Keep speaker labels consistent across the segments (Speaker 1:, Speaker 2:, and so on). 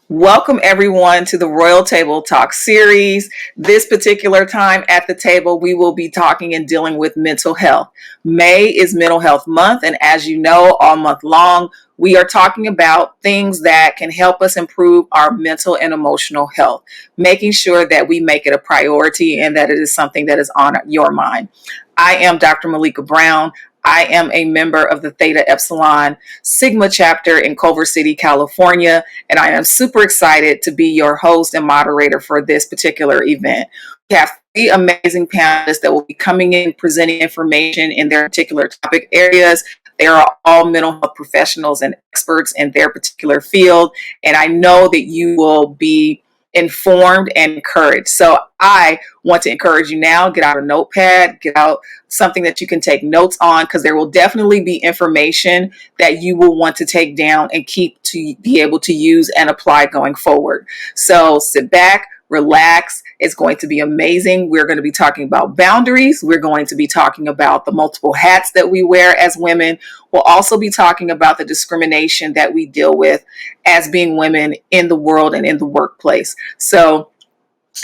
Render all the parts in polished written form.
Speaker 1: Welcome everyone to the Royal Table Talk series. This particular time at the table, we will be talking and dealing with mental health. May is Mental Health Month, and as you know, all month long, we are talking about things that can help us improve our mental and emotional health, making sure that we make it a priority and that it is something that is on your mind. I am Dr. Malika Brown. I am a member of the Theta Epsilon Sigma chapter in Culver City, California, and I am super excited to be your host and moderator for this particular event. We have three amazing panelists that will be coming in presenting information in their particular topic areas. They are all mental health professionals and experts in their particular field, and I know that you will be informed and encouraged. So I want to encourage you now, get out a notepad, get out something that you can take notes on, because there will definitely be information that you will want to take down and keep to be able to use and apply going forward. So sit back, relax. It's going to be amazing. We're going to be talking about boundaries. We're going to be talking about the multiple hats that we wear as women. We'll also be talking about the discrimination that we deal with as being women in the world and in the workplace. So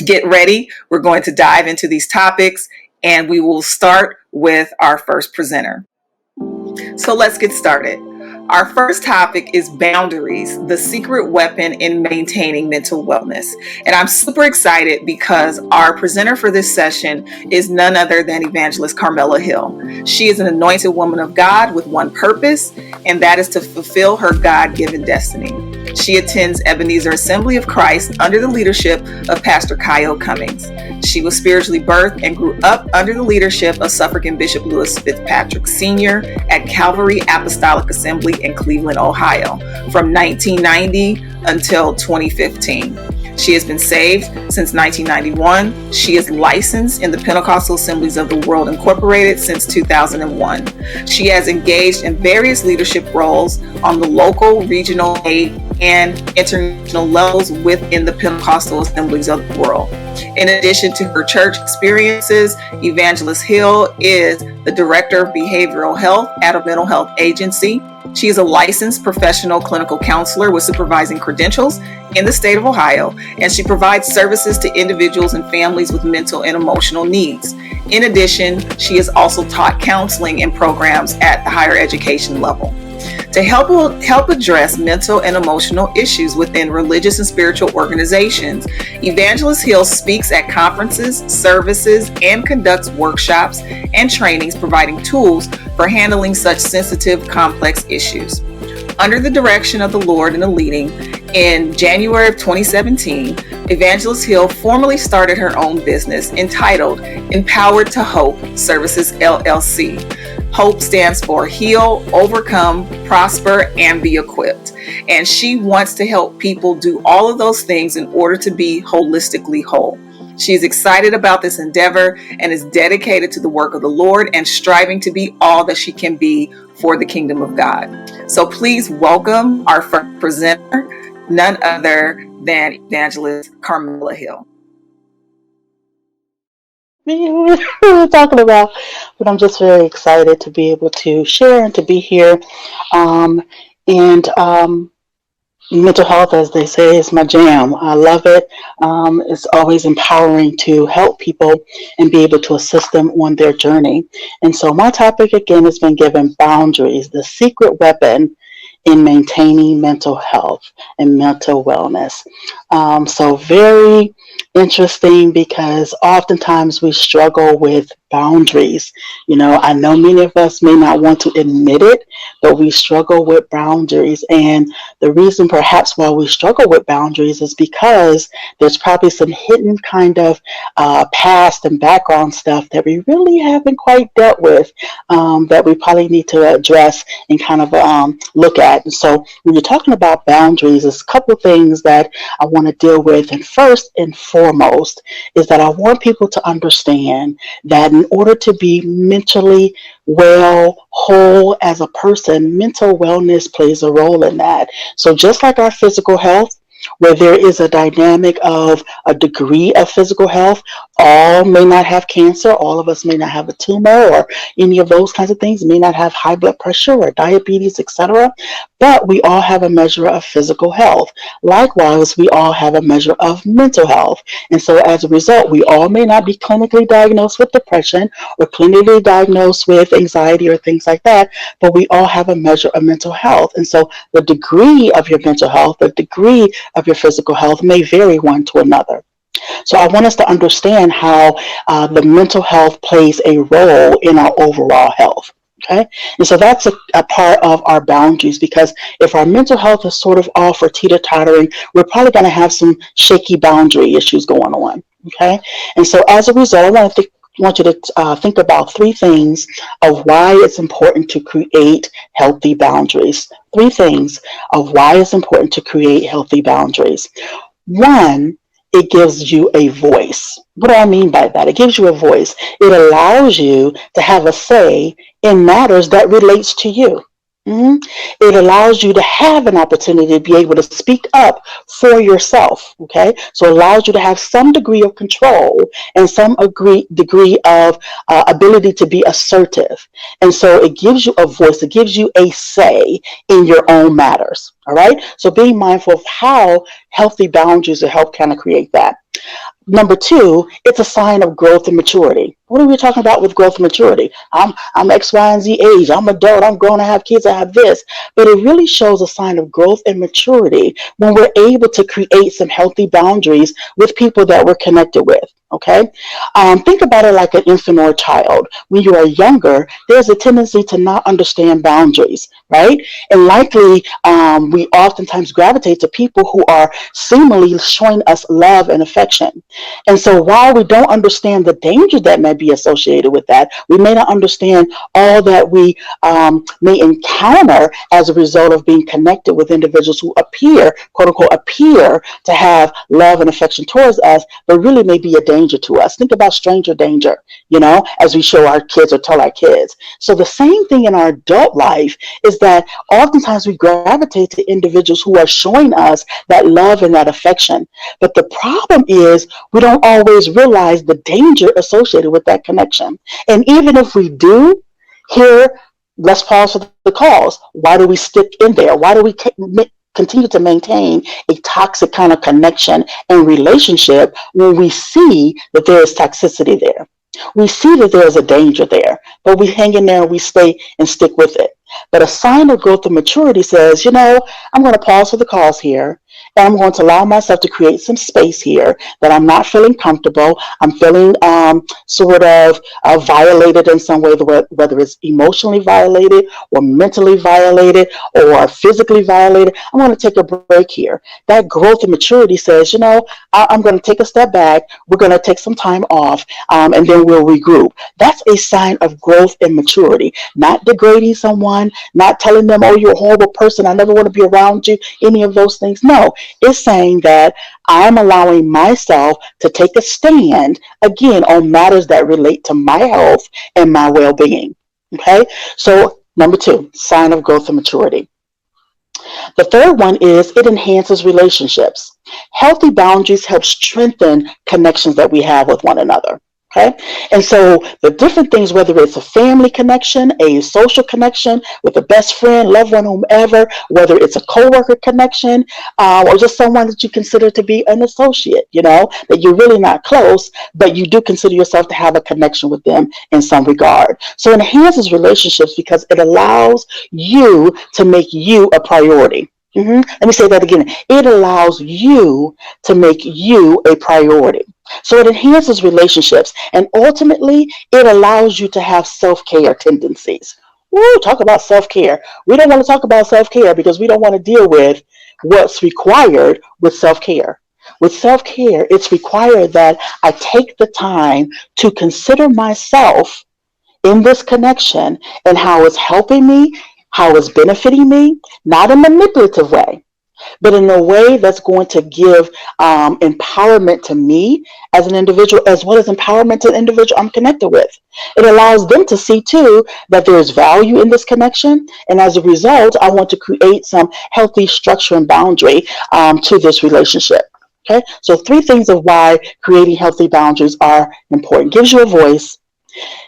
Speaker 1: get ready. We're going to dive into these topics, and we will start with our first presenter. So let's get started. Our first topic is boundaries, the secret weapon in maintaining mental wellness. And I'm super excited because our presenter for this session is none other than Evangelist Carmella Hill. She is an anointed woman of God with one purpose, and that is to fulfill her God-given destiny. She attends Ebenezer Assembly of Christ under the leadership of Pastor Kyle Cummings. She was spiritually birthed and grew up under the leadership of Suffragan Bishop Lewis Fitzpatrick Sr. at Calvary Apostolic Assembly in Cleveland, Ohio, from 1990 until 2015. She has been saved since 1991. She is licensed in the Pentecostal Assemblies of the World Incorporated since 2001. She has engaged in various leadership roles on the local, regional, and international levels within the Pentecostal Assemblies of the world. In addition to her church experiences, Evangelist Hill is the Director of Behavioral Health at a mental health agency. She is a licensed professional clinical counselor with supervising credentials in the state of Ohio, and she provides services to individuals and families with mental and emotional needs. In addition, she has also taught counseling and programs at the higher education level. To help address mental and emotional issues within religious and spiritual organizations, Evangelist Hill speaks at conferences, services, and conducts workshops and trainings providing tools for handling such sensitive, complex issues. Under the direction of the Lord and the leading, in January of 2017, Evangelist Hill formally started her own business entitled Empowered to Hope Services LLC. HOPE stands for Heal, Overcome, Prosper, and Be Equipped. And she wants to help people do all of those things in order to be holistically whole. She's excited about this endeavor and is dedicated to the work of the Lord and striving to be all that she can be for the kingdom of God. So please welcome our first presenter, none other than Evangelist Carmella Hill.
Speaker 2: We were talking about, but I'm just very excited to be able to share and to be here. And mental health, as they say, is my jam. I love it. It's always empowering to help people and be able to assist them on their journey. And so my topic again has been given boundaries, the secret weapon in maintaining mental health and mental wellness. So very interesting because oftentimes we struggle with boundaries. You know, I know many of us may not want to admit it, but we struggle with boundaries. And the reason perhaps why we struggle with boundaries is because there's probably some hidden kind of past and background stuff that we really haven't quite dealt with, that we probably need to address and kind of look at. And so when you're talking about boundaries, there's a couple of things that I want to deal with. And first and foremost is that I want people to understand that in order to be mentally well, whole as a person, mental wellness plays a role in that. So just like our physical health, where there is a dynamic of a degree of physical health, All may not have cancer. All of us may not have a tumor or any of those kinds of things. May not have high blood pressure or diabetes, etc. But we all have a measure of physical health. Likewise, we all have a measure of mental health. And so as a result, we all may not be clinically diagnosed with depression or clinically diagnosed with anxiety or things like that, but we all have a measure of mental health. And so the degree of your mental health, the degree of your physical health may vary one to another. So I want us to understand how the mental health plays a role in our overall health. Okay, and so that's a part of our boundaries, because if our mental health is sort of off or teeter tottering, we're probably going to have some shaky boundary issues going on. Okay, and so as a result, want you to think about three things of why it's important to create healthy boundaries. Three things of why it's important to create healthy boundaries. One, it gives you a voice. What do I mean by that? It gives you a voice. It allows you to have a say in matters that relates to you. Mm-hmm. It allows you to have an opportunity to be able to speak up for yourself. Okay, so it allows you to have some degree of control and some degree of ability to be assertive. And so it gives you a voice. It gives you a say in your own matters. All right. So being mindful of how healthy boundaries will help kind of create that. Number two, it's a sign of growth and maturity. What are we talking about with growth and maturity? I'm X, Y, and Z age. I'm adult. I'm grown. I have kids. I have this. But it really shows a sign of growth and maturity when we're able to create some healthy boundaries with people that we're connected with. Okay? Think about it like an infant or a child. When you are younger, there's a tendency to not understand boundaries, right? And likely, we oftentimes gravitate to people who are seemingly showing us love and affection. And so while we don't understand the danger that may be associated with that, we may not understand all that we may encounter as a result of being connected with individuals who appear, quote unquote, appear to have love and affection towards us, but really may be a danger to us. Think about stranger danger, as we show our kids or tell our kids. So the same thing in our adult life is that oftentimes we gravitate to individuals who are showing us that love and that affection. But the problem is we don't always realize the danger associated with that connection. And even if we do, here, let's pause for the cause. Why do we stick in there? Why do we continue to maintain a toxic kind of connection and relationship when we see that there is toxicity there? We see that there is a danger there, but we hang in there and we stay and stick with it. But a sign of growth and maturity says, I'm going to pause for the cause here. And I'm going to allow myself to create some space here that I'm not feeling comfortable. I'm feeling sort of violated in some way, whether it's emotionally violated or mentally violated or physically violated. I'm going to take a break here. That growth and maturity says, I'm going to take a step back. We're going to take some time off, and then we'll regroup. That's a sign of growth and maturity, not degrading someone, not telling them, oh, you're a horrible person, I never want to be around you, any of those things. No, it's saying that I'm allowing myself to take a stand, again, on matters that relate to my health and my well-being. Okay, so number two, sign of growth and maturity. The third one is it enhances relationships. Healthy boundaries help strengthen connections that we have with one another. Okay, and so the different things, whether it's a family connection, a social connection with a best friend, loved one, whomever, whether it's a coworker connection, or just someone that you consider to be an associate, that you're really not close, but you do consider yourself to have a connection with them in some regard. So it enhances relationships because it allows you to make you a priority. Let me say that again. It allows you to make you a priority. So it enhances relationships, and ultimately it allows you to have self-care tendencies. Woo, talk about self-care. We don't want to talk about self-care because we don't want to deal with what's required with self-care. With self-care, it's required that I take the time to consider myself in this connection and how it's helping me, how it's benefiting me, not in a manipulative way, but in a way that's going to give empowerment to me as an individual, as well as empowerment to the individual I'm connected with. It allows them to see, too, that there's value in this connection. And as a result, I want to create some healthy structure and boundary to this relationship. Okay, so 3 things of why creating healthy boundaries are important. Gives you a voice,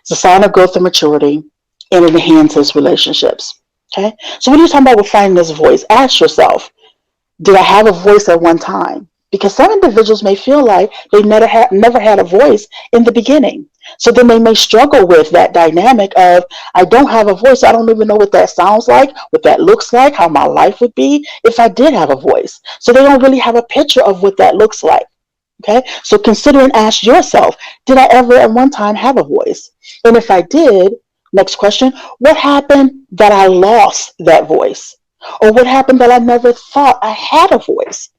Speaker 2: it's a sign of growth and maturity, and it enhances relationships. Okay, so when you're talking about finding this voice, ask yourself, did I have a voice at one time? Because some individuals may feel like they never had a voice in the beginning. So then they may struggle with that dynamic of, I don't have a voice. I don't even know what that sounds like, what that looks like, how my life would be if I did have a voice. So they don't really have a picture of what that looks like. Okay, so consider and ask yourself, did I ever at one time have a voice? And if I did, next question, what happened that I lost that voice? Or what happened that I never thought I had a voice?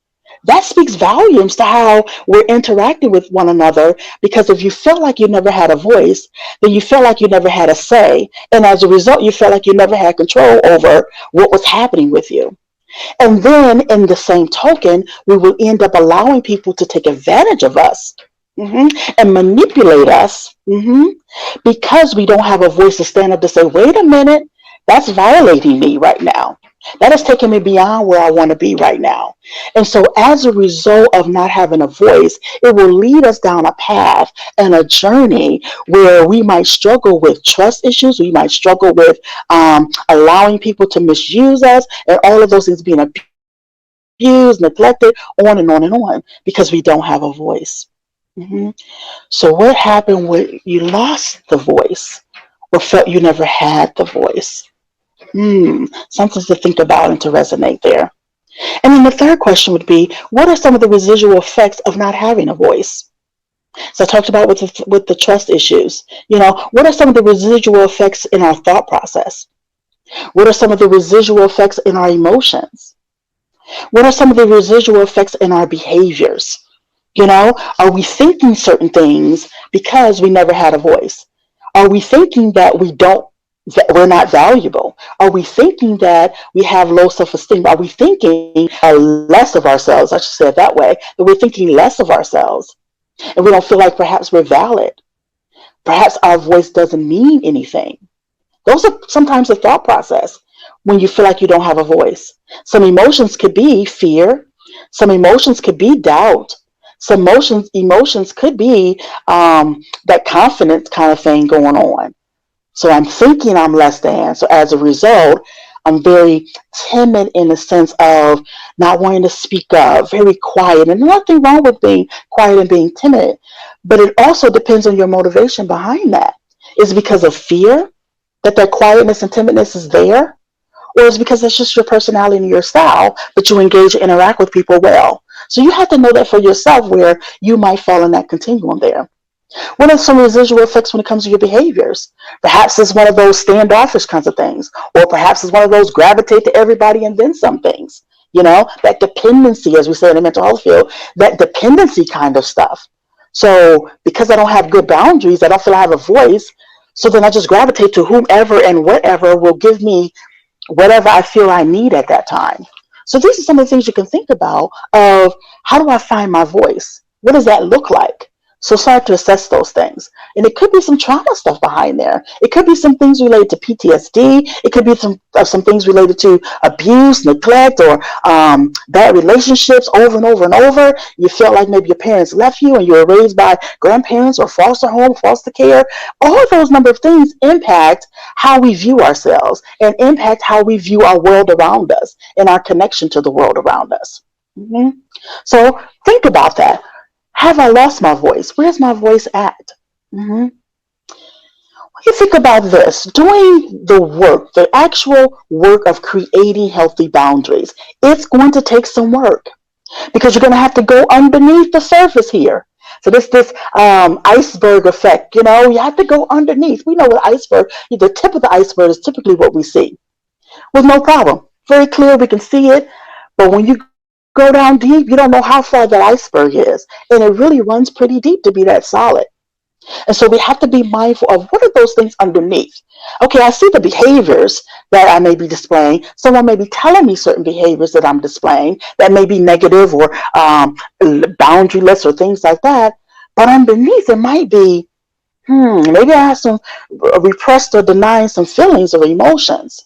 Speaker 2: That speaks volumes to how we're interacting with one another, because if you feel like you never had a voice, then you feel like you never had a say. And as a result, you feel like you never had control over what was happening with you. And then, in the same token, we will end up allowing people to take advantage of us, and manipulate us, because we don't have a voice to stand up to say, wait a minute, that's violating me right now. That is taking me beyond where I want to be right now. And so, as a result of not having a voice, it will lead us down a path and a journey where we might struggle with trust issues. We might struggle with allowing people to misuse us, and all of those things being abused, neglected, on and on and on, because we don't have a voice. hmm So, what happened when you lost the voice or felt you never had the voice? Something to think about and to resonate there. And then the third question would be, what are some of the residual effects of not having a voice? So I talked about with the trust issues. What are some of the residual effects in our thought process? What are some of the residual effects in our emotions? What are some of the residual effects in our behaviors? Are we thinking certain things because we never had a voice? Are we thinking that we're not valuable? Are we thinking that we have low self-esteem? Are we thinking less of ourselves? I should say it that way, that we're thinking less of ourselves and we don't feel like perhaps we're valid. Perhaps our voice doesn't mean anything. Those are sometimes the thought process when you feel like you don't have a voice. Some emotions could be fear. Some emotions could be doubt. Some emotions could be that confidence kind of thing going on. So I'm thinking I'm less than. So as a result, I'm very timid in the sense of not wanting to speak up, very quiet. And nothing wrong with being quiet and being timid. But it also depends on your motivation behind that. Is it because of fear that quietness and timidness is there? Or is it because it's just your personality and your style, but you engage and interact with people well? So you have to know that for yourself where you might fall in that continuum there. What are some residual effects when it comes to your behaviors? Perhaps it's one of those standoffish kinds of things, or perhaps it's one of those gravitate to everybody and then some things. That dependency, as we say in the mental health field, that dependency kind of stuff. So because I don't have good boundaries, I don't feel I have a voice, so then I just gravitate to whomever and whatever will give me whatever I feel I need at that time. So these are some of the things you can think about of, how do I find my voice? What does that look like? So start to assess those things. And it could be some trauma stuff behind there. It could be some things related to PTSD. It could be some things related to abuse, neglect, or bad relationships over and over and over. You felt like maybe your parents left you and you were raised by grandparents or foster home, foster care. All of those number of things impact how we view ourselves and impact how we view our world around us and our connection to the world around us. So think about that. Have I lost my voice? Where's my voice at? When you think about this, doing the work, the actual work of creating healthy boundaries, it's going to take some work, because you're going to have to go underneath the surface here. So this iceberg effect, you have to go underneath. We know what iceberg, the tip of the iceberg is typically what we see with no problem. Very clear, we can see it. But when you go down deep, you don't know how far that iceberg is. And it really runs pretty deep to be that solid. And so we have to be mindful of, what are those things underneath? Okay, I see the behaviors that I may be displaying. Someone may be telling me certain behaviors that I'm displaying that may be negative or boundaryless or things like that. But underneath it might be, maybe I have some repressed or denying some feelings or emotions,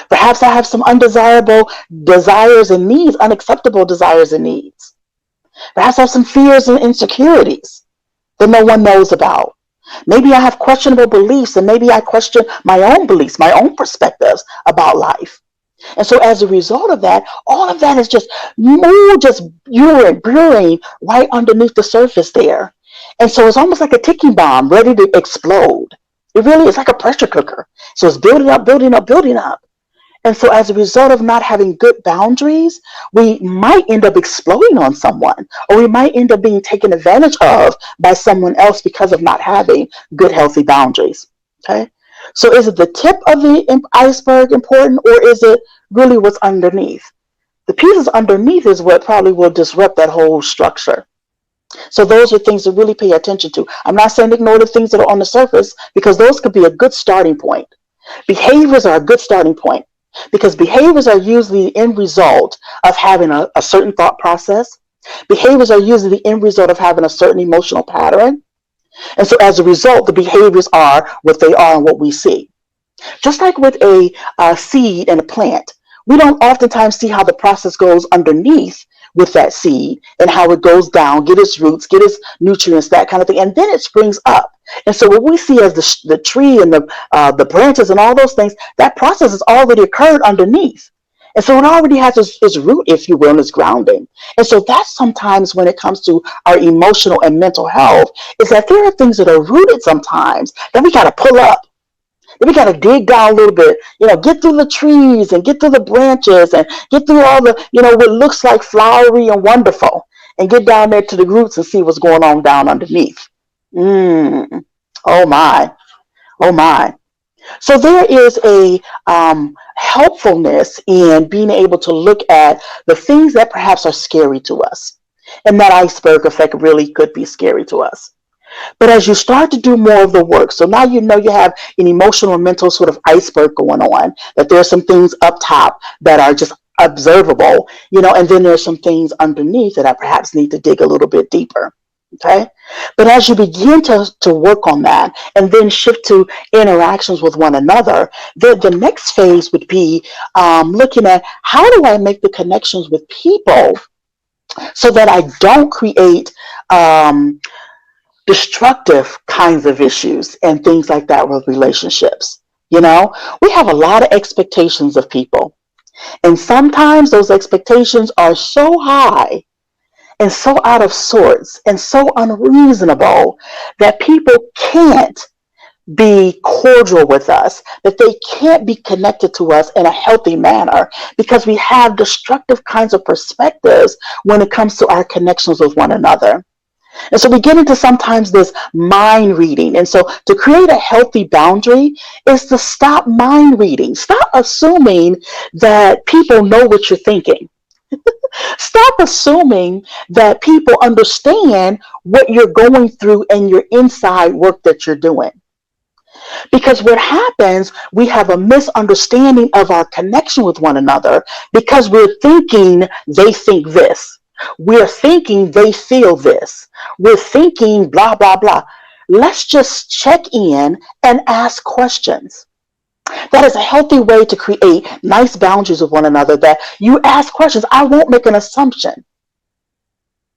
Speaker 2: Perhaps I have some undesirable desires and needs, unacceptable desires and needs. Perhaps I have some fears and insecurities that no one knows about. Maybe I have questionable beliefs, and maybe I question my own beliefs, my own perspectives about life. And so as a result of that, all of that is just more just brewing right underneath the surface there. And so it's almost like a ticking bomb ready to explode. It really is like a pressure cooker. So it's building up, building up, building up. And so as a result of not having good boundaries, we might end up exploding on someone, or we might end up being taken advantage of by someone else because of not having good, healthy boundaries. Okay. So is it the tip of the iceberg important, or is it really what's underneath? The pieces underneath is what probably will disrupt that whole structure. So those are things to really pay attention to. I'm not saying ignore the things that are on the surface, because those could be a good starting point. Behaviors are a good starting point, because behaviors are usually the end result of having a certain thought process. Behaviors are usually the end result of having a certain emotional pattern. And so as a result, the behaviors are what they are and what we see. Just like with a seed and a plant, we don't oftentimes see how the process goes underneath with that seed and how it goes down, get its roots, get its nutrients, that kind of thing, and then it springs up. And so what we see as the tree and the branches and all those things, that process has already occurred underneath. And so it already has its root, if you will, and its grounding. And so that's sometimes when it comes to our emotional and mental health, is that there are things that are rooted sometimes that we got to pull up. Then we got to dig down a little bit, get through the trees and get through the branches and get through all the, what looks like flowery and wonderful, and get down there to the roots and see what's going on down underneath. Oh my, oh my. So there is a helpfulness in being able to look at the things that perhaps are scary to us. And that iceberg effect really could be scary to us. But as you start to do more of the work, so now you have an emotional and mental sort of iceberg going on, that there's some things up top that are just observable, and then there's some things underneath that I perhaps need to dig a little bit deeper. Okay. But as you begin to work on that and then shift to interactions with one another, the next phase would be looking at how do I make the connections with people so that I don't create destructive kinds of issues and things like that with relationships. We have a lot of expectations of people. And sometimes those expectations are so high and so out of sorts and so unreasonable that people can't be cordial with us, that they can't be connected to us in a healthy manner, because we have destructive kinds of perspectives when it comes to our connections with one another. And so we get into sometimes this mind reading. And so to create a healthy boundary is to stop mind reading. Stop assuming that people know what you're thinking. Stop assuming that people understand what you're going through and your inside work that you're doing. Because what happens, we have a misunderstanding of our connection with one another because we're thinking they think this. We're thinking they feel this. We're thinking blah, blah, blah. Let's just check in and ask questions. That is a healthy way to create nice boundaries with one another, that you ask questions. I won't make an assumption.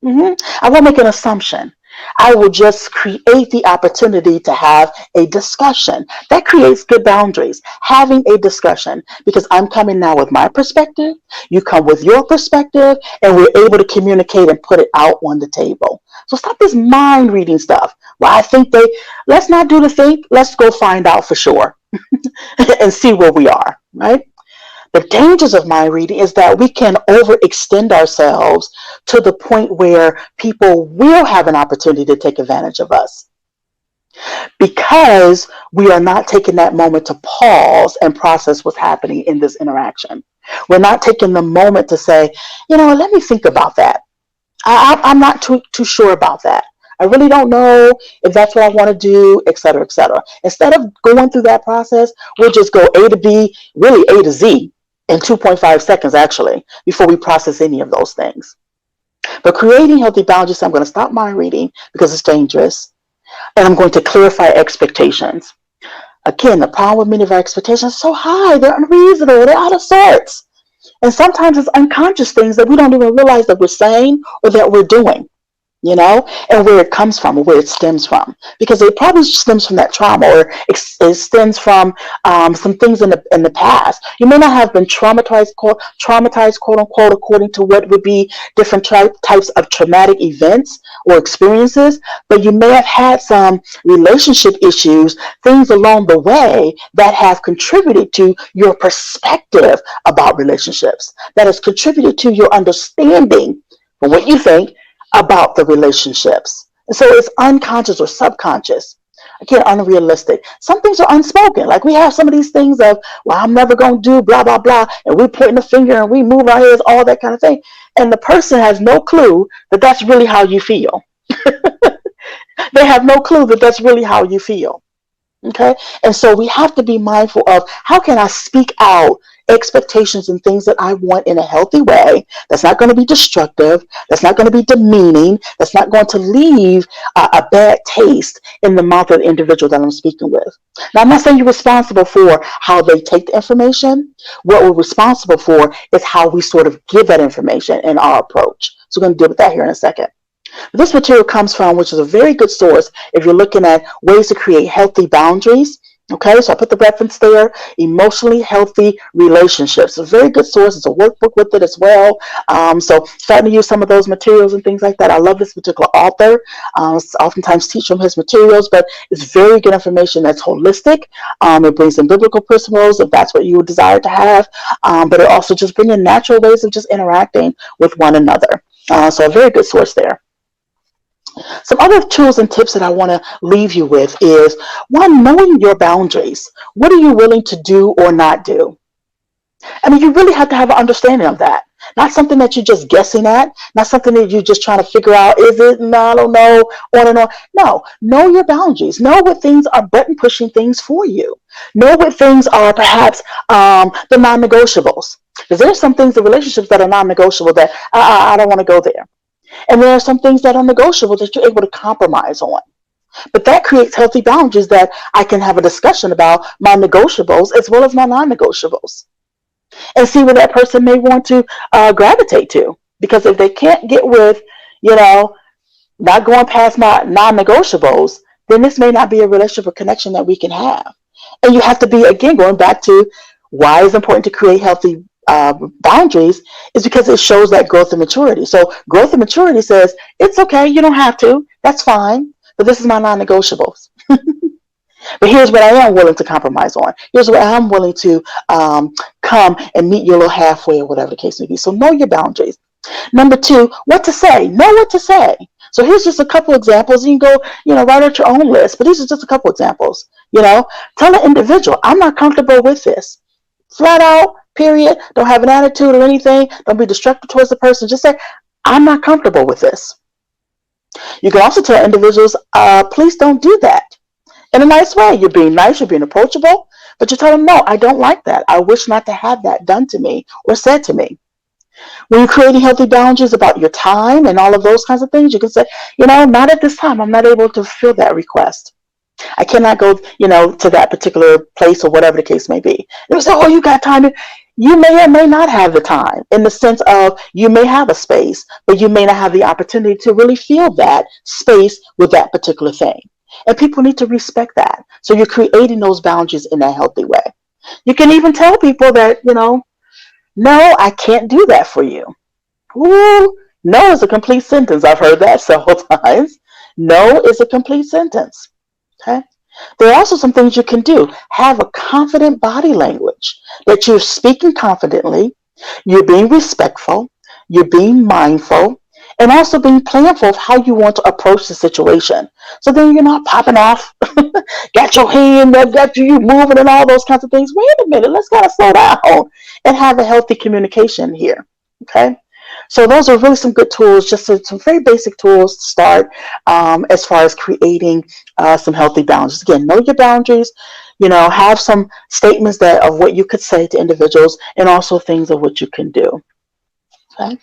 Speaker 2: I won't make an assumption. I will just create the opportunity to have a discussion. That creates good boundaries, having a discussion, because I'm coming now with my perspective, you come with your perspective, and we're able to communicate and put it out on the table. So stop this mind reading stuff. Well, I think let's not do the think, let's go find out for sure and see where we are, right? The dangers of mind reading is that we can overextend ourselves to the point where people will have an opportunity to take advantage of us, because we are not taking that moment to pause and process what's happening in this interaction. We're not taking the moment to say, let me think about that. I'm not too sure about that. I really don't know if that's what I want to do, et cetera, et cetera. Instead of going through that process, we'll just go A to B, really A to Z, in 2.5 seconds, actually, before we process any of those things. But creating healthy boundaries, I'm going to stop mind reading because it's dangerous. And I'm going to clarify expectations. Again, the problem with many of our expectations is so high, they're unreasonable, they're out of sorts. And sometimes it's unconscious things that we don't even realize that we're saying or that we're doing, and where it comes from or where it stems from, because it probably stems from that trauma, or it stems from some things in the past. You may not have been traumatized, quote unquote, according to what would be different types of traumatic events or experiences, but you may have had some relationship issues, things along the way that have contributed to your perspective about relationships, that has contributed to your understanding from what you think about the relationships. And so it's unconscious or subconscious. Again, unrealistic. Some things are unspoken. Like we have some of these things of, well, I'm never going to do blah, blah, blah. And we're pointing the finger and we move our heads, all that kind of thing. And the person has no clue that that's really how you feel. They have no clue that that's really how you feel. Okay. And so we have to be mindful of, how can I speak out expectations and things that I want in a healthy way that's not going to be destructive, that's not going to be demeaning, that's not going to leave a bad taste in the mouth of the individual that I'm speaking with. Now, I'm not saying you're responsible for how they take the information. What we're responsible for is how we sort of give that information in our approach. So we're going to deal with that here in a second. This material comes from, which is a very good source if you're looking at ways to create healthy boundaries. Okay, so I put the reference there, Emotionally Healthy Relationships. It's a very good source. It's a workbook with it as well. So starting to use some of those materials and things like that. I love this particular author. Oftentimes teach from his materials, but it's very good information that's holistic. It brings in biblical principles if that's what you would desire to have, but it also just brings in natural ways of just interacting with one another. So a very good source there. Some other tools and tips that I want to leave you with is, one, knowing your boundaries. What are you willing to do or not do? I mean, you really have to have an understanding of that. Not something that you're just guessing at, not something that you're just trying to figure out, is it? No, I don't know, on and on. No, know your boundaries. Know what things are button pushing things for you. Know what things are perhaps the non-negotiables. Because there are some things in relationships that are non-negotiable that I don't want to go there. And there are some things that are negotiable that you're able to compromise on. But that creates healthy boundaries that I can have a discussion about my negotiables as well as my non-negotiables, and see where that person may want to gravitate to. Because if they can't get with, not going past my non-negotiables, then this may not be a relationship or connection that we can have. And you have to be, again, going back to why it's important to create healthy boundaries, is because it shows that growth and maturity. So growth and maturity says, it's okay, you don't have to, that's fine, but this is my non-negotiables. But here's what I am willing to compromise on. Here's what I'm willing to come and meet you a little halfway, or whatever the case may be. So know your boundaries. Number two, what to say. Know what to say. So here's just a couple examples. You can go, write out your own list, but these are just a couple examples. Tell an individual, I'm not comfortable with this. Flat out, period. Don't have an attitude or anything. Don't be destructive towards the person. Just say, I'm not comfortable with this. You can also tell individuals, please don't do that. In a nice way. You're being nice, you're being approachable, but you tell them, no, I don't like that. I wish not to have that done to me or said to me. When you're creating healthy boundaries about your time and all of those kinds of things, you can say, not at this time. I'm not able to fulfill that request. I cannot go, to that particular place, or whatever the case may be. And you say, oh, you got time. You may or may not have the time, in the sense of, you may have a space, but you may not have the opportunity to really fill that space with that particular thing. And people need to respect that. So you're creating those boundaries in a healthy way. You can even tell people that, no, I can't do that for you. Ooh, no is a complete sentence. I've heard that several times. No is a complete sentence. Okay. There are also some things you can do. Have a confident body language, that you're speaking confidently, you're being respectful, you're being mindful, and also being planful of how you want to approach the situation. So then you're not popping off, got your hand, got you moving, and all those kinds of things. Wait a minute, let's kind of slow down and have a healthy communication here. Okay. So those are really some good tools, just some very basic tools to start as far as creating some healthy boundaries. Again, know your boundaries, have some statements of what you could say to individuals, and also things of what you can do. Okay.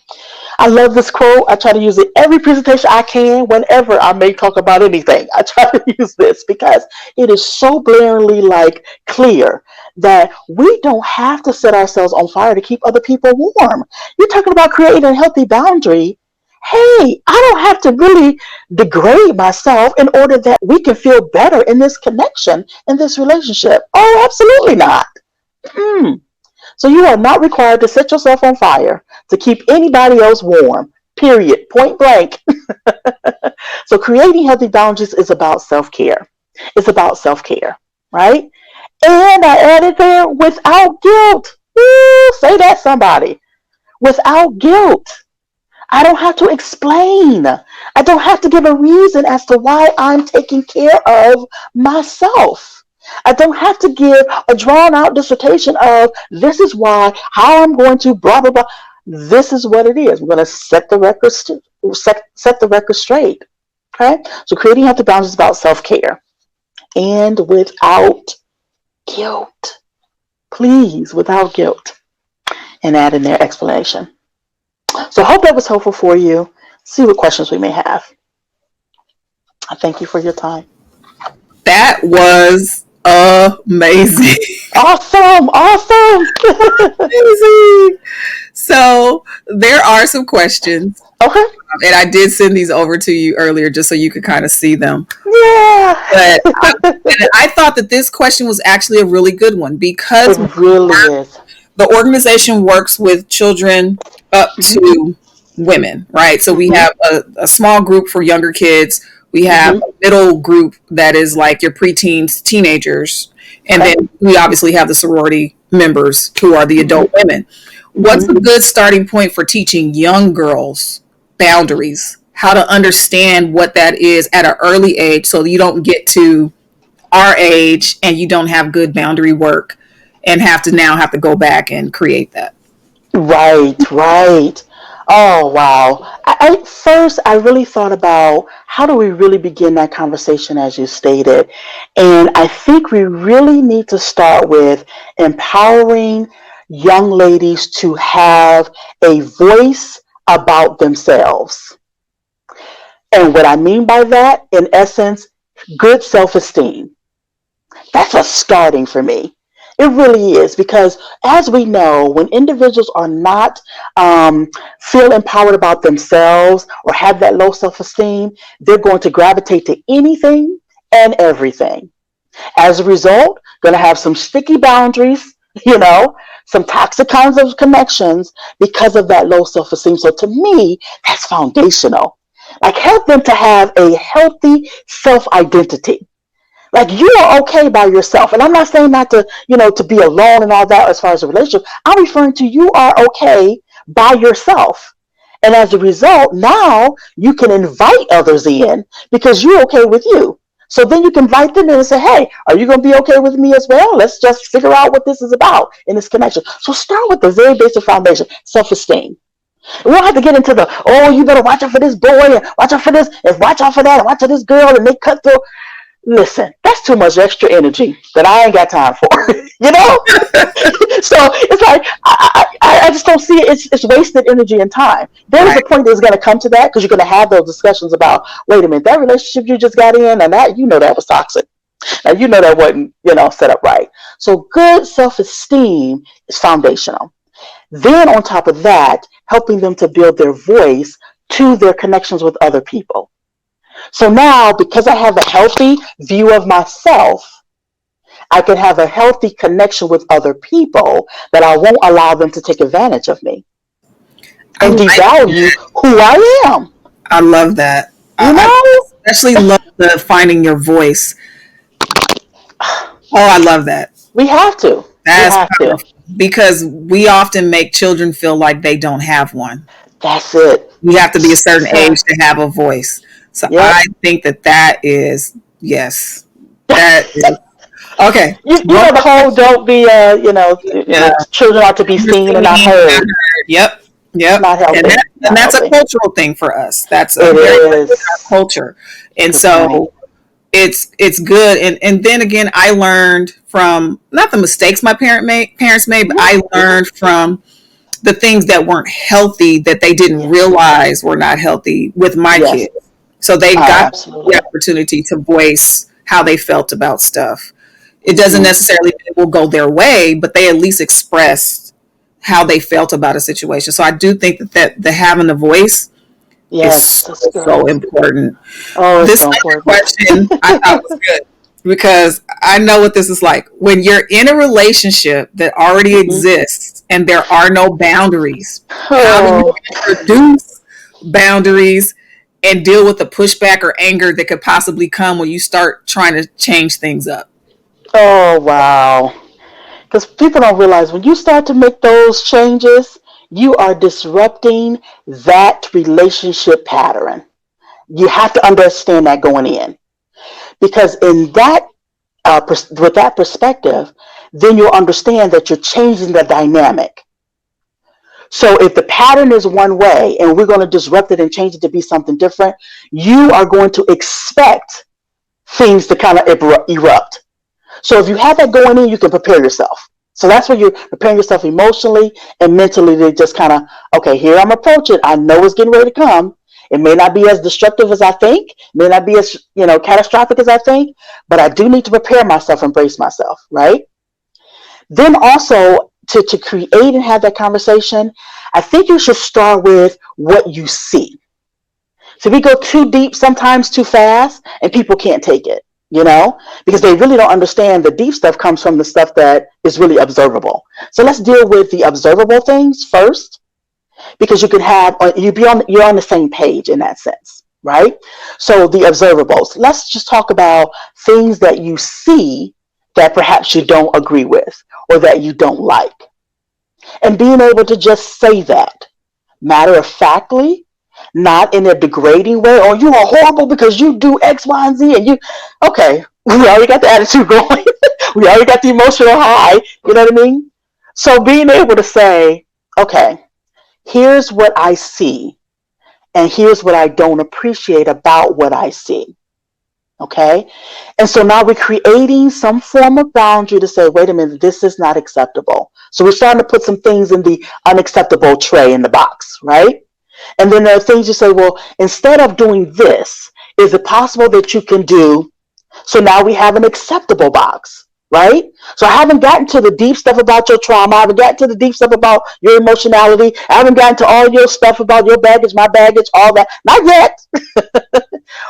Speaker 2: I love this quote. I try to use it every presentation I can whenever I may talk about anything. I try to use this because it is so blaringly like clear that we don't have to set ourselves on fire to keep other people warm. You're talking about creating a healthy boundary. Hey, I don't have to really degrade myself in order that we can feel better in this connection, in this relationship. Oh, absolutely not. Mm. So you are not required to set yourself on fire to keep anybody else warm. Period. Point blank. So creating healthy boundaries is about self-care. It's about self-care, right? And I added there without guilt. Ooh, say that somebody. Without guilt. I don't have to explain. I don't have to give a reason as to why I'm taking care of myself. I don't have to give a drawn out dissertation of this is why, how I'm going to blah, blah, blah. This is what it is. We're going to set the record, set the record straight. Okay. So creating healthy boundaries is about self-care and without guilt. Please, without guilt. And add in their explanation. So I hope that was helpful for you. See what questions we may have. I thank you for your time.
Speaker 1: That was amazing.
Speaker 2: Awesome.
Speaker 1: Amazing. So there are some questions.
Speaker 2: Okay.
Speaker 1: And I did send these over to you earlier just so you could kind of see them.
Speaker 2: Yeah.
Speaker 1: But I thought that this question was actually a really good one because
Speaker 2: it really is.
Speaker 1: The organization works with children up to women, right? So we have a small group for younger kids. We have a middle group that is like your preteens, teenagers. And then we obviously have the sorority members who are the adult women. What's a good starting point for teaching young girls boundaries, how to understand what that is at an early age so you don't get to our age and you don't have good boundary work and have to go back and create that?
Speaker 2: Right. Oh, wow. First, I really thought about how do we really begin that conversation as you stated. And I think we really need to start with empowering young ladies to have a voice about themselves. And what I mean by that, in essence, good self-esteem. That's a starting for me. It really is, because as we know, when individuals are not feel empowered about themselves or have that low self-esteem, they're going to gravitate to anything and everything. As a result, going to have some sticky boundaries, some toxic kinds of connections because of that low self-esteem. So to me, that's foundational. Like, help them to have a healthy self-identity. Like, you are okay by yourself. And I'm not saying not to, to be alone and all that as far as a relationship. I'm referring to you are okay by yourself. And as a result, now you can invite others in because you're okay with you. So then you can invite them in and say, hey, are you going to be okay with me as well? Let's just figure out what this is about in this connection. So start with the very basic foundation, self-esteem. We don't have to get into you better watch out for this boy and watch out for this and watch out for that and watch out for this girl and they cut through. Listen, that's too much extra energy that I ain't got time for, So it's like, I just don't see it. It's wasted energy and time. There's a point that's going to come to that because you're going to have those discussions about, wait a minute, that relationship you just got in and that, that was toxic. Now, that wasn't, set up right. So good self-esteem is foundational. Then on top of that, helping them to build their voice to their connections with other people. So now, because I have a healthy view of myself, I can have a healthy connection with other people that I won't allow them to take advantage of me and devalue who I am.
Speaker 1: I love that. I especially love the finding your voice. Oh, I love that.
Speaker 2: We have to.
Speaker 1: That's powerful. Because we often make children feel like they don't have one.
Speaker 2: That's it.
Speaker 1: You have to be a certain age to have a voice. So I think that is, yes. That is. Okay.
Speaker 2: The whole don't be, children ought to be seen and not heard.
Speaker 1: Yep.
Speaker 2: Not healthy.
Speaker 1: And that's a cultural thing for us. That's a very culture. And so it's good. And then again, I learned from, not the mistakes my parents made, but I learned from the things that weren't healthy that they didn't realize were not healthy with my
Speaker 2: Yes.
Speaker 1: kids. So they got the
Speaker 2: Absolutely.
Speaker 1: opportunity to voice how they felt about stuff. It doesn't
Speaker 2: Mm-hmm.
Speaker 1: necessarily mean it will go their way, but they at least expressed how they felt about a situation. So I do think that the having the voice is
Speaker 2: Yes, that's
Speaker 1: so
Speaker 2: good.
Speaker 1: important.
Speaker 2: Oh, it's
Speaker 1: This
Speaker 2: so
Speaker 1: other
Speaker 2: important.
Speaker 1: question I thought was good because I know what this is like. When you're in a relationship that already
Speaker 2: Mhm.
Speaker 1: exists and there are no boundaries, how do you
Speaker 2: Oh,
Speaker 1: introduce boundaries and deal with the pushback or anger that could possibly come when you start trying to change things up?
Speaker 2: oh, wow. Because people don't realize when you start to make those changes, you are disrupting that relationship pattern. You have to understand that going in. Because in that, with that perspective, then you'll understand that you're changing the dynamic. So if the pattern is one way and we're going to disrupt it and change it to be something different, you are going to expect things to kind of erupt. So if you have that going in, you can prepare yourself. So that's where you're preparing yourself emotionally and mentally to just kind of, okay, here I'm approaching. I know it's getting ready to come. It may not be as destructive as I think, may not be as, catastrophic as I think, but I do need to prepare myself and brace myself, right? Then also to create and have that conversation, I think you should start with what you see. So we go too deep, sometimes too fast, and people can't take it, because they really don't understand the deep stuff comes from the stuff that is really observable. So let's deal with the observable things first, because you're on the same page in that sense, right? So the observables. Let's just talk about things that you see that perhaps you don't agree with or that you don't like. And being able to just say that matter of factly, not in a degrading way, or you are horrible because you do X, Y, and Z, and okay, we already got the attitude going. We already got the emotional high, you know what I mean? So being able to say, okay, here's what I see, and here's what I don't appreciate about what I see. Okay. And so now we're creating some form of boundary to say, wait a minute, this is not acceptable. So we're starting to put some things in the unacceptable tray in the box, right? And then there are things you say, well, instead of doing this, is it possible that you can do? So now we have an acceptable box, right? So I haven't gotten to the deep stuff about your trauma. I haven't gotten to the deep stuff about your emotionality. I haven't gotten to all your stuff about your baggage, my baggage, all that. Not yet.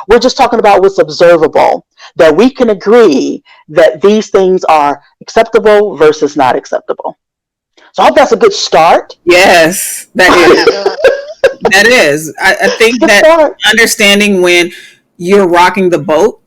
Speaker 2: We're just talking about what's observable, that we can agree that these things are acceptable versus not acceptable. So I hope that's a good start.
Speaker 1: Yes, that is. That is. I
Speaker 2: It's a
Speaker 1: think
Speaker 2: good
Speaker 1: that
Speaker 2: start.
Speaker 1: understanding when you're rocking the boat,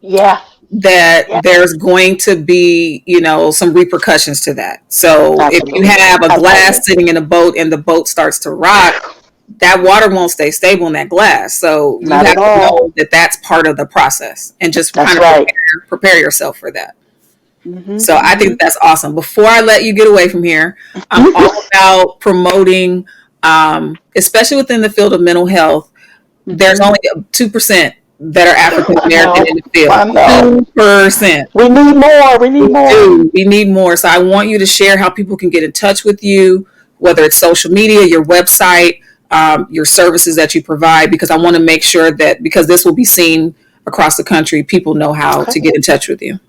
Speaker 2: Yeah.
Speaker 1: that
Speaker 2: Yeah.
Speaker 1: there's going to be, some repercussions to that. So if you
Speaker 2: Absolutely.
Speaker 1: have a
Speaker 2: Absolutely.
Speaker 1: glass sitting in a boat and the boat starts to rock, that water won't stay stable in that glass. So you
Speaker 2: Not
Speaker 1: have
Speaker 2: at
Speaker 1: to
Speaker 2: all.
Speaker 1: know that that's part of the process and just
Speaker 2: That's
Speaker 1: kind of
Speaker 2: right.
Speaker 1: prepare yourself for that.
Speaker 2: Mm-hmm,
Speaker 1: So I
Speaker 2: mm-hmm.
Speaker 1: think that's awesome. Before I let you get away from here, I'm all about promoting, especially within the field of mental health. There's
Speaker 2: Mm-hmm.
Speaker 1: only 2% that are African
Speaker 2: I
Speaker 1: American
Speaker 2: know.
Speaker 1: in the field.
Speaker 2: I know.
Speaker 1: 2%.
Speaker 2: We need more. We need
Speaker 1: We
Speaker 2: more.
Speaker 1: do. We need more. So I want you to share how people can get in touch with you, whether it's social media, your website, your services that you provide, because I want to make sure that because this will be seen across the country, people know how
Speaker 2: Okay.
Speaker 1: to get in touch with you.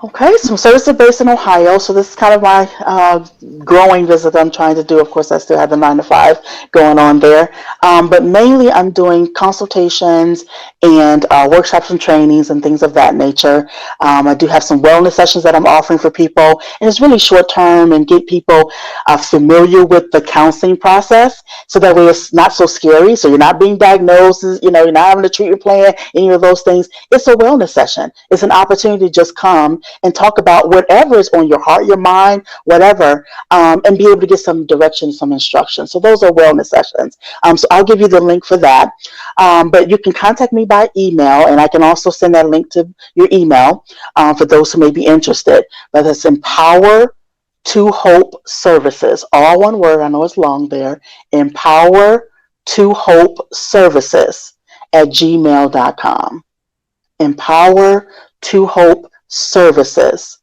Speaker 2: Okay, so services are based in Ohio, so this is kind of my growing visit I'm trying to do. Of course, I still have the 9 to 5 going on there, but mainly I'm doing consultations and workshops and trainings and things of that nature. I do have some wellness sessions that I'm offering for people, and it's really short term and get people familiar with the counseling process, so that way it's not so scary. So you're not being diagnosed, you're not having a treatment plan, any of those things. It's a wellness session. It's an opportunity to just come and talk about whatever is on your heart, your mind, whatever, and be able to get some direction, some instruction. So those are wellness sessions. So I'll give you the link for that. But you can contact me by email, and I can also send that link to your email for those who may be interested. But it's Empower to Hope Services, all one word. I know it's long there. Empower to Hope Services at gmail.com. Empower to Hope Services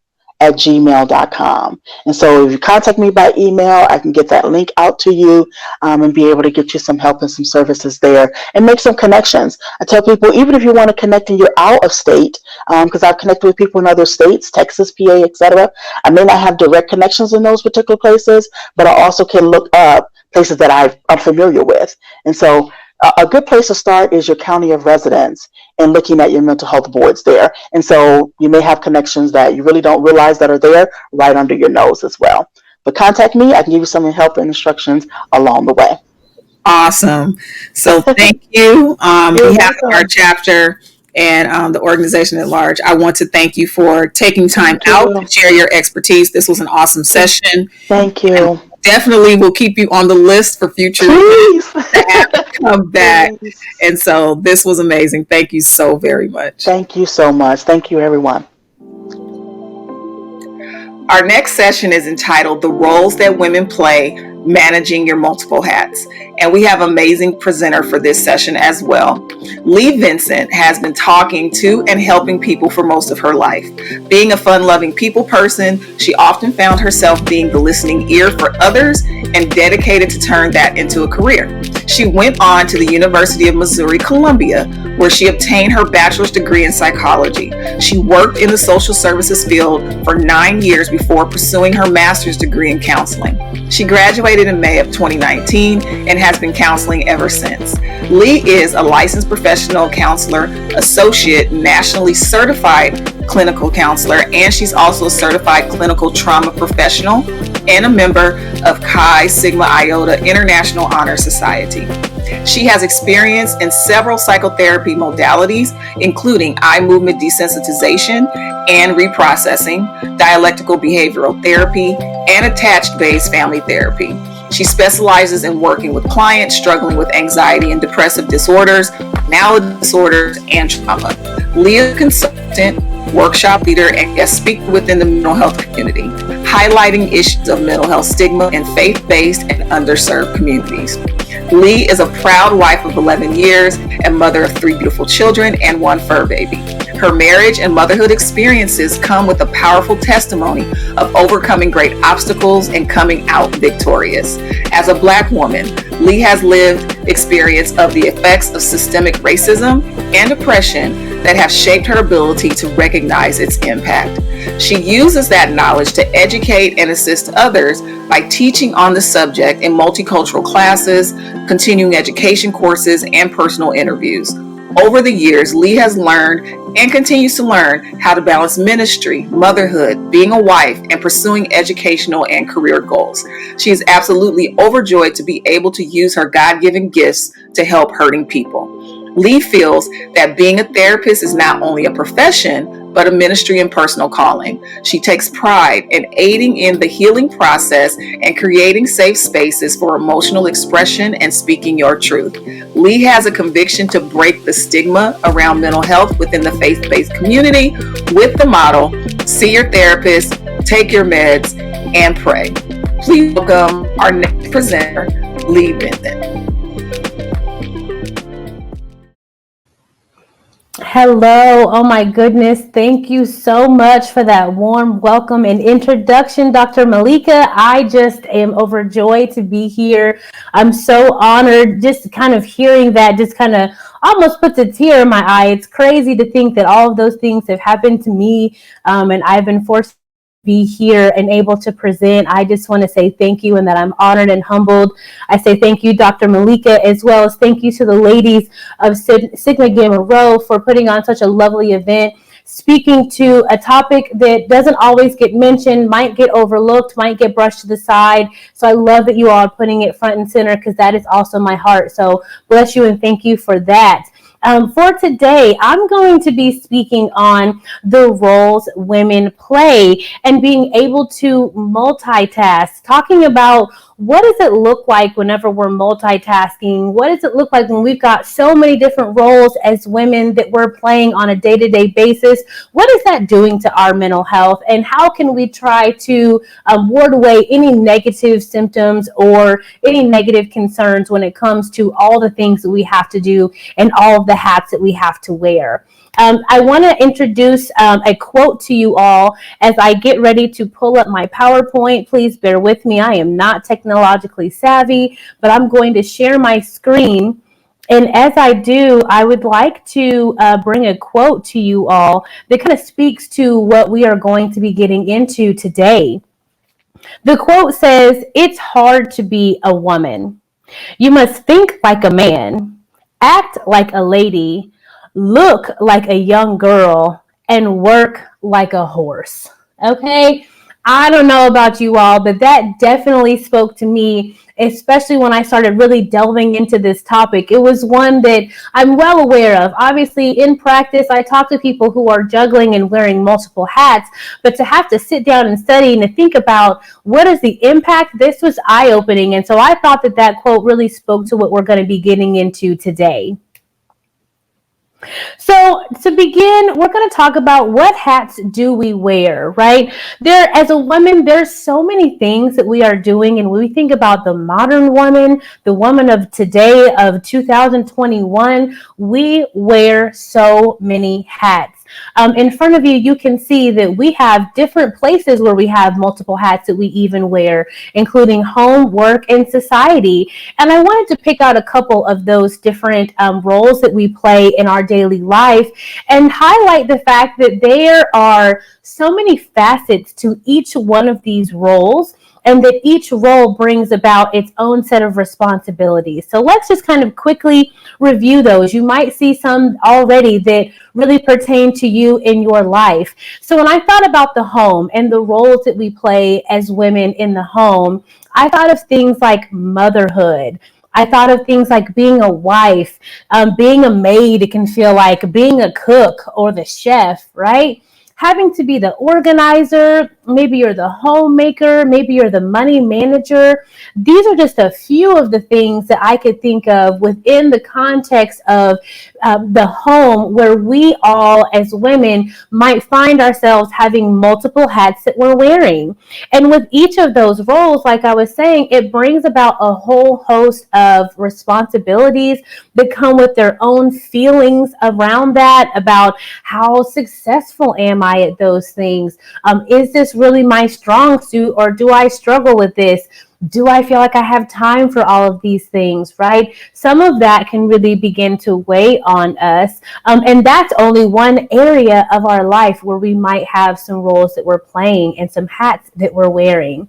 Speaker 2: gmail.com. And so if you contact me by email, I can get that link out to you and be able to get you some help and some services there and make some connections. I tell people, even if you want to connect and you're out of state, because I've connected with people in other states, Texas, PA, etc. I may not have direct connections in those particular places, but I also can look up places that I'm familiar with. And so a good place to start is your county of residence and looking at your mental health boards there. And so you may have connections that you really don't realize that are there right under your nose as well. But contact me. I can give you some help and instructions along the way.
Speaker 1: Awesome. So thank you. On
Speaker 2: You're
Speaker 1: behalf of our
Speaker 2: welcome.
Speaker 1: chapter and the organization at large, I want to thank you for taking time
Speaker 2: Thank
Speaker 1: out to
Speaker 2: you.
Speaker 1: share your expertise. This was an awesome session.
Speaker 2: Thank
Speaker 1: And
Speaker 2: you.
Speaker 1: definitely will keep you on the list for future
Speaker 2: Please.
Speaker 1: to have you come back.
Speaker 2: Please.
Speaker 1: And so this was amazing. Thank you so very much.
Speaker 2: Thank you so much. Thank you, everyone.
Speaker 1: Our next session is entitled The Roles That Women Play Managing Your Multiple Hats. And we have an amazing presenter for this session as well. Lee Vincent has been talking to and helping people for most of her life. Being a fun-loving people person, she often found herself being the listening ear for others and dedicated to turn that into a career. She went on to the University of Missouri, Columbia, where she obtained her bachelor's degree in psychology. She worked in the social services field for 9 years before pursuing her master's degree in counseling. She graduated in May of 2019 and has been counseling ever since. Lee is a licensed professional counselor, associate, nationally certified clinical counselor, and she's also a certified clinical trauma professional and a member of Chi Sigma Iota International Honor Society. She has experience in several psychotherapy modalities, including eye movement desensitization and reprocessing, dialectical behavioral therapy, and attached-based family therapy. She specializes in working with clients struggling with anxiety and depressive disorders, personality disorders, and trauma. Lee is a consultant, workshop leader, and guest speaker within the mental health community, highlighting issues of mental health stigma in faith-based and underserved communities. Lee is a proud wife of 11 years and mother of 3 beautiful children and 1 fur baby. Her marriage and motherhood experiences come with a powerful testimony of overcoming great obstacles and coming out victorious. As a Black woman, Lee has lived experience of the effects of systemic racism and oppression that have shaped her ability to recognize its impact. She uses that knowledge to educate and assist others by teaching on the subject in multicultural classes, continuing education courses, and personal interviews. Over the years, Lee has learned and continues to learn how to balance ministry, motherhood, being a wife, and pursuing educational and career goals. She is absolutely overjoyed to be able to use her God-given gifts to help hurting people. Lee feels that being a therapist is not only a profession, but a ministry and personal calling. She takes pride in aiding in the healing process and creating safe spaces for emotional expression and speaking your truth. Lee has a conviction to break the stigma around mental health within the faith-based community with the motto, see your therapist, take your meds, and pray. Please welcome our next presenter, Lee Vincent.
Speaker 3: Hello. Oh my goodness. Thank you so much for that warm welcome and introduction, Dr. Malika. I just am overjoyed to be here. I'm so honored just kind of hearing that, just kind of almost puts a tear in my eye. It's crazy to think that all of those things have happened to me, and I've been forced to be here and able to present. I just want to say thank you and that I'm honored and humbled. I say thank you, Dr. Malika, as well as thank you to the ladies of Sigma Gamma Rho for putting on such a lovely event, speaking to a topic that doesn't always get mentioned, might get overlooked, might get brushed to the side. So I love that you all are putting it front and center because that is also my heart. So bless you and thank you for that. For today, I'm going to be speaking on the roles women play and being able to multitask, talking about what does it look like whenever we're multitasking? What does it look like when we've got so many different roles as women that we're playing on a day-to-day basis? What is that doing to our mental health? And how can we try to ward away any negative symptoms or any negative concerns when it comes to all the things that we have to do and all of the hats that we have to wear? I want to introduce a quote to you all as I get ready to pull up my PowerPoint. Please bear with me. I am not technologically savvy, but I'm going to share my screen. And as I do, I would like to bring a quote to you all that kind of speaks to what we are going to be getting into today. The quote says, "It's hard to be a woman. You must think like a man, act like a lady, look like a young girl, and work like a horse." Okay? I don't know about you all, but that definitely spoke to me, especially when I started really delving into this topic. It was one that I'm well aware of. Obviously, in practice, I talk to people who are juggling and wearing multiple hats, but to have to sit down and study and to think about what is the impact, this was eye-opening. And so I thought that that quote really spoke to what we're going to be getting into today. So to begin, we're going to talk about what hats do we wear, right? There, as a woman, there's so many things that we are doing, and when we think about the modern woman, the woman of today, of 2021, we wear so many hats. In front of you, you can see that we have different places where we have multiple hats that we even wear, including home, work, and society. And I wanted to pick out a couple of those different roles that we play in our daily life and highlight the fact that there are so many facets to each one of these roles, and that each role brings about its own set of responsibilities. So let's just kind of quickly review those. You might see some already that really pertain to you in your life. So when I thought about the home and the roles that we play as women in the home, I thought of things like motherhood. I thought of things like being a wife, being a maid. It can feel like being a cook or the chef, right? Having to be the organizer, maybe you're the homemaker, maybe you're the money manager. These are just a few of the things that I could think of within the context of the home, where we all as women might find ourselves having multiple hats that we're wearing. And with each of those roles, like I was saying, it brings about a whole host of responsibilities that come with their own feelings around that, about how successful am I at those things? Is this really my strong suit, or do I struggle with this? Do I feel like I have time for all of these things, right? Some of that can really begin to weigh on us. And that's only one area of our life where we might have some roles that we're playing and some hats that we're wearing.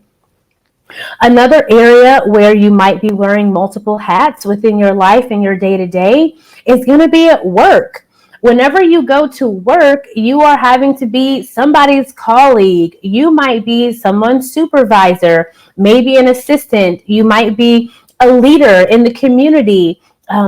Speaker 3: Another area where you might be wearing multiple hats within your life and your day-to-day is going to be at work. Whenever you go to work, you are having to be somebody's colleague. You might be someone's supervisor, maybe an assistant. You might be a leader in the community.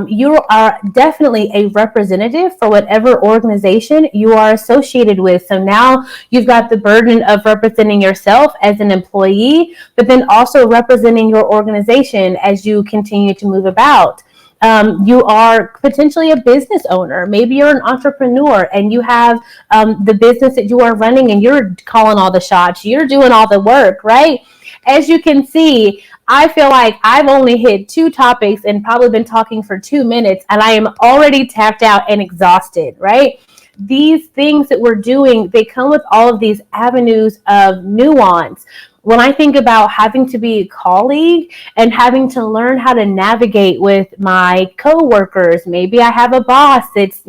Speaker 3: You are definitely a representative for whatever organization you are associated with. So now you've got the burden of representing yourself as an employee, but then also representing your organization as you continue to move about. You are potentially a business owner. Maybe you're an entrepreneur and you have the business that you are running, and you're calling all the shots. You're doing all the work, right? As you can see, I feel like I've only hit two topics and probably been talking for 2 minutes, and I am already tapped out and exhausted, right? These things that we're doing, they come with all of these avenues of nuance. When I think about having to be a colleague and having to learn how to navigate with my coworkers, maybe I have a boss that's,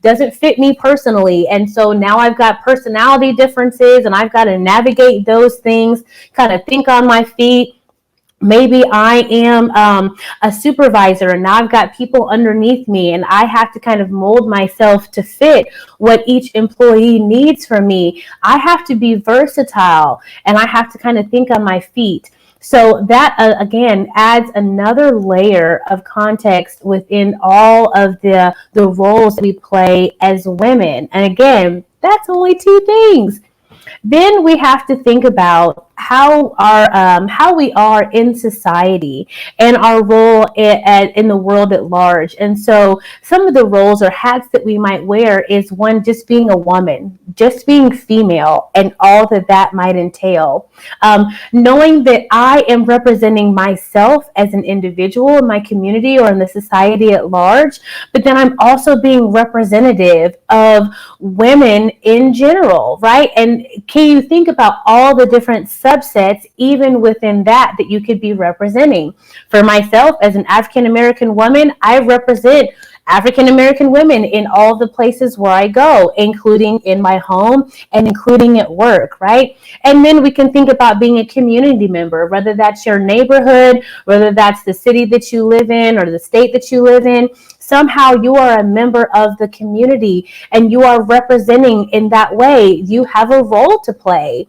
Speaker 3: doesn't fit me personally. And so now I've got personality differences and I've got to navigate those things, kind of think on my feet. Maybe I am a supervisor and now I've got people underneath me, and I have to kind of mold myself to fit what each employee needs from me. I have to be versatile and I have to kind of think on my feet. So that, again, adds another layer of context within all of the roles we play as women. And again, that's only two things. Then we have to think about how we are in society and our role in the world at large. And so some of the roles or hats that we might wear is one, just being a woman, just being female, and all that that might entail. Knowing that I am representing myself as an individual in my community or in the society at large, but then I'm also being representative of women in general, right? And can you think about all the different subsets, even within that you could be representing? For myself, as an African American woman, I represent African American women in all the places where I go, including in my home and including at work, right? And then we can think about being a community member, whether that's your neighborhood, whether that's the city that you live in or the state that you live in. Somehow you are a member of the community and you are representing in that way. You have a role to play.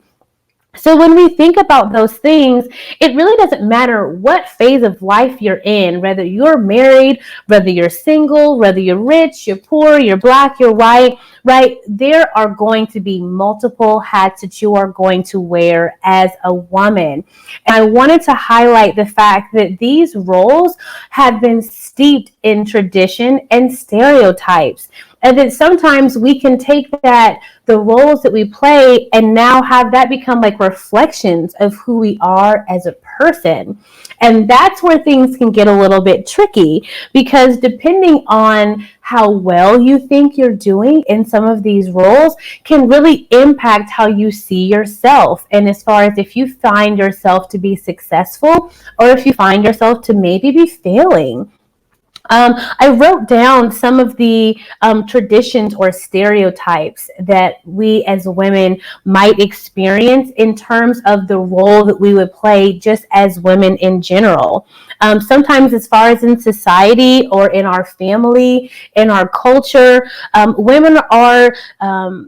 Speaker 3: So when we think about those things, it really doesn't matter what phase of life you're in, whether you're married, whether you're single, whether you're rich, you're poor, you're black, you're white, right? There are going to be multiple hats that you are going to wear as a woman. And I wanted to highlight the fact that these roles have been steeped in tradition and stereotypes. And that sometimes we can take the roles that we play and now have that become like reflections of who we are as a person. And that's where things can get a little bit tricky, because depending on how well you think you're doing in some of these roles can really impact how you see yourself. And as far as if you find yourself to be successful or if you find yourself to maybe be failing. I wrote down some of the traditions or stereotypes that we as women might experience in terms of the role that we would play just as women in general. Sometimes as far as in society or in our family, in our culture, women are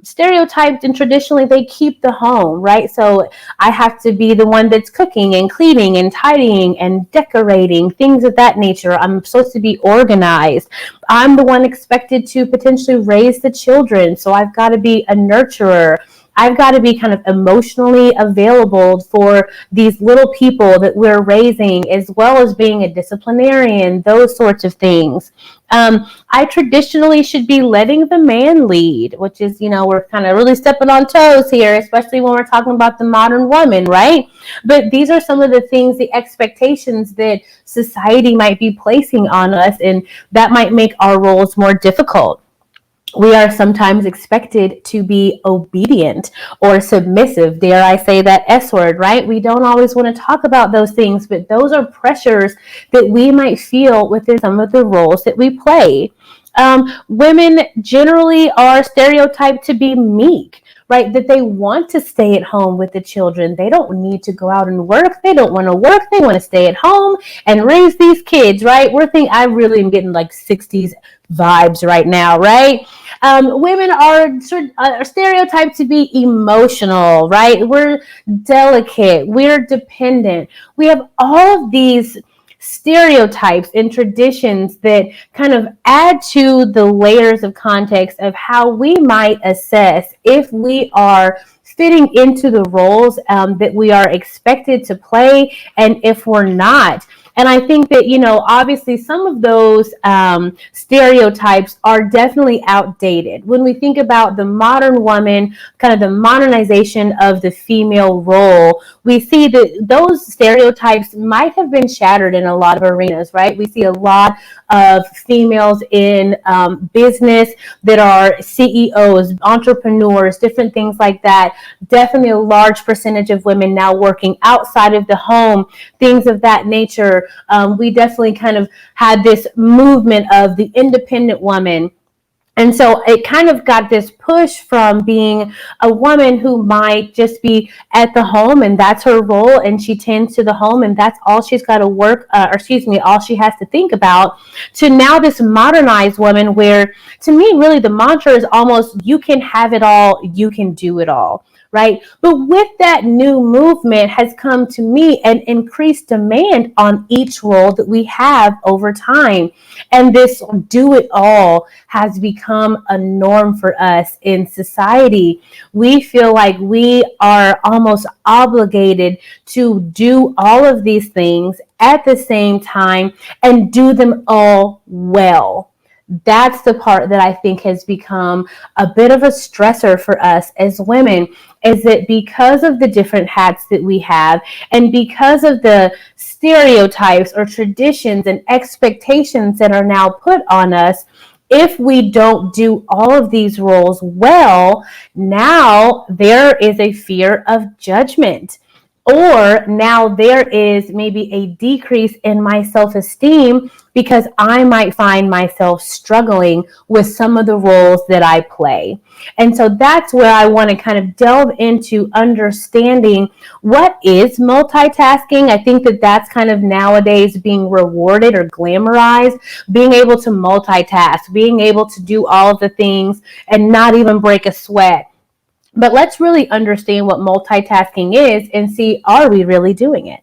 Speaker 3: stereotyped and traditionally they keep the home, right? So I have to be the one that's cooking and cleaning and tidying and decorating, things of that nature. I'm supposed to be organized. I'm the one expected to potentially raise the children. So I've got to be a nurturer. I've got to be kind of emotionally available for these little people that we're raising, as well as being a disciplinarian, those sorts of things. I traditionally should be letting the man lead, which is, we're kind of really stepping on toes here, especially when we're talking about the modern woman, right? But these are some of the things, the expectations that society might be placing on us, and that might make our roles more difficult. We are sometimes expected to be obedient or submissive. Dare I say that S word, right? We don't always want to talk about those things, but those are pressures that we might feel within some of the roles that we play. Women generally are stereotyped to be meek, right? That they want to stay at home with the children. They don't need to go out and work. They don't want to work. They want to stay at home and raise these kids, right? I really am getting like 60s vibes right now, right? Women are stereotyped to be emotional, right? We're delicate. We're dependent. We have all of these stereotypes and traditions that kind of add to the layers of context of how we might assess if we are fitting into the roles that we are expected to play and if we're not. And I think that, obviously some of those stereotypes are definitely outdated. When we think about the modern woman, kind of the modernization of the female role, we see that those stereotypes might have been shattered in a lot of arenas, right? We see a lot of females in business that are CEOs, entrepreneurs, different things like that. Definitely a large percentage of women now working outside of the home, things of that nature. We definitely kind of had this movement of the independent woman. And so it kind of got this push from being a woman who might just be at the home and that's her role and she tends to the home and that's all she's got to all she has to think about, to now this modernized woman where, to me, really the mantra is almost, you can have it all, you can do it all. right? But with that new movement has come to me an increased demand on each role that we have over time. And this do it all has become a norm for us in society. We feel like we are almost obligated to do all of these things at the same time and do them all well. That's the part that I think has become a bit of a stressor for us as women, is that because of the different hats that we have and because of the stereotypes or traditions and expectations that are now put on us, if we don't do all of these roles well, now there is a fear of judgment. Or now there is maybe a decrease in my self-esteem because I might find myself struggling with some of the roles that I play. And so that's where I want to kind of delve into understanding what is multitasking. I think that that's kind of nowadays being rewarded or glamorized, being able to multitask, being able to do all of the things and not even break a sweat. But let's really understand what multitasking is and see, are we really doing it?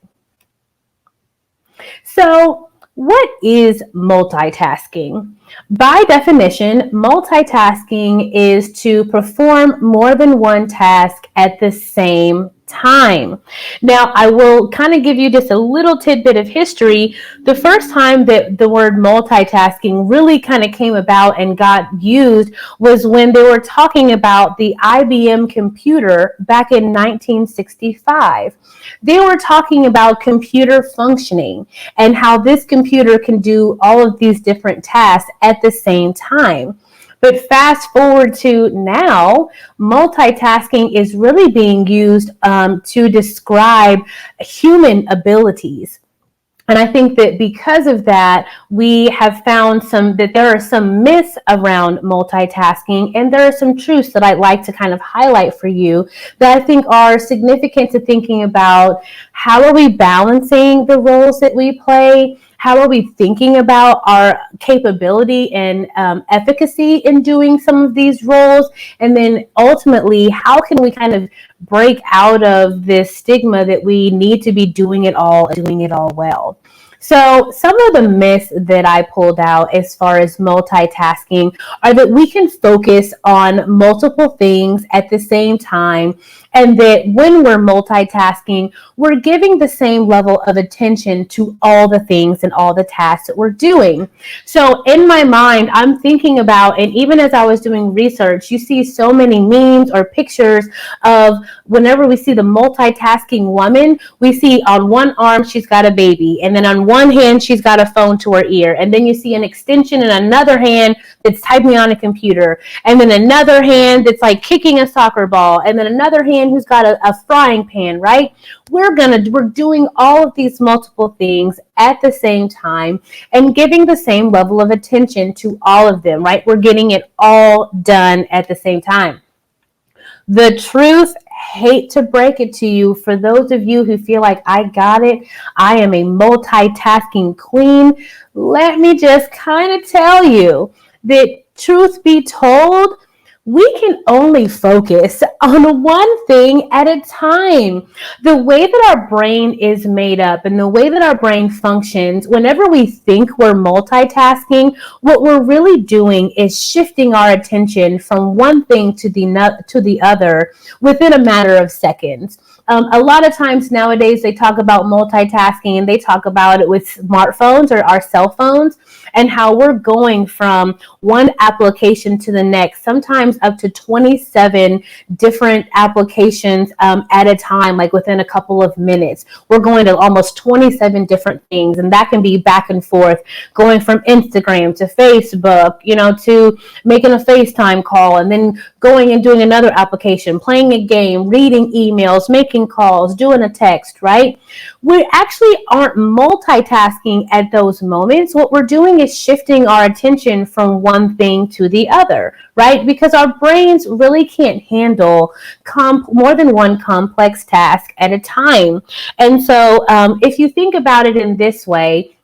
Speaker 3: So, what is multitasking? By definition, multitasking is to perform more than one task at the same time. Now, I will kind of give you just a little tidbit of history. The first time that the word multitasking really kind of came about and got used was when they were talking about the IBM computer back in 1965. They were talking about computer functioning and how this computer can do all of these different tasks at the same time. But fast forward to now, multitasking is really being used to describe human abilities. And I think that because of that, we have found that there are some myths around multitasking, and there are some truths that I'd like to kind of highlight for you that I think are significant to thinking about. How are we balancing the roles that we play? How are we thinking about our capability and efficacy in doing some of these roles? And then ultimately, how can we kind of break out of this stigma that we need to be doing it all and doing it all well? So some of the myths that I pulled out as far as multitasking are that we can focus on multiple things at the same time, and that when we're multitasking, we're giving the same level of attention to all the things and all the tasks that we're doing. So in my mind, I'm thinking about, and even as I was doing research, you see so many memes or pictures of whenever we see the multitasking woman, we see on one arm she's got a baby, and then on one hand she's got a phone to her ear, and then you see an extension in another hand that's typing on a computer, and then another hand that's like kicking a soccer ball, and then another hand who's got a frying pan, right? We're doing all of these multiple things at the same time and giving the same level of attention to all of them, right? We're getting it all done at the same time. The truth, hate to break it to you, for those of you who feel like I got it, I am a multitasking queen, let me just kind of tell you that, truth be told, we can only focus on one thing at a time. The way that our brain is made up and the way that our brain functions, whenever we think we're multitasking, what we're really doing is shifting our attention from one thing to the other within a matter of seconds. A lot of times nowadays they talk about multitasking and they talk about it with smartphones or our cell phones, and how we're going from one application to the next, sometimes up to 27 different applications at a time, like within a couple of minutes. We're going to almost 27 different things, and that can be back and forth, going from Instagram to Facebook, to making a FaceTime call, and then going and doing another application, playing a game, reading emails, making calls, doing a text, right? We actually aren't multitasking at those moments. What we're doing is shifting our attention from one thing to the other, right? Because our brains really can't handle more than one complex task at a time. And so if you think about it in this way,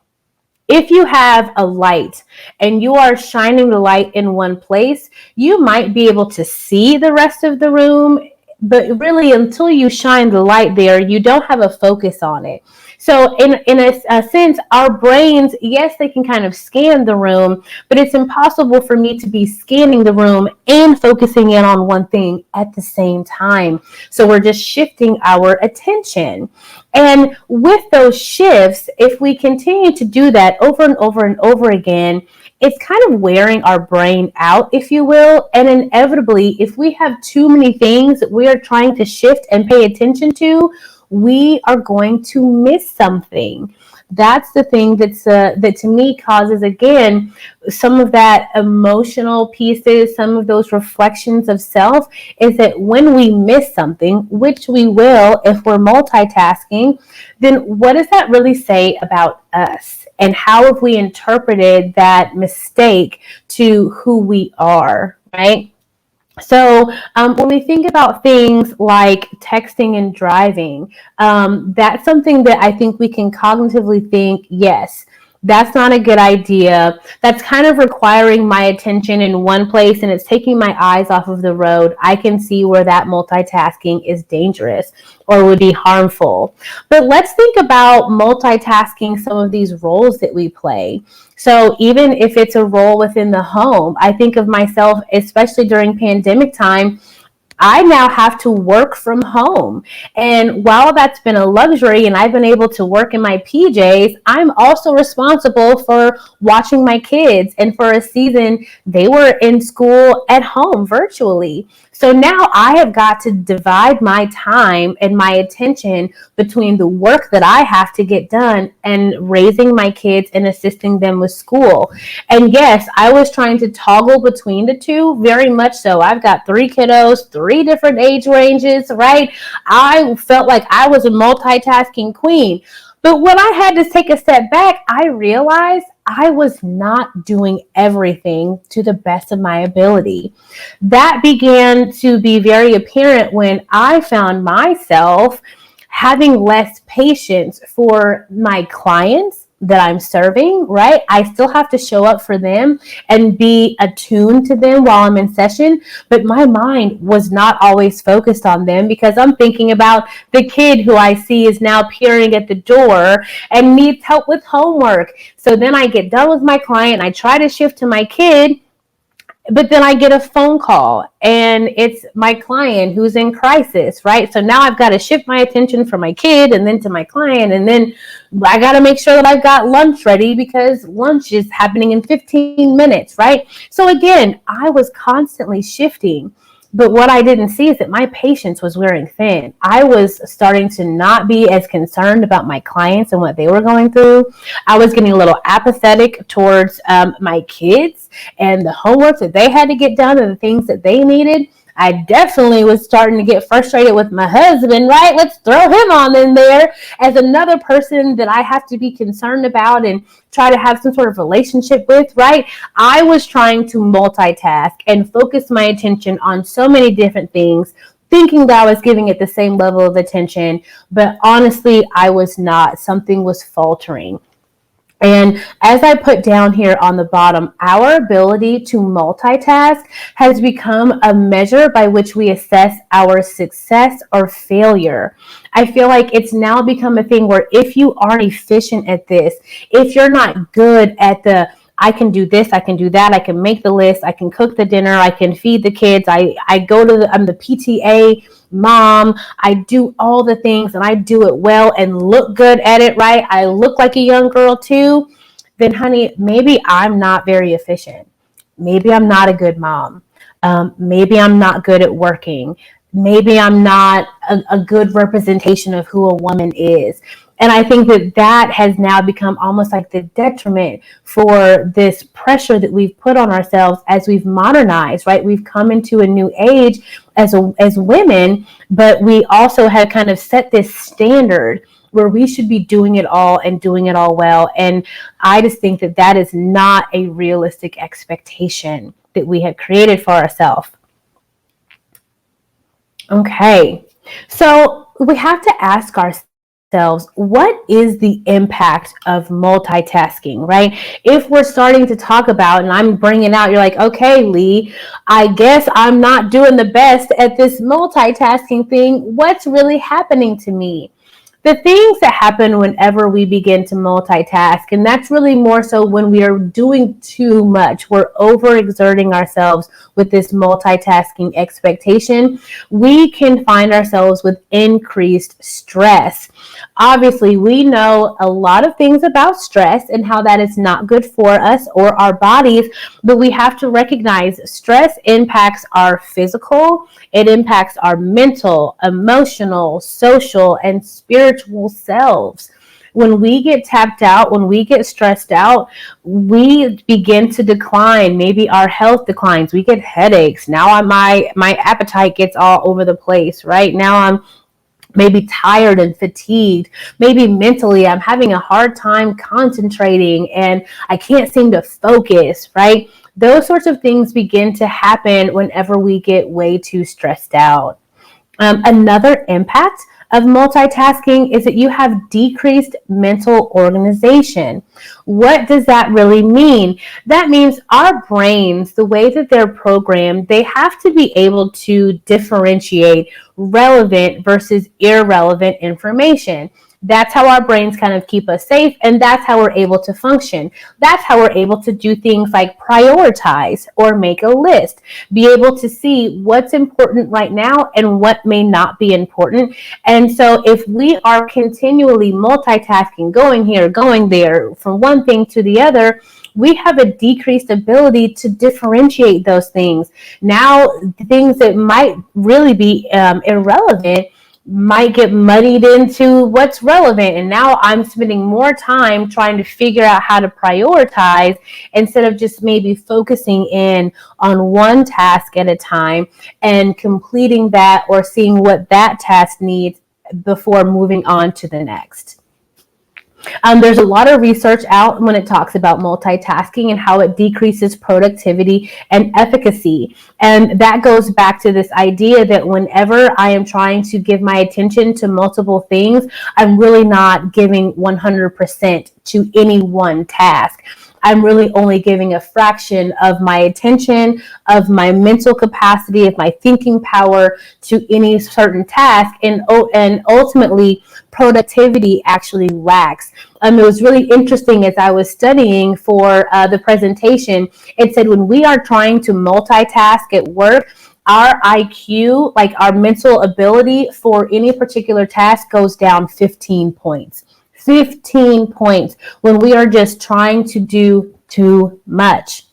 Speaker 3: if you have a light and you are shining the light in one place, you might be able to see the rest of the room but really until you shine the light there, you don't have a focus on it. So in a sense, our brains, yes, they can kind of scan the room, but it's impossible for me to be scanning the room and focusing in on one thing at the same time. So we're just shifting our attention. And with those shifts, if we continue to do that over and over and over again, it's kind of wearing our brain out, if you will. And inevitably, if we have too many things that we are trying to shift and pay attention to, we are going to miss something. That's the thing that to me causes, again, some of that emotional pieces, some of those reflections of self, is that when we miss something, which we will if we're multitasking, then what does that really say about us? And how have we interpreted that mistake to who we are, right? So when we think about things like texting and driving, that's something that I think we can cognitively think, yes, that's not a good idea. That's kind of requiring my attention in one place and it's taking my eyes off of the road. I can see where that multitasking is dangerous or would be harmful. But let's think about multitasking some of these roles that we play. So even if it's a role within the home, I think of myself, especially during pandemic time, I now have to work from home. And while that's been a luxury and I've been able to work in my PJs, I'm also responsible for watching my kids. And for a season, they were in school at home virtually. So now I have got to divide my time and my attention between the work that I have to get done and raising my kids and assisting them with school. And yes, I was trying to toggle between the two, very much so. I've got 3 kiddos, 3 different age ranges, right? I felt like I was a multitasking queen. But when I had to take a step back, I realized I was not doing everything to the best of my ability. That began to be very apparent when I found myself having less patience for my clients that I'm serving, right? I still have to show up for them and be attuned to them while I'm in session, but my mind was not always focused on them because I'm thinking about the kid who I see is now peering at the door and needs help with homework. So then I get done with my client, I try to shift to my kid, but then I get a phone call and it's my client who's in crisis, right? So now I've got to shift my attention from my kid and then to my client. And then I got to make sure that I've got lunch ready because lunch is happening in 15 minutes, right? So again, I was constantly shifting. But what I didn't see is that my patience was wearing thin. I was starting to not be as concerned about my clients and what they were going through. I was getting a little apathetic towards my kids and the homework that they had to get done and the things that they needed. I definitely was starting to get frustrated with my husband, right? Let's throw him on in there as another person that I have to be concerned about and try to have some sort of relationship with, right? I was trying to multitask and focus my attention on so many different things, thinking that I was giving it the same level of attention, but honestly, I was not. Something was faltering. And as I put down here on the bottom, our ability to multitask has become a measure by which we assess our success or failure. I feel like it's now become a thing where if you aren't efficient at this, if you're not good at I can do this, I can do that, I can make the list, I can cook the dinner, I can feed the kids, I go to I'm the PTA mom, I do all the things and I do it well and look good at it, right? I look like a young girl too. Then honey, maybe I'm not very efficient. Maybe I'm not a good mom. Maybe I'm not good at working. Maybe I'm not a good representation of who a woman is. And I think that has now become almost like the detriment for this pressure that we've put on ourselves as we've modernized, right? We've come into a new age as women, but we also have kind of set this standard where we should be doing it all and doing it all well. And I just think that is not a realistic expectation that we have created for ourselves. Okay, so we have to ask ourselves, what is the impact of multitasking, right? If we're starting to talk about, and I'm bringing out, you're like, okay, Lee, I guess I'm not doing the best at this multitasking thing. What's really happening to me? The things that happen whenever we begin to multitask, and that's really more so when we are doing too much, we're overexerting ourselves with this multitasking expectation, we can find ourselves with increased stress. Obviously, we know a lot of things about stress and how that is not good for us or our bodies, but we have to recognize stress impacts our physical, it impacts our mental, emotional, social, and spiritual selves. When we get tapped out, when we get stressed out, we begin to decline. Maybe our health declines. We get headaches. Now my appetite gets all over the place, right? Now I'm maybe tired and fatigued. Maybe mentally I'm having a hard time concentrating and I can't seem to focus, right? Those sorts of things begin to happen whenever we get way too stressed out. Another impact of multitasking is that you have decreased mental organization. What does that really mean? That means our brains, the way that they're programmed, they have to be able to differentiate relevant versus irrelevant information. That's how our brains kind of keep us safe, and that's how we're able to function. That's how we're able to do things like prioritize or make a list, be able to see what's important right now and what may not be important. And so if we are continually multitasking, going here, going there, from one thing to the other, we have a decreased ability to differentiate those things. Now, things that might really be irrelevant might get muddied into what's relevant. And now I'm spending more time trying to figure out how to prioritize instead of just maybe focusing in on one task at a time and completing that or seeing what that task needs before moving on to the next. There's a lot of research out when it talks about multitasking and how it decreases productivity and efficacy. And that goes back to this idea that whenever I am trying to give my attention to multiple things, I'm really not giving 100% to any one task. I'm really only giving a fraction of my attention, of my mental capacity, of my thinking power to any certain task, and ultimately productivity actually lacks. It was really interesting as I was studying for the presentation. It said when we are trying to multitask at work, our IQ, like our mental ability for any particular task, goes down 15 points. 15 points when we are just trying to do too much.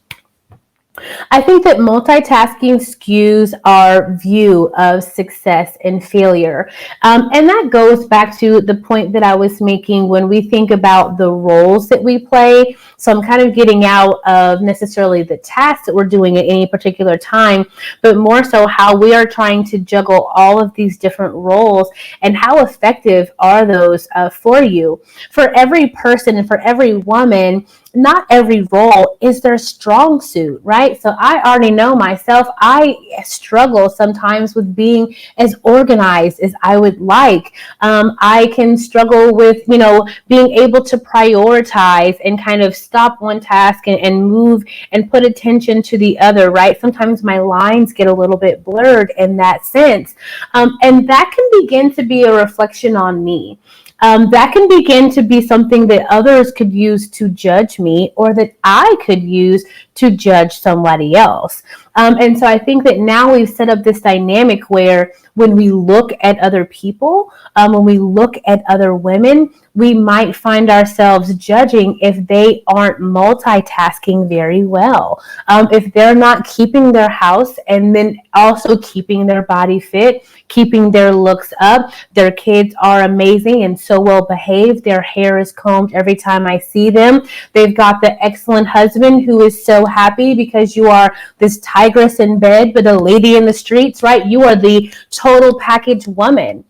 Speaker 3: I think that multitasking skews our view of success and failure. And that goes back to the point that I was making when we think about the roles that we play. So I'm kind of getting out of necessarily the tasks that we're doing at any particular time, but more so how we are trying to juggle all of these different roles and how effective are those for you. For every person and for every woman, not every role is their strong suit, right? So I already know myself, I struggle sometimes with being as organized as I would like. I can struggle with, being able to prioritize and kind of stop one task and move and put attention to the other, right? Sometimes my lines get a little bit blurred in that sense. And that can begin to be a reflection on me. That can begin to be something that others could use to judge me or that I could use to judge somebody else. And so I think that now we've set up this dynamic where when we look at other people, when we look at other women, we might find ourselves judging if they aren't multitasking very well. If they're not keeping their house and then also keeping their body fit, keeping their looks up, their kids are amazing and so well behaved, their hair is combed every time I see them, they've got the excellent husband who is so happy because you are this tigress in bed but a lady in the streets, right? You are the total package woman.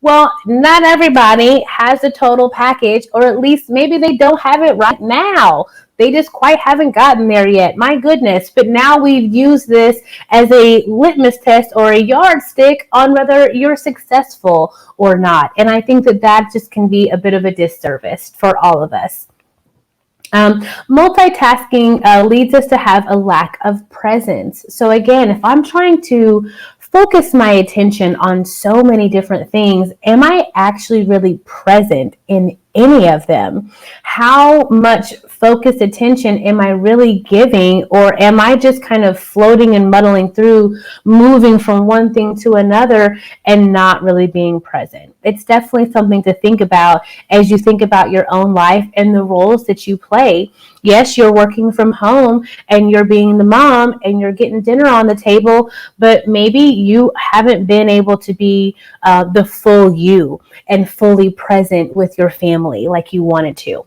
Speaker 3: Well, not everybody has a total package, or at least maybe they don't have it right now. They just quite haven't gotten there yet. My goodness. But now we've used this as a litmus test or a yardstick on whether you're successful or not. And I think that that just can be a bit of a disservice for all of us. Multitasking leads us to have a lack of presence. So, again, if I'm trying to focus my attention on so many different things, am I actually really present in any of them? How much focused attention am I really giving, or am I just kind of floating and muddling through, moving from one thing to another and not really being present? It's definitely something to think about as you think about your own life and the roles that you play. Yes, you're working from home and you're being the mom and you're getting dinner on the table, but maybe you haven't been able to be the full you and fully present with your family like you wanted to.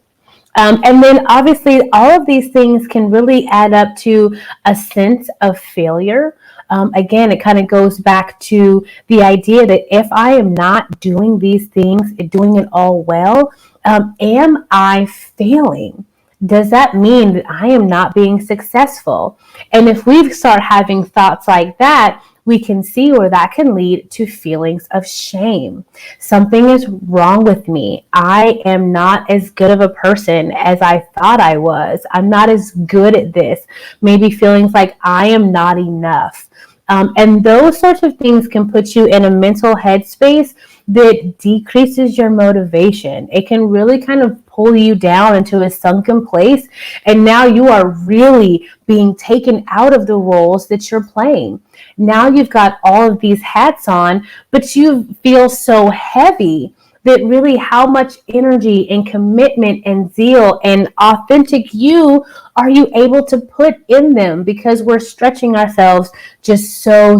Speaker 3: And then obviously all of these things can really add up to a sense of failure. Again, it kind of goes back to the idea that if I am not doing these things and doing it all well, am I failing? Does that mean that I am not being successful? And if we start having thoughts like that, we can see where that can lead to feelings of shame. Something is wrong with me. I am not as good of a person as I thought I was. I'm not as good at this. Maybe feelings like I am not enough. And those sorts of things can put you in a mental headspace that decreases your motivation. It can really kind of pull you down into a sunken place. And now you are really being taken out of the roles that you're playing. Now you've got all of these hats on, but you feel so heavy that really how much energy and commitment and zeal and authentic you are you able to put in them, because we're stretching ourselves just so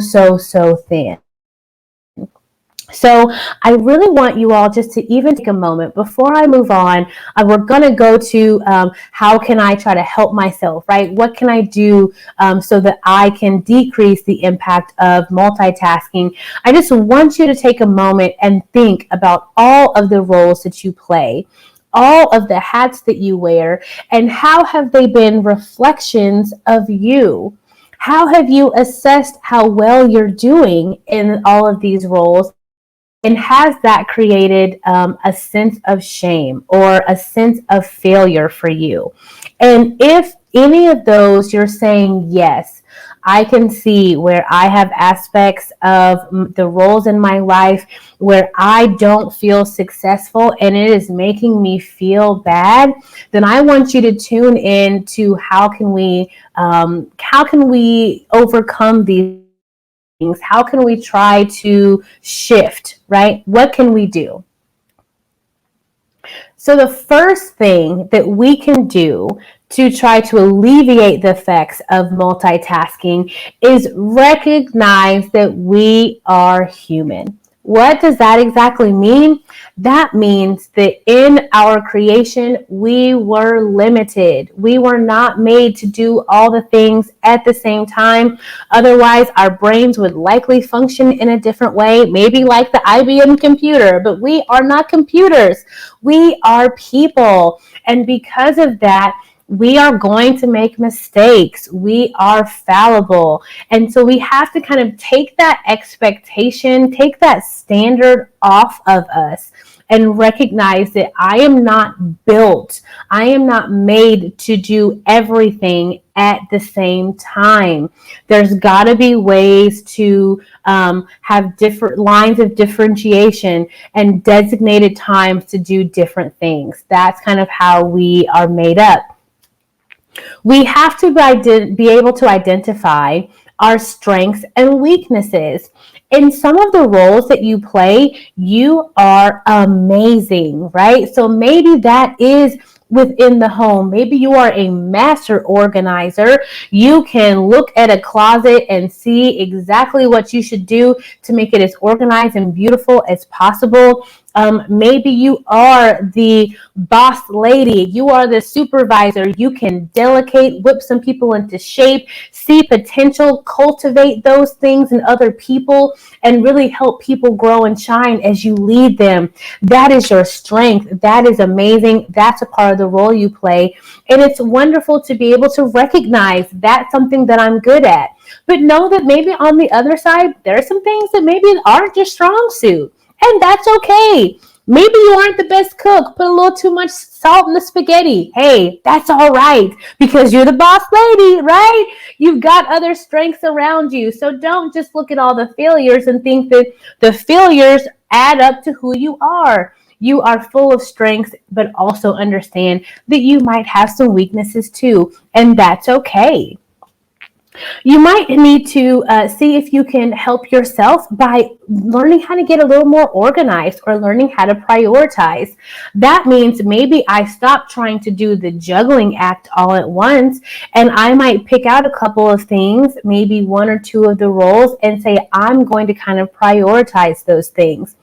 Speaker 3: thin. So I really want you all just to even take a moment before I move on. We're going to go to how can I try to help myself, right? What can I do so that I can decrease the impact of multitasking? I just want you to take a moment and think about all of the roles that you play, all of the hats that you wear, and how have they been reflections of you? How have you assessed how well you're doing in all of these roles? And has that created a sense of shame or a sense of failure for you? And if any of those you're saying, yes, I can see where I have aspects of the roles in my life where I don't feel successful and it is making me feel bad, then I want you to tune in to how can we overcome these. How can we try to shift, right? What can we do? So the first thing that we can do to try to alleviate the effects of multitasking is recognize that we are human. What does that exactly mean? That means that in our creation, we were limited. We were not made to do all the things at the same time. Otherwise, our brains would likely function in a different way, maybe like the IBM computer, but we are not computers. We are people. And because of that, we are going to make mistakes. We are fallible. And so we have to kind of take that expectation, take that standard off of us and recognize that I am not built. I am not made to do everything at the same time. There's got to be ways to have different lines of differentiation and designated times to do different things. That's kind of how we are made up. We have to be able to identify our strengths and weaknesses. In some of the roles that you play, you are amazing, right? So maybe that is within the home. Maybe you are a master organizer. You can look at a closet and see exactly what you should do to make it as organized and beautiful as possible. Maybe you are the boss lady. You are the supervisor. You can delegate, whip some people into shape, see potential, cultivate those things in other people, and really help people grow and shine as you lead them. That is your strength. That is amazing. That's a part of the role you play. And it's wonderful to be able to recognize that's something that I'm good at. But know that maybe on the other side, there are some things that maybe aren't your strong suit. And that's okay. Maybe you aren't the best cook. Put a little too much salt in the spaghetti. Hey, that's all right because you're the boss lady, right? You've got other strengths around you. So don't just look at all the failures and think that the failures add up to who you are. You are full of strengths, but also understand that you might have some weaknesses too, and that's okay. You might need to see if you can help yourself by learning how to get a little more organized or learning how to prioritize. That means maybe I stop trying to do the juggling act all at once and I might pick out a couple of things, maybe one or two of the roles, and say I'm going to kind of prioritize those things.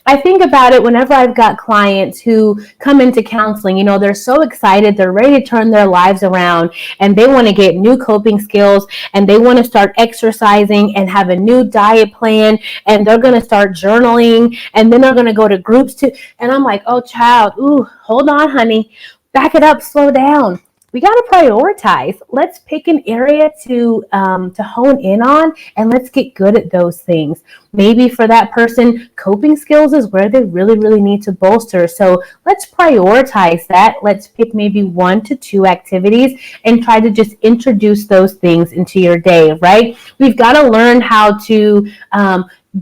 Speaker 3: I think about it whenever I've got clients who come into counseling. You know, they're so excited, they're ready to turn their lives around, and they want to get new coping skills, and they want to start exercising and have a new diet plan, and they're going to start journaling, and then they're going to go to groups too. And I'm like, oh, child, ooh, hold on, honey, back it up, slow down. We got to prioritize. Let's pick an area to hone in on, and let's get good at those things. Maybe for that person, coping skills is where they really, really need to bolster. So let's prioritize that. Let's pick maybe 1 to 2 activities and try to just introduce those things into your day, right? We've got to learn how to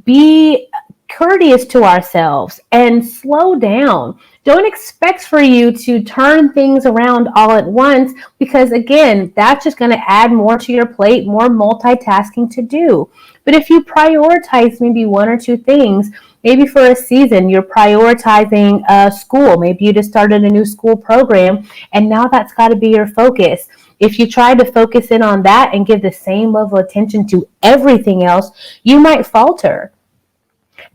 Speaker 3: be courteous to ourselves and slow down. Don't expect for you to turn things around all at once because, again, that's just going to add more to your plate, more multitasking to do. But if you prioritize maybe 1 or 2 things, maybe for a season you're prioritizing school. Maybe you just started a new school program and now that's got to be your focus. If you try to focus in on that and give the same level of attention to everything else, you might falter.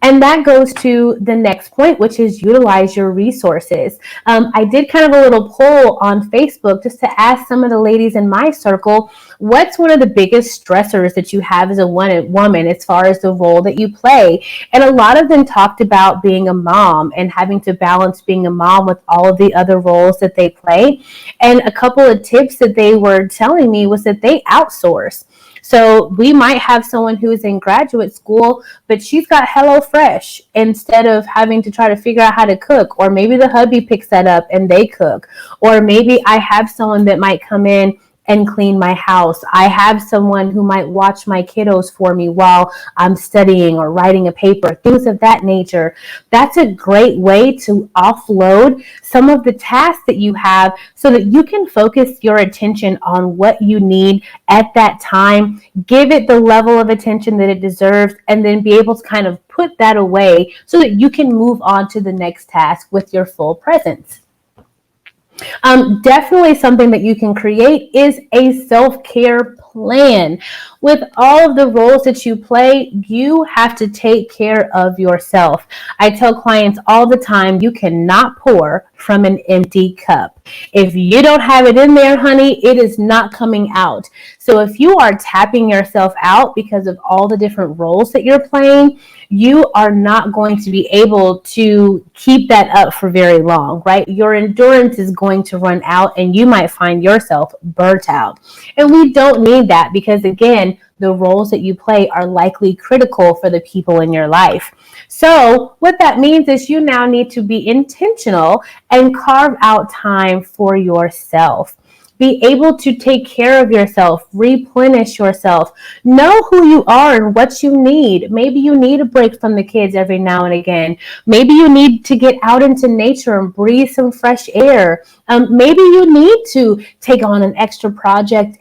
Speaker 3: And that goes to the next point, which is utilize your resources. I did kind of a little poll on Facebook just to ask some of the ladies in my circle, what's one of the biggest stressors that you have as a woman as far as the role that you play? And a lot of them talked about being a mom and having to balance being a mom with all of the other roles that they play. And a couple of tips that they were telling me was that they outsource. So we might have someone who's in graduate school, but she's got HelloFresh instead of having to try to figure out how to cook. Or maybe the hubby picks that up and they cook. Or maybe I have someone that might come in and clean my house. I have someone who might watch my kiddos for me while I'm studying or writing a paper, things of that nature. That's a great way to offload some of the tasks that you have so that you can focus your attention on what you need at that time, give it the level of attention that it deserves, and then be able to kind of put that away so that you can move on to the next task with your full presence. Definitely something that you can create is a self-care plan. With all of the roles that you play, you have to take care of yourself. I tell clients all the time, you cannot pour from an empty cup. If you don't have it in there, honey, it is not coming out. So if you are tapping yourself out because of all the different roles that you're playing, you are not going to be able to keep that up for very long, right? Your endurance is going to run out and you might find yourself burnt out. And we don't need that because, again, the roles that you play are likely critical for the people in your life. So what that means is you now need to be intentional and carve out time for yourself. Be able to take care of yourself, replenish yourself, know who you are and what you need. Maybe you need a break from the kids every now and again. Maybe you need to get out into nature and breathe some fresh air. Maybe you need to take on an extra project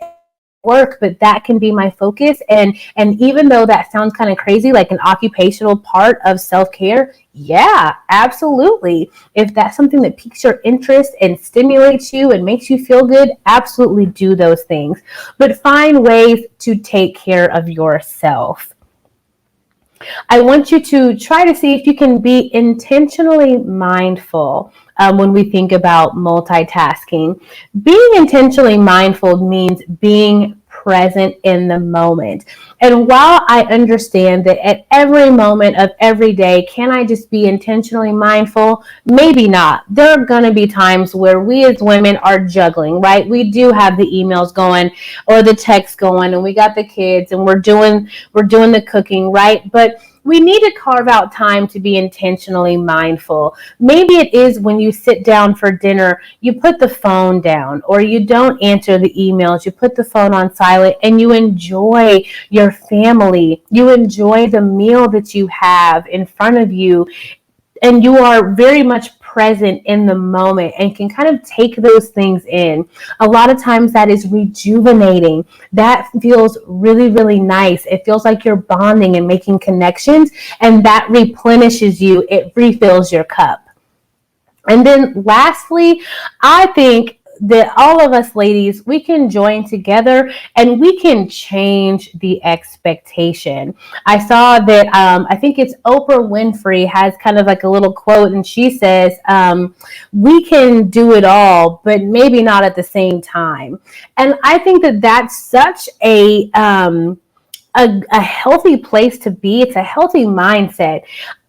Speaker 3: work, but that can be my focus. And even though that sounds kind of crazy, like an occupational part of self-care, yeah, absolutely. If that's something that piques your interest and stimulates you and makes you feel good, absolutely do those things. But find ways to take care of yourself. I want you to try to see if you can be intentionally mindful when we think about multitasking. Being intentionally mindful means being present in the moment. And while I understand that at every moment of every day, can I just be intentionally mindful? Maybe not. There are going to be times where we as women are juggling, right? We do have the emails going or the text going, and we got the kids, and we're doing the cooking, right? But we need to carve out time to be intentionally mindful. Maybe it is when you sit down for dinner, you put the phone down or you don't answer the emails, you put the phone on silent and you enjoy your family. You enjoy the meal that you have in front of you, and you are very much present in the moment and can kind of take those things in. A lot of times that is rejuvenating. That feels really, really nice. It feels like you're bonding and making connections, and that replenishes you. It refills your cup. And then lastly, I think that all of us ladies, we can join together and we can change the expectation. I saw that, I think it's Oprah Winfrey has kind of like a little quote, and she says, we can do it all, but maybe not at the same time. And I think that that's such a healthy place to be. It's a healthy mindset.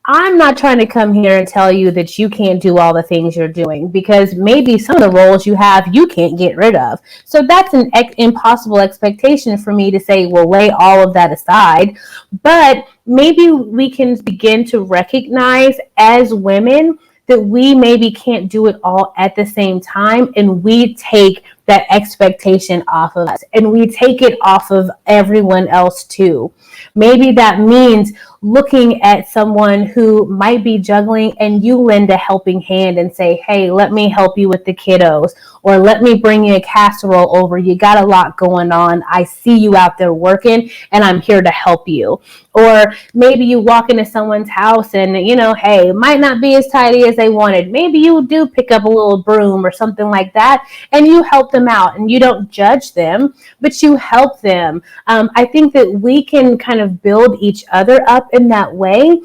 Speaker 3: I'm not trying to come here and tell you that you can't do all the things you're doing, because maybe some of the roles you have you can't get rid of. So that's an impossible expectation for me to say, well, lay all of that aside. But maybe we can begin to recognize as women that we maybe can't do it all at the same time, and we take that expectation off of us and we take it off of everyone else too. Maybe that means looking at someone who might be juggling and you lend a helping hand and say, hey, let me help you with the kiddos, or let me bring you a casserole over. You got a lot going on. I see you out there working and I'm here to help you. Or maybe you walk into someone's house and, hey, it might not be as tidy as they wanted. Maybe you do pick up a little broom or something like that and you help them out, and you don't judge them, but you help them. I think that we can kind of build each other up in that way,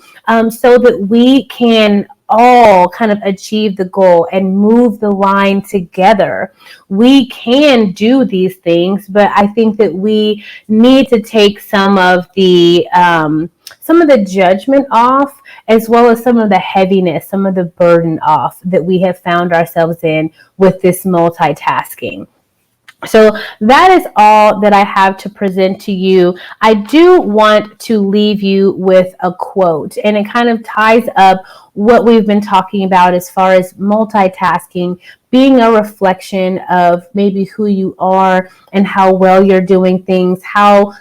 Speaker 3: so that we can all kind of achieve the goal and move the line together. We can do these things, but I think that we need to take some of the judgment off, as well as some of the heaviness, some of the burden off that we have found ourselves in with this multitasking. So that is all that I have to present to you. I do want to leave you with a quote, and it kind of ties up what we've been talking about as far as multitasking being a reflection of maybe who you are and how well you're doing things, how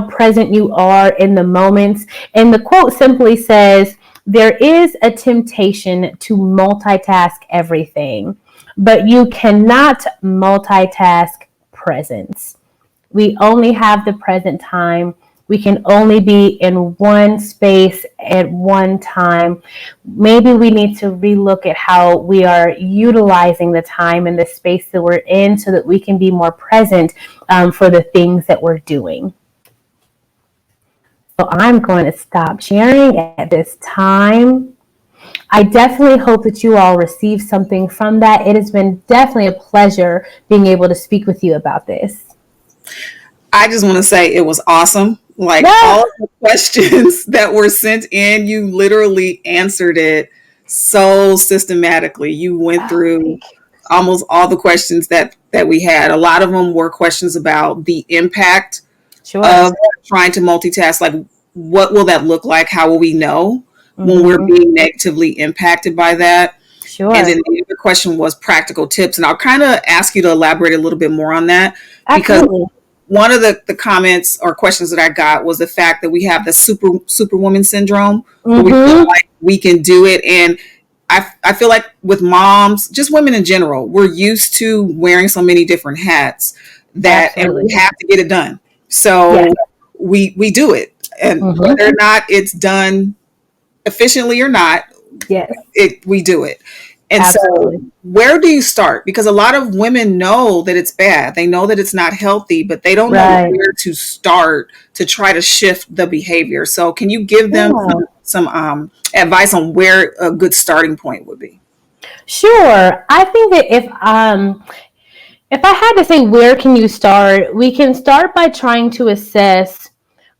Speaker 3: present you are in the moments. And the quote simply says, there is a temptation to multitask everything, but you cannot multitask presence. We only have the present time. We can only be in one space at one time. Maybe we need to relook at how we are utilizing the time and the space that we're in, so that we can be more present for the things that we're doing. So I'm going to stop sharing at this time. I definitely hope that you all receive something from that. It has been definitely a pleasure being able to speak with you about this.
Speaker 1: I just want to say it was awesome. Like, all of the questions that were sent in, you literally answered it so systematically. You went through almost all the questions that we had. A lot of them were questions about the impact of trying to multitask. Like, what will that look like? How will we know when we're being negatively impacted by that?
Speaker 3: Sure.
Speaker 1: And then the other question was practical tips. And I'll kind of ask you to elaborate a little bit more on that.
Speaker 3: Absolutely.
Speaker 1: Because one of the comments or questions that I got was the fact that we have the superwoman syndrome, where we feel like we can do it. And I feel like with moms, just women in general, we're used to wearing so many different hats that, and we have to get it done. So we do it. And whether or not it's done efficiently or not, we do it. And so,
Speaker 3: Absolutely.
Speaker 1: where do you start? Because a lot of women know that it's bad. They know that it's not healthy, but they don't know
Speaker 3: Right.
Speaker 1: where to start to try to shift the behavior. So, can you give them
Speaker 3: Yeah.
Speaker 1: some advice on where a good starting point would be?
Speaker 3: Sure. I think that if I had to say where can you start, we can start by trying to assess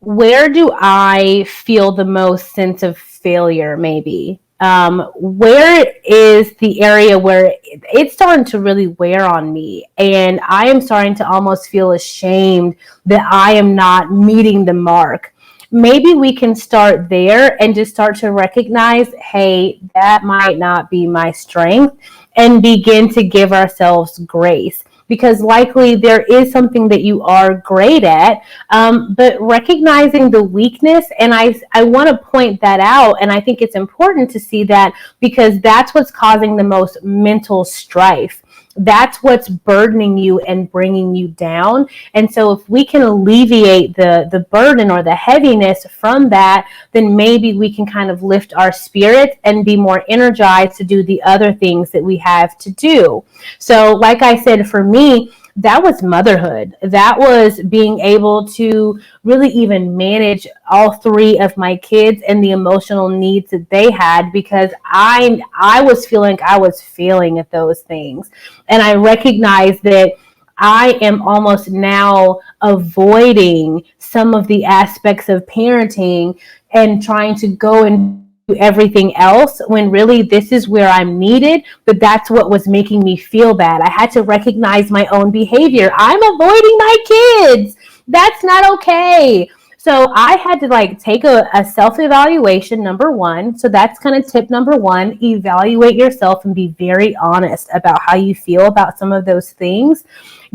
Speaker 3: where do I feel the most sense of failure, maybe. Where is the area where it's starting to really wear on me, and I am starting to almost feel ashamed that I am not meeting the mark. Maybe we can start there and just start to recognize, hey, that might not be my strength, and begin to give ourselves grace, because likely there is something that you are great at, but recognizing the weakness, and I want to point that out, and I think it's important to see that, because that's what's causing the most mental strife. That's what's burdening you and bringing you down. And so if we can alleviate the burden or the heaviness from that, then maybe we can kind of lift our spirit and be more energized to do the other things that we have to do. So, like I said, for me, that was motherhood. That was being able to really even manage all three of my kids and the emotional needs that they had, because I was feeling like I was failing at those things. And I recognized that I am almost now avoiding some of the aspects of parenting and trying to go and everything else, when really this is where I'm needed, but that's what was making me feel bad. I had to recognize my own behavior. I'm avoiding my kids. That's not okay. So I had to like take a self-evaluation, number one. So that's kind of tip number one. Evaluate yourself and be very honest about how you feel about some of those things.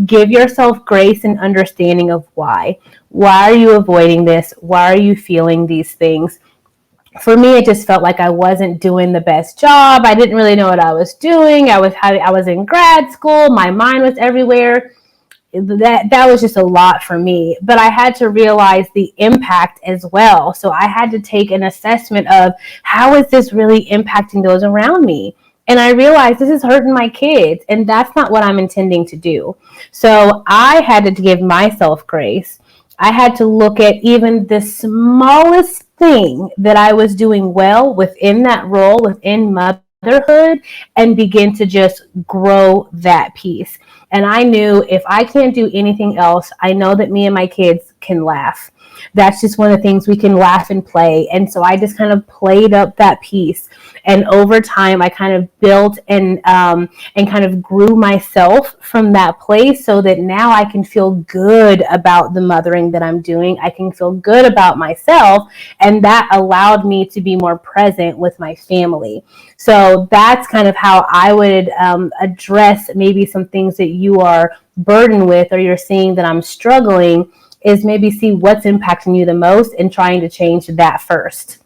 Speaker 3: Give yourself grace and understanding of why. Why are you avoiding this? Why are you feeling these things? For me, it just felt like I wasn't doing the best job. I didn't really know what I was doing. I was in grad school. My mind was everywhere. That was just a lot for me. But I had to realize the impact as well. So I had to take an assessment of, how is this really impacting those around me? And I realized this is hurting my kids, and that's not what I'm intending to do. So I had to give myself grace. I had to look at even the smallest thing that I was doing well within that role, within motherhood, and begin to just grow that piece. And I knew if I can't do anything else, I know that me and my kids can laugh. That's just one of the things, we can laugh and play. And so I just kind of played up that piece. And over time, I kind of built and kind of grew myself from that place, so that now I can feel good about the mothering that I'm doing. I can feel good about myself. And that allowed me to be more present with my family. So that's kind of how I would address maybe some things that you are burdened with, or you're seeing that I'm struggling, is maybe see what's impacting you the most and trying to change that first.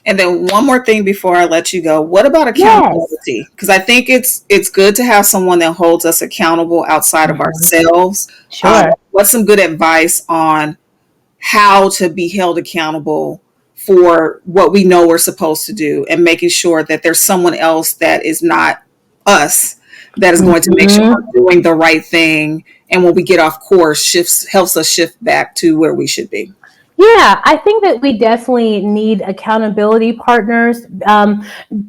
Speaker 1: And then one more thing before I let you go. What about
Speaker 3: Yes.
Speaker 1: accountability? Because I think it's good to have someone that holds us accountable outside of
Speaker 3: Mhm.
Speaker 1: ourselves.
Speaker 3: Sure.
Speaker 1: What's some good advice on how to be held accountable for what we know we're supposed to do, and making sure that there's someone else that is not us that is going to make sure
Speaker 3: Mhm.
Speaker 1: we're doing the right thing, and when we get off course, shifts helps us shift back to where we should be.
Speaker 3: Yeah, I think that we definitely need accountability partners,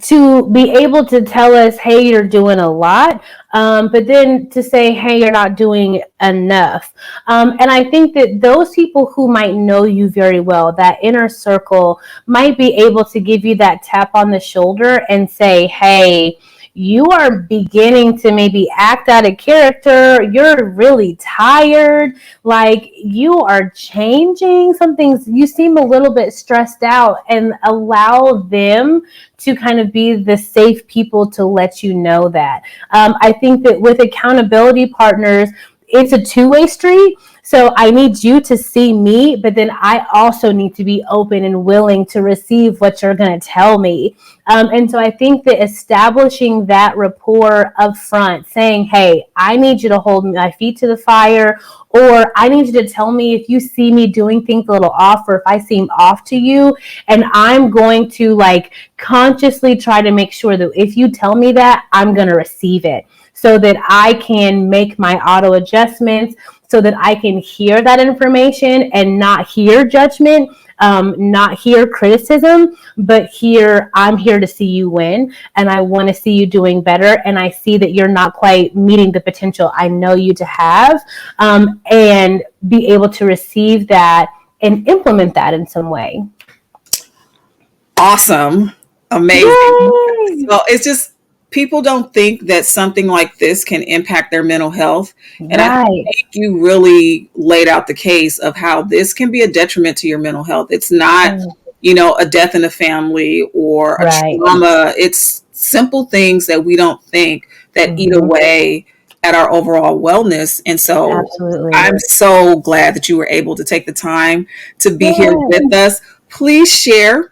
Speaker 3: to be able to tell us, hey, you're doing a lot, but then to say, hey, you're not doing enough. And I think that those people who might know you very well, that inner circle, might be able to give you that tap on the shoulder and say, hey, you are beginning to maybe act out of character. You're really tired, like you are changing some things, you seem a little bit stressed out, and allow them to kind of be the safe people to let you know that. I think that with accountability partners, it's a two-way street. So I need you to see me, but then I also need to be open and willing to receive what you're going to tell me. And so I think that establishing that rapport up front, saying, hey, I need you to hold my feet to the fire, or I need you to tell me if you see me doing things a little off, or if I seem off to you. And I'm going to like consciously try to make sure that if you tell me that, I'm going to receive it so that I can make my auto adjustments, so that I can hear that information and not hear judgment, not hear criticism, but I'm here to see you win, and I want to see you doing better, and I see that you're not quite meeting the potential I know you to have, and be able to receive that and implement that in some way.
Speaker 1: Awesome. Amazing.
Speaker 3: Yay!
Speaker 1: So it's just, people don't think that something like this can impact their mental health. And I think you really laid out the case of how this can be a detriment to your mental health. It's not, a death in the family or a trauma. It's simple things that we don't think that eat away at our overall wellness. And so I'm so glad that you were able to take the time to be here with us. Please share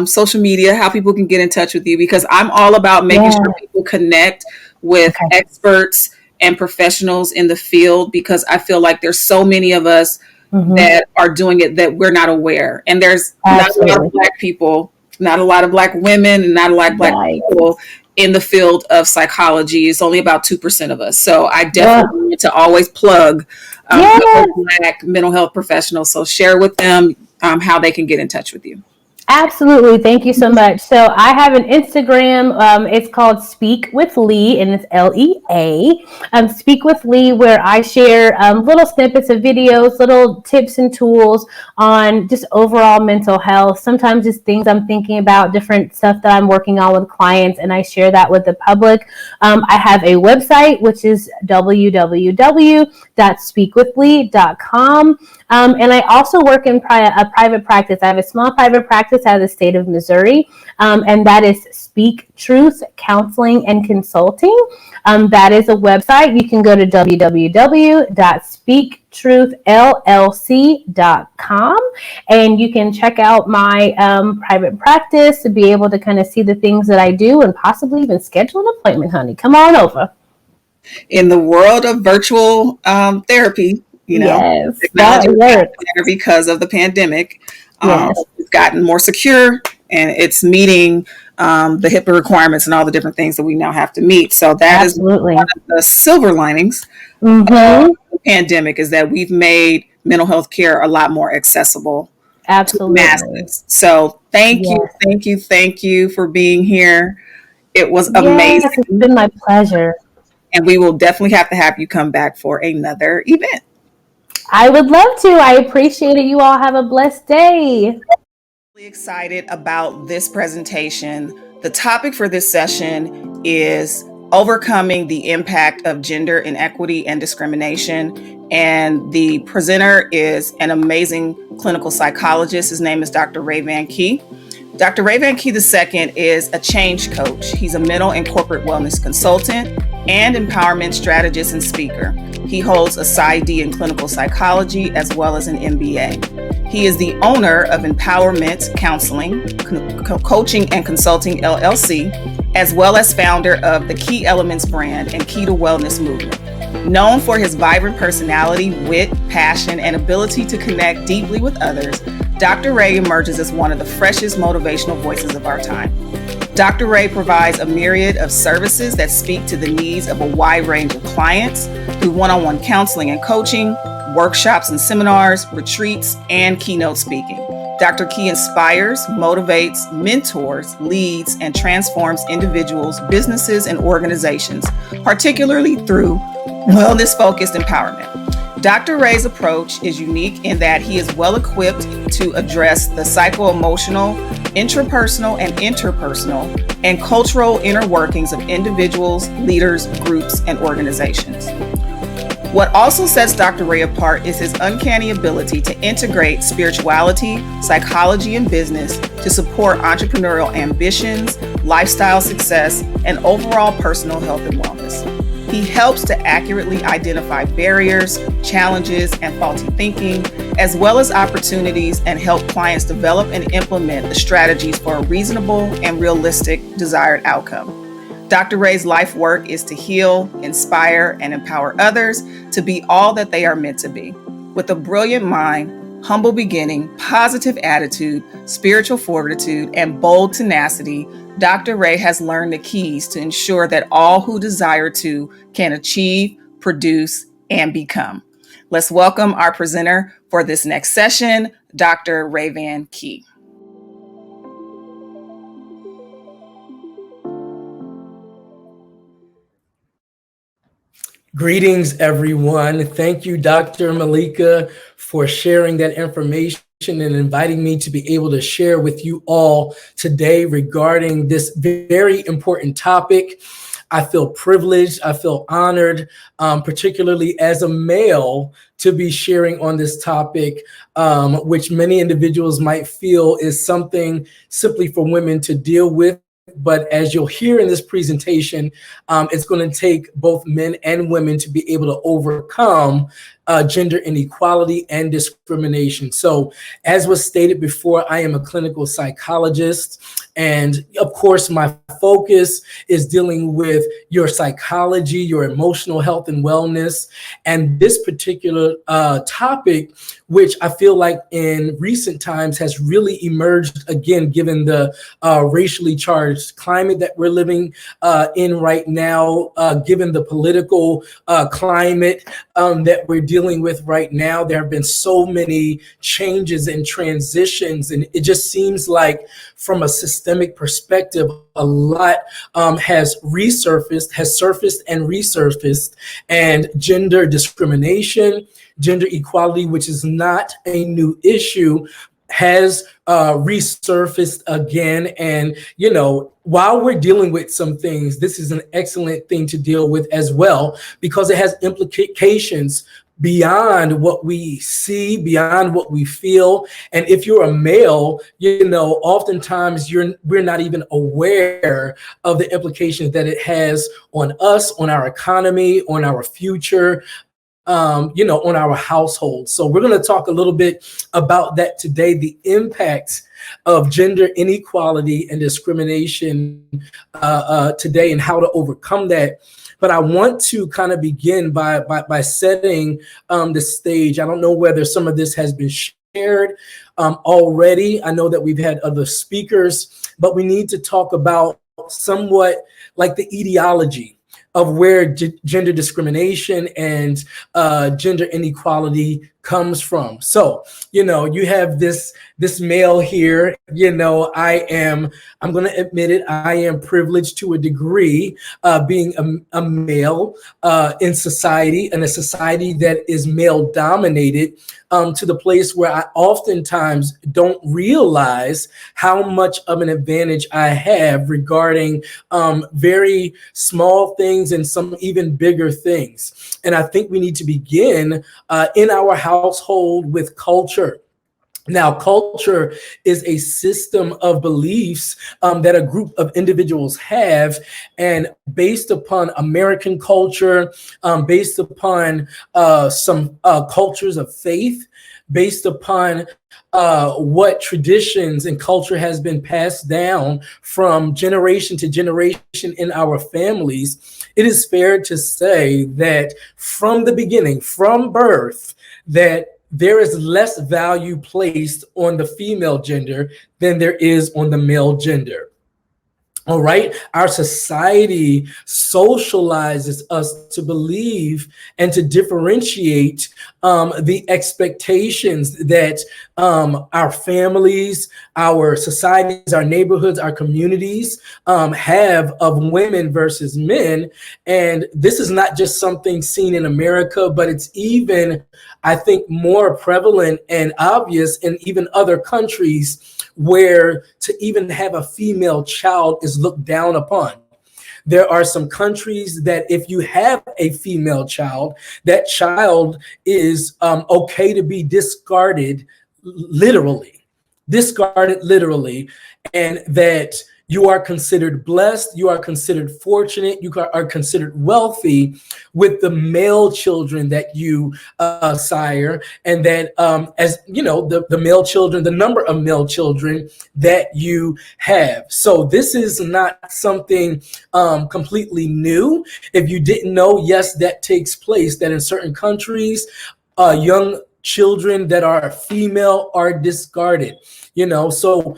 Speaker 1: social media, how people can get in touch with you, because I'm all about making sure people connect with experts and professionals in the field, because I feel like there's so many of us that are doing it that we're not aware. And there's not a lot of Black people, not a lot of Black women, and not a lot of Black people in the field of psychology. It's only about 2% of us. So I definitely want to always plug Black mental health professionals. So share with them how they can get in touch with you.
Speaker 3: Absolutely. Thank you so much. So I have an Instagram. It's called Speak with Lee, and it's LEA. Speak with Lee, where I share little snippets of videos, little tips and tools on just overall mental health. Sometimes it's things I'm thinking about, different stuff that I'm working on with clients, and I share that with the public. I have a website, which is www.speakwithlee.com. And I also work in a private practice. I have a small private practice out of the state of Missouri, and that is Speak Truth Counseling and Consulting. That is a website. You can go to www.speaktruthllc.com, and you can check out my private practice to be able to kind of see the things that I do and possibly even schedule an appointment, honey. Come on over.
Speaker 1: In the world of virtual therapy, technology because of the pandemic, it's gotten more secure, and it's meeting the HIPAA requirements and all the different things that we now have to meet. So that is one of the silver linings of the pandemic, is that we've made mental health care a lot more accessible to masses. So thank you for being here. It was amazing.
Speaker 3: It's been my pleasure.
Speaker 1: And we will definitely have to have you come back for another event.
Speaker 3: I would love to. I appreciate it. You all have a blessed day.
Speaker 1: Really excited about this presentation. The topic for this session is overcoming the impact of gender inequity and discrimination. And the presenter is an amazing clinical psychologist. His name is Dr. Rayvann Kee. Dr. Rayvann Kee II is a change coach. He's a mental and corporate wellness consultant and empowerment strategist and speaker. He holds a PsyD in clinical psychology as well as an MBA. He is the owner of Empowerment Counseling, Coaching and Consulting LLC, as well as founder of the Key Elements brand and Key to Wellness movement. Known for his vibrant personality, wit, passion, and ability to connect deeply with others, Dr. Ray emerges as one of the freshest motivational voices of our time. Dr. Ray provides a myriad of services that speak to the needs of a wide range of clients through one-on-one counseling and coaching, workshops and seminars, retreats, and keynote speaking. Dr. Kee inspires, motivates, mentors, leads, and transforms individuals, businesses, and organizations, particularly through wellness-focused empowerment. Dr. Ray's approach is unique in that he is well equipped to address the psycho-emotional, intrapersonal and interpersonal, and cultural inner workings of individuals, leaders, groups, and organizations. What also sets Dr. Ray apart is his uncanny ability to integrate spirituality, psychology, and business to support entrepreneurial ambitions, lifestyle success, and overall personal health and wellness. He helps to accurately identify barriers, challenges, and faulty thinking, as well as opportunities, and help clients develop and implement the strategies for a reasonable and realistic desired outcome. Dr. Ray's life work is to heal, inspire, and empower others to be all that they are meant to be. With a brilliant mind, humble beginning, positive attitude, spiritual fortitude, and bold tenacity, Dr. Ray has learned the keys to ensure that all who desire to can achieve, produce, and become. Let's welcome our presenter for this next session, Dr. Rayvann Kee.
Speaker 4: Greetings, everyone. Thank you, Dr. Malika, for sharing that information and inviting me to be able to share with you all today regarding this very important topic. I feel privileged, I feel honored, particularly as a male, to be sharing on this topic, which many individuals might feel is something simply for women to deal with. But as you'll hear in this presentation, it's going to take both men and women to be able to overcome gender inequality and discrimination. So as was stated before, I am a clinical psychologist. And of course, my focus is dealing with your psychology, your emotional health and wellness. And this particular topic, which I feel like in recent times has really emerged again, given the racially charged climate that we're living in right now, given the political climate that we're dealing with right now. There have been so many changes and transitions, and it just seems like from a systemic perspective, a lot has surfaced and resurfaced, and gender discrimination, gender equality, which is not a new issue, has resurfaced again. And, you know, while we're dealing with some things, this is an excellent thing to deal with as well, because it has implications beyond what we see, beyond what we feel. And if you're a male, you know, oftentimes we're not even aware of the implications that it has on us, on our economy, on our future, on our household. So we're going to talk a little bit about that today, the impact of gender inequality and discrimination today, and how to overcome that. But I want to kind of begin by setting the stage. I don't know whether some of this has been shared already. I know that we've had other speakers, but we need to talk about somewhat like the etiology of where gender discrimination and gender inequality comes from. So, you know, you have this male here, you know, I'm going to admit it, I am privileged to a degree, being a male in society, and a society that is male dominated, to the place where I oftentimes don't realize how much of an advantage I have regarding very small things and some even bigger things. And I think we need to begin in our household with culture. Now, culture is a system of beliefs that a group of individuals have, and based upon American culture, based upon some cultures of faith, based upon what traditions and culture has been passed down from generation to generation in our families, it is fair to say that from the beginning, from birth, that there is less value placed on the female gender than there is on the male gender. All right. Our society socializes us to believe and to differentiate the expectations that our families, our societies, our neighborhoods, our communities have of women versus men. And this is not just something seen in America, but it's even, I think, more prevalent and obvious in even other countries, where to even have a female child is looked down upon. There are some countries that if you have a female child, that child is okay to be discarded literally, and that You are considered blessed. You are considered fortunate. You are considered wealthy with the male children that you sire, and that as you know, the male children, the number of male children that you have. So this is not something completely new. If you didn't know, yes, that takes place. That in certain countries, young children that are female are discarded. So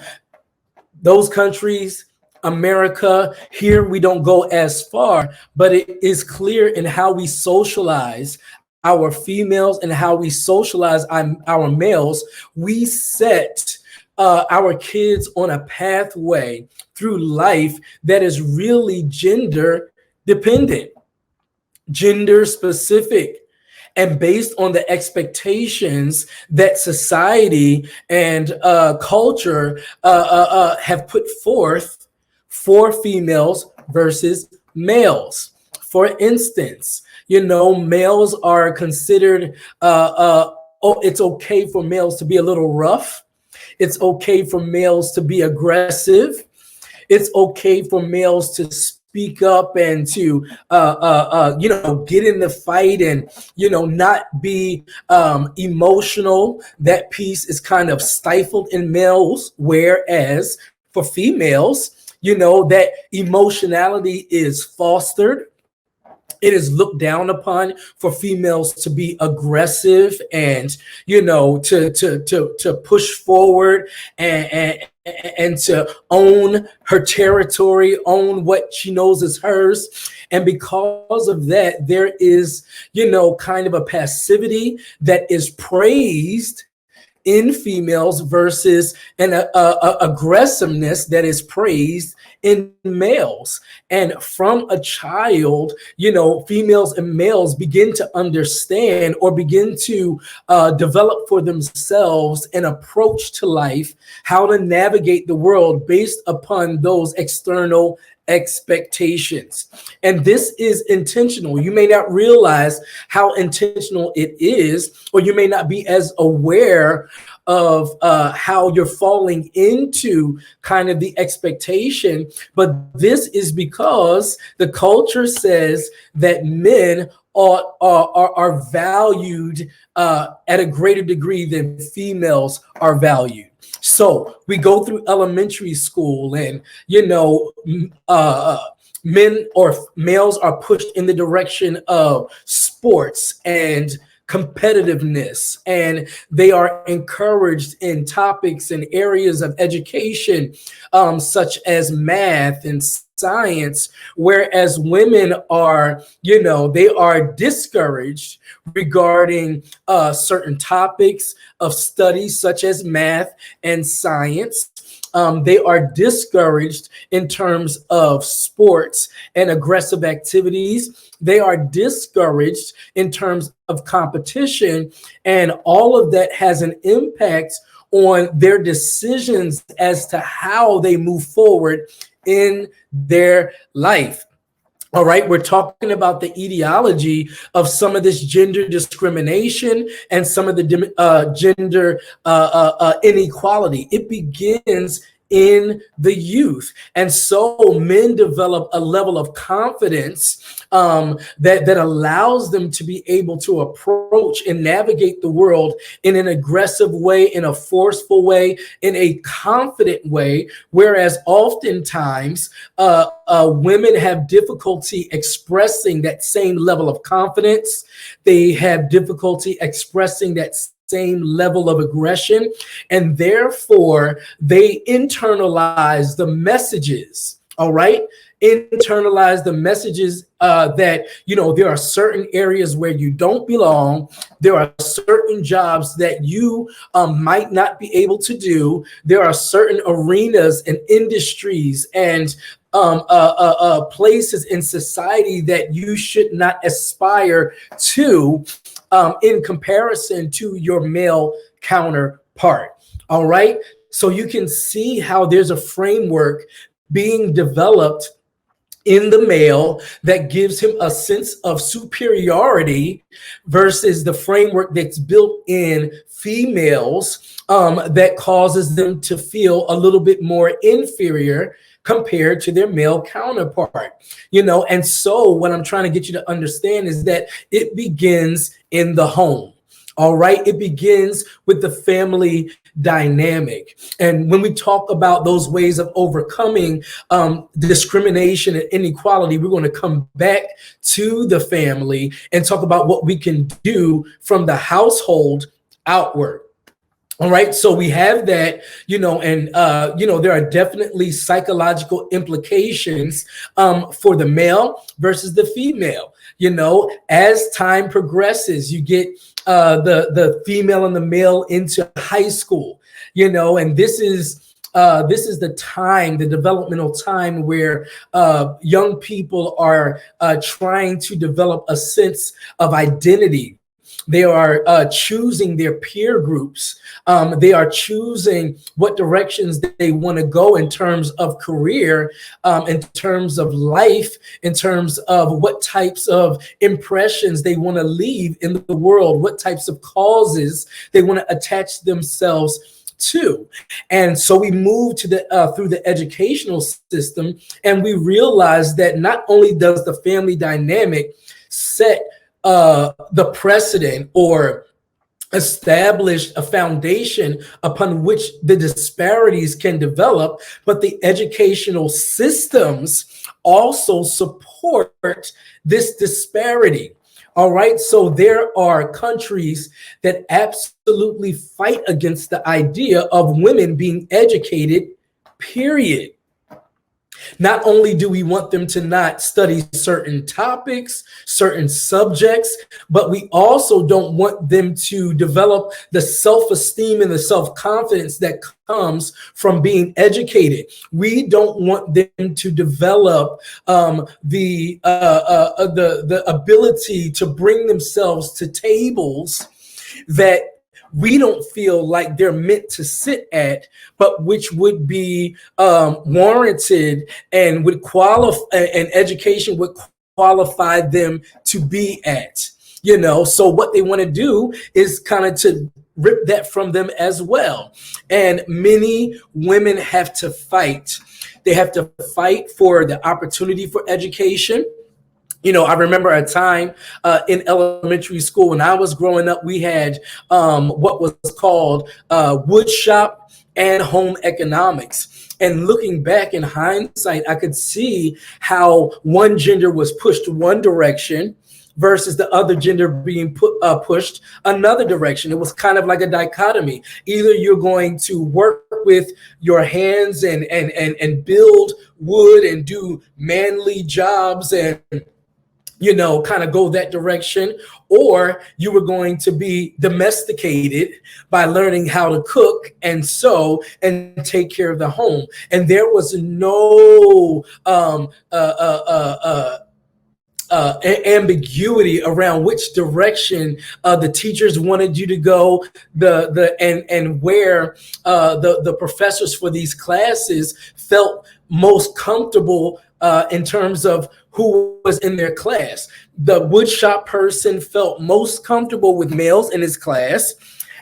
Speaker 4: those countries, America, here we don't go as far, but it is clear in how we socialize our females and how we socialize our males. We set our kids on a pathway through life that is really gender dependent, gender specific, and based on the expectations that society and culture have put forth for females versus males. For instance, males are considered, it's okay for males to be a little rough. It's okay for males to be aggressive. It's okay for males to speak up and to get in the fight and not be emotional. That piece is kind of stifled in males, whereas for females, that emotionality is fostered. It is looked down upon for females to be aggressive and to push forward and to own her territory, own what she knows is hers. And because of that, there is kind of a passivity that is praised in females versus an aggressiveness that is praised in males. And from a child, females and males begin to understand or begin to develop for themselves an approach to life, how to navigate the world based upon those external expectations. And this is intentional. You may not realize how intentional it is, or you may not be as aware of how you're falling into kind of the expectation. But this is because the culture says that men are valued at a greater degree than females are valued. So we go through elementary school and, men or males are pushed in the direction of sports and competitiveness, and they are encouraged in topics and areas of education, such as math and science, whereas women are, they are discouraged regarding certain topics of study, such as math and science. They are discouraged in terms of sports and aggressive activities. They are discouraged in terms of competition, and all of that has an impact on their decisions as to how they move forward in their life. All right, we're talking about the etiology of some of this gender discrimination and some of the gender inequality. It begins in the youth. And so men develop a level of confidence that allows them to be able to approach and navigate the world in an aggressive way, in a forceful way, in a confident way, whereas oftentimes women have difficulty expressing that same level of confidence. They have difficulty expressing that same level of aggression, and therefore they internalize the messages. All right, internalize the messages that there are certain areas where you don't belong. There are certain jobs that you might not be able to do. There are certain arenas and industries and places in society that you should not aspire to in comparison to your male counterpart. All right. So you can see how there's a framework being developed in the male that gives him a sense of superiority versus the framework that's built in females that causes them to feel a little bit more inferior compared to their male counterpart, you know. And so what I'm trying to get you to understand is that it begins in the home. All right. It begins with the family dynamic. And when we talk about those ways of overcoming discrimination and inequality, we're going to come back to the family and talk about what we can do from the household outward. All right. So we have that, you know, and, you know, there are definitely psychological implications for the male versus the female. You know, as time progresses, you get the female and the male into high school, you know, and this is the time, the developmental time where young people are trying to develop a sense of identity. They are choosing their peer groups. They are choosing what directions they want to go in terms of career, in terms of life, in terms of what types of impressions they want to leave in the world, what types of causes they want to attach themselves to. And so we move to the through the educational system, and we realize that not only does the family dynamic set the precedent or establish a foundation upon which the disparities can develop, but the educational systems also support this disparity. All right, so there are countries that absolutely fight against the idea of women being educated, period. Not only do we want them to not study certain topics, certain subjects, but we also don't want them to develop the self-esteem and the self-confidence that comes from being educated. We don't want them to develop the ability to bring themselves to tables that we don't feel like they're meant to sit at, but which would be warranted and would qualify, and education would qualify them to be at. You know, so what they want to do is kind of to rip that from them as well. And many women have to fight. They have to fight for the opportunity for education. You know, I remember a time in elementary school when I was growing up, we had what was called wood shop and home economics. And looking back in hindsight, I could see how one gender was pushed one direction versus the other gender being pushed another direction. It was kind of like a dichotomy. Either you're going to work with your hands and build wood and do manly jobs and, you know, kind of go that direction, or you were going to be domesticated by learning how to cook and sew and take care of the home. And there was no ambiguity around which direction the teachers wanted you to go, and where the professors for these classes felt most comfortable in terms of who was in their class. The woodshop person felt most comfortable with males in his class,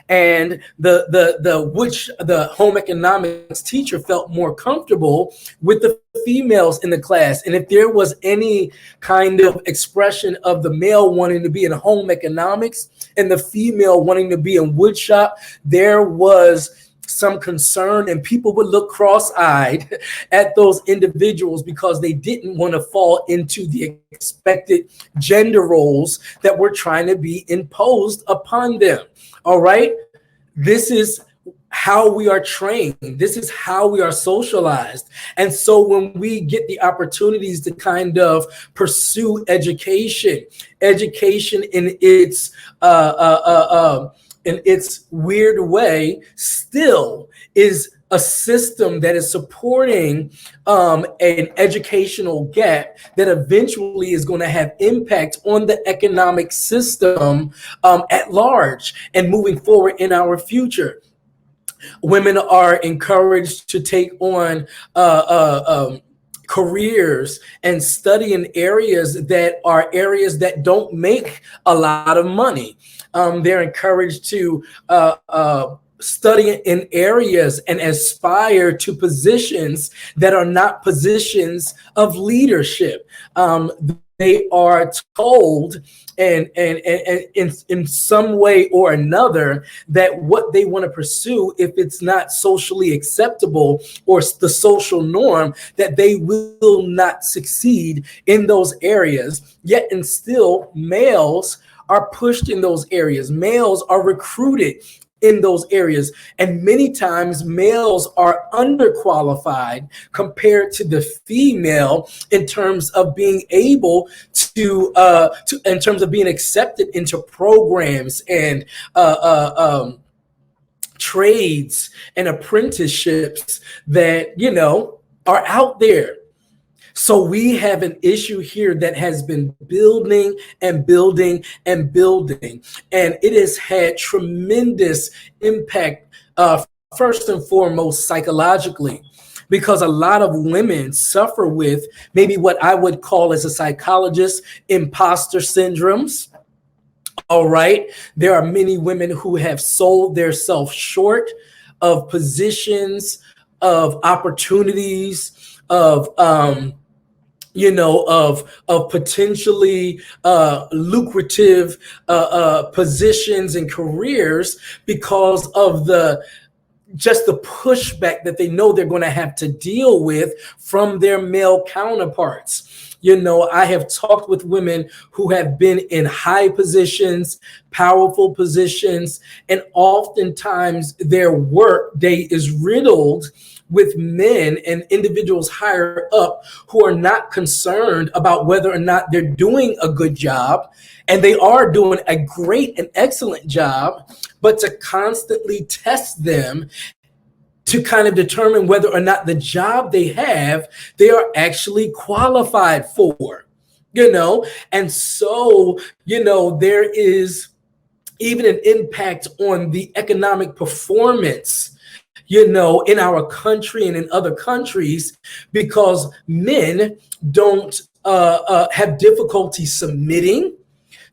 Speaker 4: and the home economics teacher felt more comfortable with the females in the class. And if there was any kind of expression of the male wanting to be in home economics and the female wanting to be in woodshop, there was some concern, and people would look cross-eyed at those individuals because they didn't want to fall into the expected gender roles that were trying to be imposed upon them. All right. This is how we are trained. This is how we are socialized. And so when we get the opportunities to kind of pursue education in its weird way still is a system that is supporting an educational gap that eventually is going to have impact on the economic system at large and moving forward in our future. Women are encouraged to take on careers and study in areas that don't make a lot of money. They're encouraged to study in areas and aspire to positions that are not positions of leadership. They are told and in some way or another that what they want to pursue, if it's not socially acceptable or the social norm, that they will not succeed in those areas. Yet and still, males are pushed in those areas. Males are recruited in those areas. And many times males are underqualified compared to the female in terms of being able to in terms of being accepted into programs and trades and apprenticeships that, you know, are out there. So we have an issue here that has been building and building and building, and it has had tremendous impact, first and foremost, psychologically, because a lot of women suffer with maybe what I would call, as a psychologist, imposter syndromes. All right. There are many women who have sold themselves short of positions, of opportunities, of of potentially lucrative positions and careers because of just the pushback that they know they're going to have to deal with from their male counterparts. You know, I have talked with women who have been in high positions, powerful positions, and oftentimes their work day is riddled with men and individuals higher up who are not concerned about whether or not they're doing a good job. And they are doing a great and excellent job, but to constantly test them to kind of determine whether or not the job they have, they are actually qualified for, you know? And so, you know, there is even an impact on the economic performance, you know, in our country and in other countries, because men don't have difficulty submitting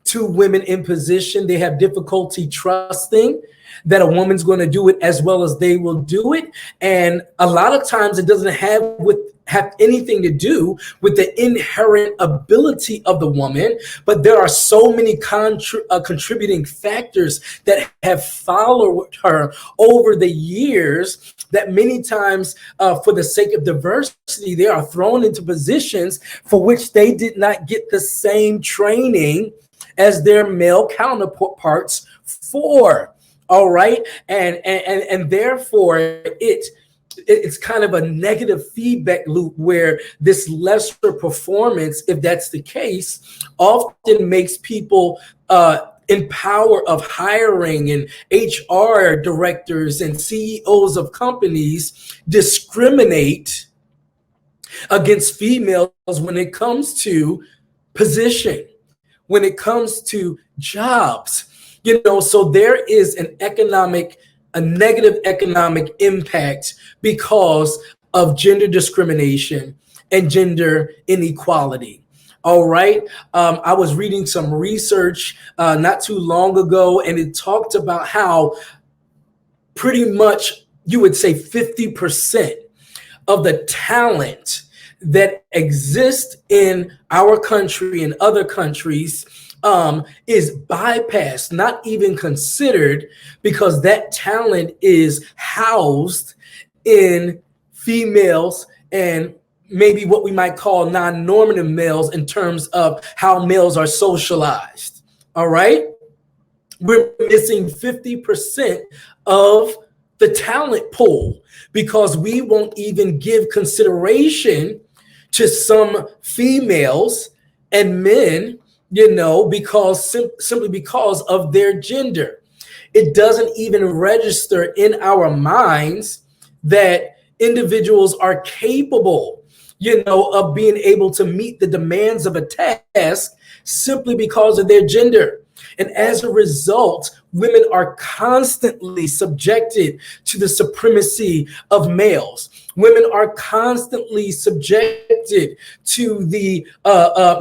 Speaker 4: to women in position. They have difficulty trusting that a woman's going to do it as well as they will do it. And a lot of times it doesn't have anything to do with the inherent ability of the woman, but there are so many contributing factors that have followed her over the years that many times, for the sake of diversity, they are thrown into positions for which they did not get the same training as their male counterparts for. All right. And therefore it's kind of a negative feedback loop where this lesser performance, if that's the case, often makes people in power of hiring and HR directors and CEOs of companies discriminate against females when it comes to position, when it comes to jobs. You know, so there is a negative economic impact because of gender discrimination and gender inequality. All right. I was reading some research not too long ago, and it talked about how pretty much you would say 50% of the talent that exists in our country and other countries is bypassed, not even considered, because that talent is housed in females and maybe what we might call non-normative males in terms of how males are socialized. All right. We're missing 50% of the talent pool because we won't even give consideration to some females and men, you know, because simply because of their gender. It doesn't even register in our minds that individuals are capable, you know, of being able to meet the demands of a task simply because of their gender. And as a result, women are constantly subjected to the supremacy of males. Women are constantly subjected to the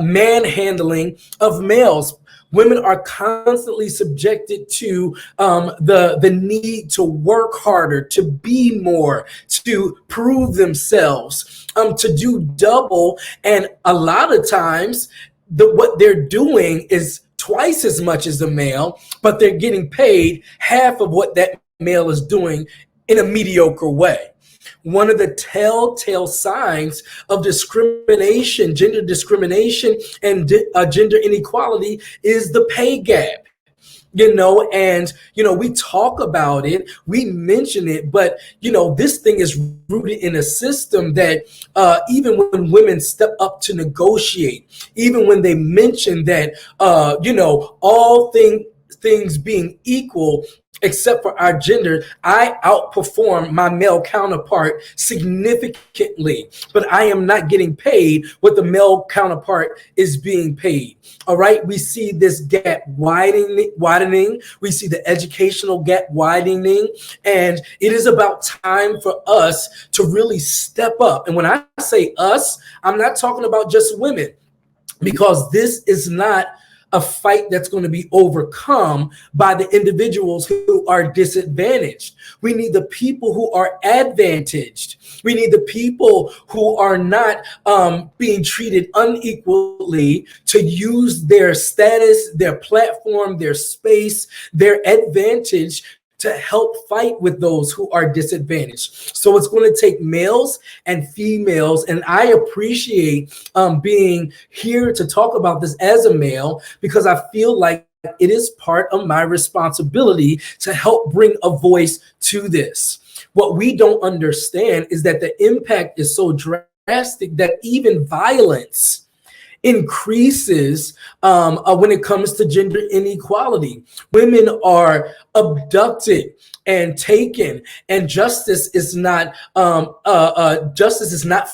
Speaker 4: manhandling of males. Women are constantly subjected to the need to work harder, to be more, to prove themselves, to do double. And a lot of times, what they're doing is twice as much as the male, but they're getting paid half of what that male is doing in a mediocre way. One of the telltale signs of discrimination, gender discrimination, and gender inequality is the pay gap. And we talk about it, we mention it, but this thing is rooted in a system that even when women step up to negotiate, even when they mention that all things being equal, except for our gender, I outperform my male counterpart significantly, but I am not getting paid what the male counterpart is being paid. All right. We see this gap widening. We see the educational gap widening. And it is about time for us to really step up. And when I say us, I'm not talking about just women, because this is not a fight that's going to be overcome by the individuals who are disadvantaged. We need the people who are advantaged. We need the people who are not being treated unequally to use their status, their platform, their space, their advantage to help fight with those who are disadvantaged. So it's going to take males and females, and I appreciate being here to talk about this as a male, because I feel like it is part of my responsibility to help bring a voice to this. What we don't understand is that the impact is so drastic that even violence increases when it comes to gender inequality. Women are abducted and taken, and justice is not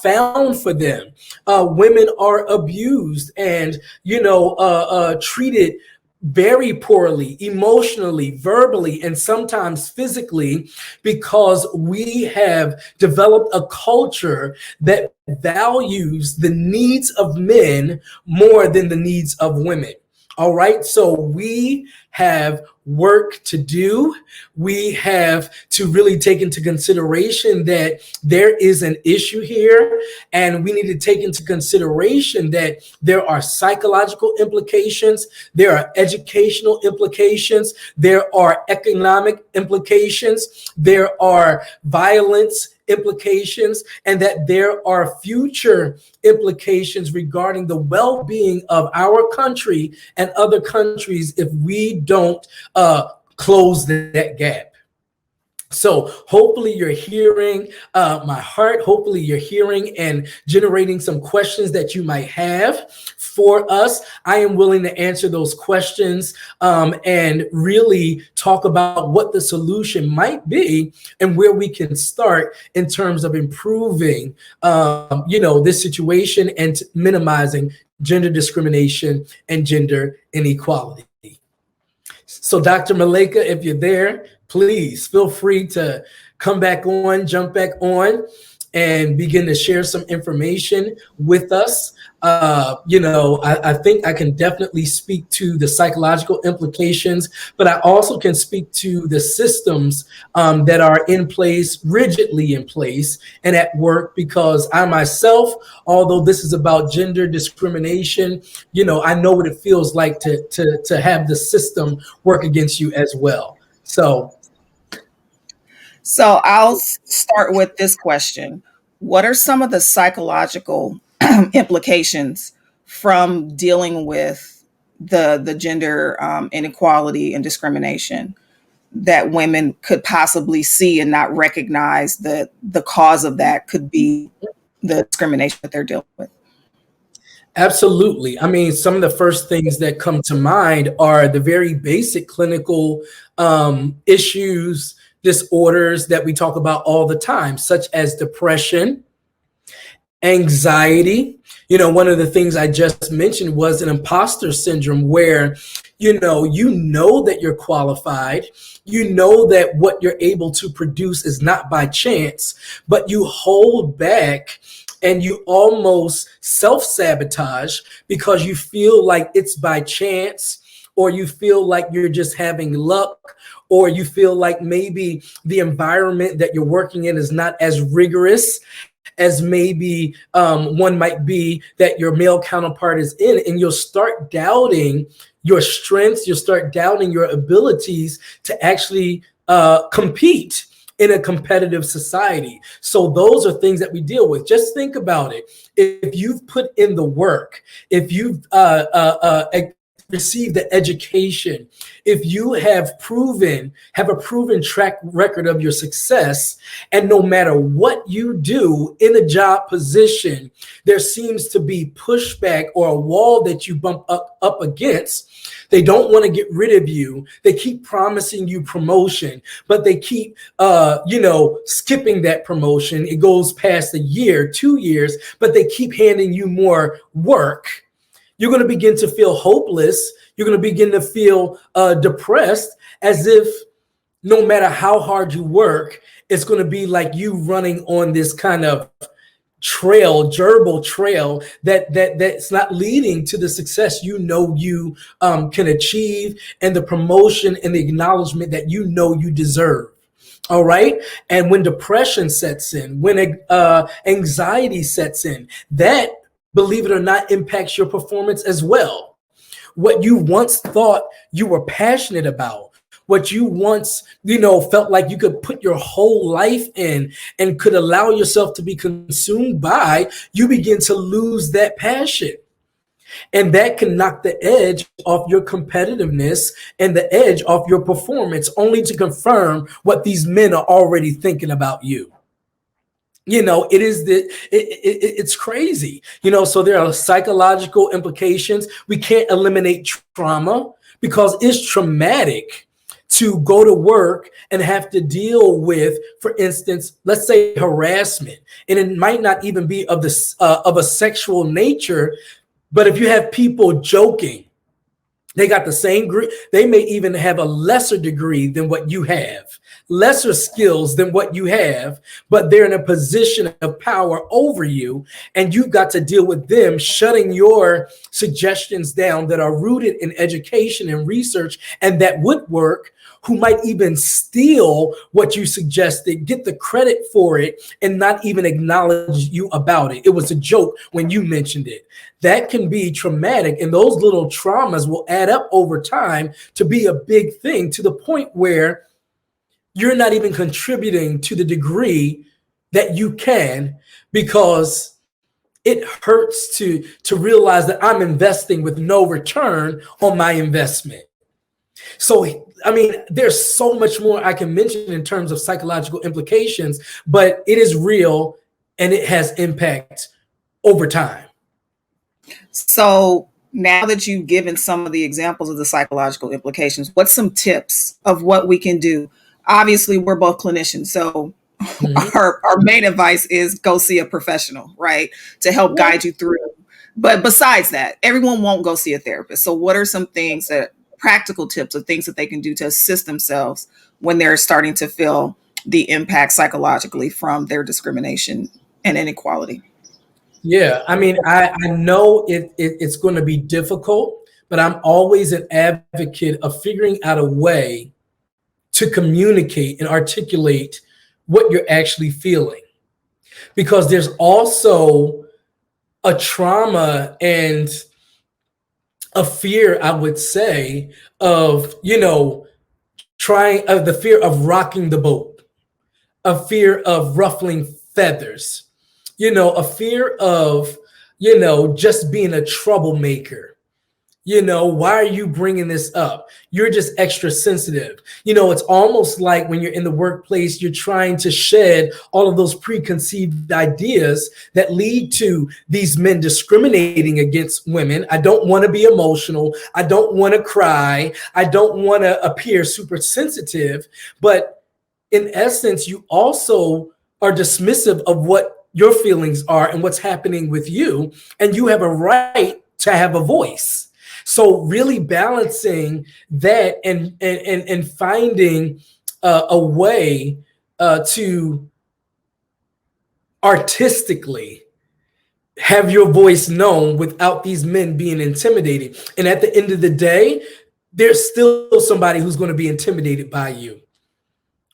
Speaker 4: found for them. Women are abused and treated very poorly, emotionally, verbally, and sometimes physically, because we have developed a culture that values the needs of men more than the needs of women. All right. So we have work to do. We have to really take into consideration that there is an issue here, and we need to take into consideration that there are psychological implications, there are educational implications, there are economic implications, there are violence implications, and that there are future implications regarding the well-being of our country and other countries if we don't close that gap. So hopefully you're hearing my heart. Hopefully you're hearing and generating some questions that you might have for us. I am willing to answer those questions and really talk about what the solution might be and where we can start in terms of improving, this situation and minimizing gender discrimination and gender inequality. So Dr. Malika, if you're there, please feel free to come back on, jump back on, and begin to share some information with us. I think I can definitely speak to the psychological implications, but I also can speak to the systems that are in place, rigidly in place, and at work, because I myself, although this is about gender discrimination, I know what it feels like to have the system work against you as well.
Speaker 1: So I'll start with this question. What are some of the psychological implications from dealing with the gender inequality and discrimination that women could possibly see and not recognize that the cause of that could be the discrimination that they're dealing with?
Speaker 4: Absolutely. I mean, some of the first things that come to mind are the very basic clinical issues, disorders that we talk about all the time, such as depression, anxiety. One of the things I just mentioned was an imposter syndrome, where you know that you're qualified, that what you're able to produce is not by chance, but you hold back and you almost self-sabotage because you feel like it's by chance, or you feel like you're just having luck, or you feel like maybe the environment that you're working in is not as rigorous as maybe one might be that your male counterpart is in, and you'll start doubting your strengths, you'll start doubting your abilities to actually compete in a competitive society. So those are things that we deal with. Just think about it. If you've put in the work, if you've received the education, if you have a proven track record of your success, and no matter what you do in a job position, there seems to be pushback or a wall that you bump up against. They don't want to get rid of you. They keep promising you promotion, but they keep, skipping that promotion. It goes past a year, 2 years, but they keep handing you more work. You're going to begin to feel hopeless. You're going to begin to feel depressed, as if no matter how hard you work, it's going to be like you running on this kind of gerbil trail that's not leading to the success you can achieve, and the promotion and the acknowledgement that you deserve. All right. And when depression sets in, when anxiety sets in, that, believe it or not, impacts your performance as well. What you once thought you were passionate about, what you once, felt like you could put your whole life in and could allow yourself to be consumed by, you begin to lose that passion. And that can knock the edge off your competitiveness and the edge off your performance, only to confirm what these men are already thinking about you. It's crazy. So there are psychological implications. We can't eliminate trauma, because it's traumatic to go to work and have to deal with, for instance, let's say harassment, and it might not even be of a sexual nature, but if you have people joking, they got the same degree, they may even have a lesser degree than what you have, lesser skills than what you have, but they're in a position of power over you, and you've got to deal with them shutting your suggestions down that are rooted in education and research and that would work, who might even steal what you suggested, get the credit for it, and not even acknowledge you about it. It was a joke when you mentioned it. That can be traumatic, and those little traumas will add up over time to be a big thing, to the point where you're not even contributing to the degree that you can, because it hurts to realize that I'm investing with no return on my investment. So, there's so much more I can mention in terms of psychological implications, but it is real and it has impact over time.
Speaker 1: So now that you've given some of the examples of the psychological implications, what's some tips of what we can do? Obviously, we're both clinicians, so our main advice is go see a professional, right, to help guide you through. But besides that, everyone won't go see a therapist. So what are some things practical tips of things that they can do to assist themselves when they're starting to feel the impact psychologically from their discrimination and inequality?
Speaker 4: Yeah, I know it's going to be difficult, but I'm always an advocate of figuring out a way to communicate and articulate what you're actually feeling. Because there's also a trauma and a fear, I would say, of, the fear of rocking the boat, a fear of ruffling feathers, a fear of, just being a troublemaker. Why are you bringing this up? You're just extra sensitive. It's almost like when you're in the workplace, you're trying to shed all of those preconceived ideas that lead to these men discriminating against women. I don't want to be emotional. I don't want to cry. I don't want to appear super sensitive. But in essence, you also are dismissive of what your feelings are and what's happening with you. And you have a right to have a voice. So really balancing that and finding a way to artistically have your voice known without these men being intimidating. And at the end of the day, there's still somebody who's going to be intimidated by you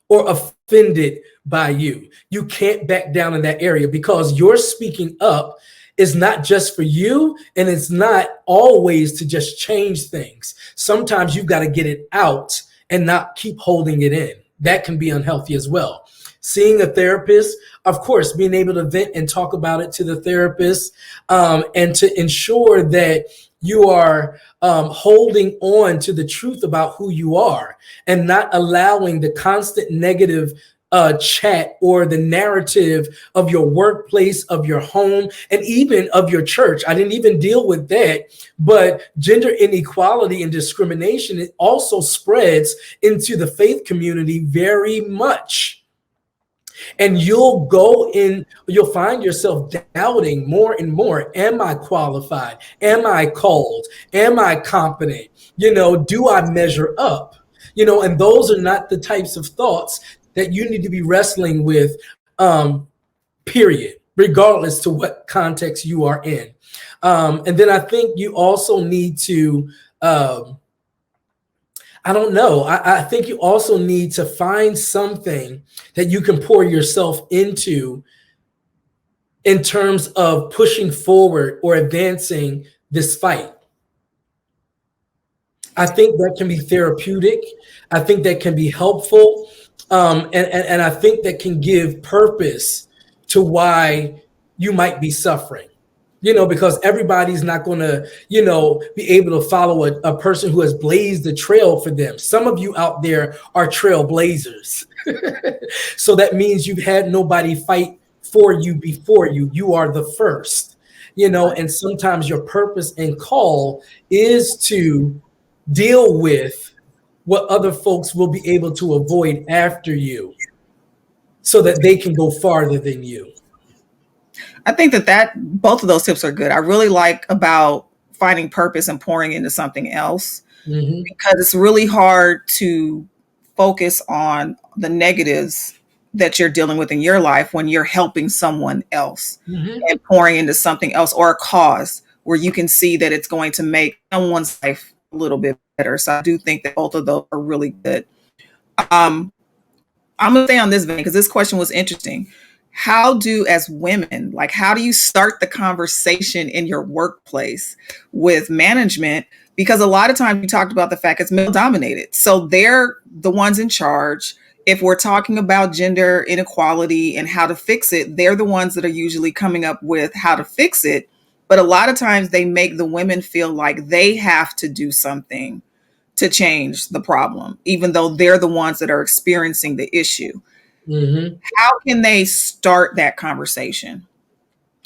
Speaker 4: or offended by you. You can't back down in that area, because your speaking up is not just for you, and it's not always to just change things. Sometimes you've got to get it out and not keep holding it in. That can be unhealthy as well. Seeing a therapist, of course, being able to vent and talk about it to the therapist, and to ensure that you are holding on to the truth about who you are, and not allowing the constant negative chat or the narrative of your workplace, of your home, and even of your church. I didn't even deal with that, but gender inequality and discrimination, it also spreads into the faith community very much. And you'll find yourself doubting more and more. Am I qualified? Am I called? Am I competent? Do I measure up? And those are not the types of thoughts that you need to be wrestling with, period, regardless to what context you are in. And then I think you also need to, I think you also need to find something that you can pour yourself into in terms of pushing forward or advancing this fight. I think that can be therapeutic. I think that can be helpful. And I think that can give purpose to why you might be suffering. Because everybody's not going to, be able to follow a person who has blazed the trail for them. Some of you out there are trailblazers. So that means you've had nobody fight for you before you. You are the first, and sometimes your purpose and call is to deal with what other folks will be able to avoid after you, so that they can go farther than you.
Speaker 1: I think that both of those tips are good. I really like about finding purpose and pouring into something else, because it's really hard to focus on the negatives that you're dealing with in your life when you're helping someone else and pouring into something else, or a cause where you can see that it's going to make someone's life a little bit better. So I do think that both of those are really good. I'm going to stay on this vein because this question was interesting. How do you start the conversation in your workplace with management? Because a lot of times you talked about the fact it's male dominated. So they're the ones in charge. If we're talking about gender inequality and how to fix it, they're the ones that are usually coming up with how to fix it. But a lot of times they make the women feel like they have to do something to change the problem, even though they're the ones that are experiencing the issue. How can they start that conversation?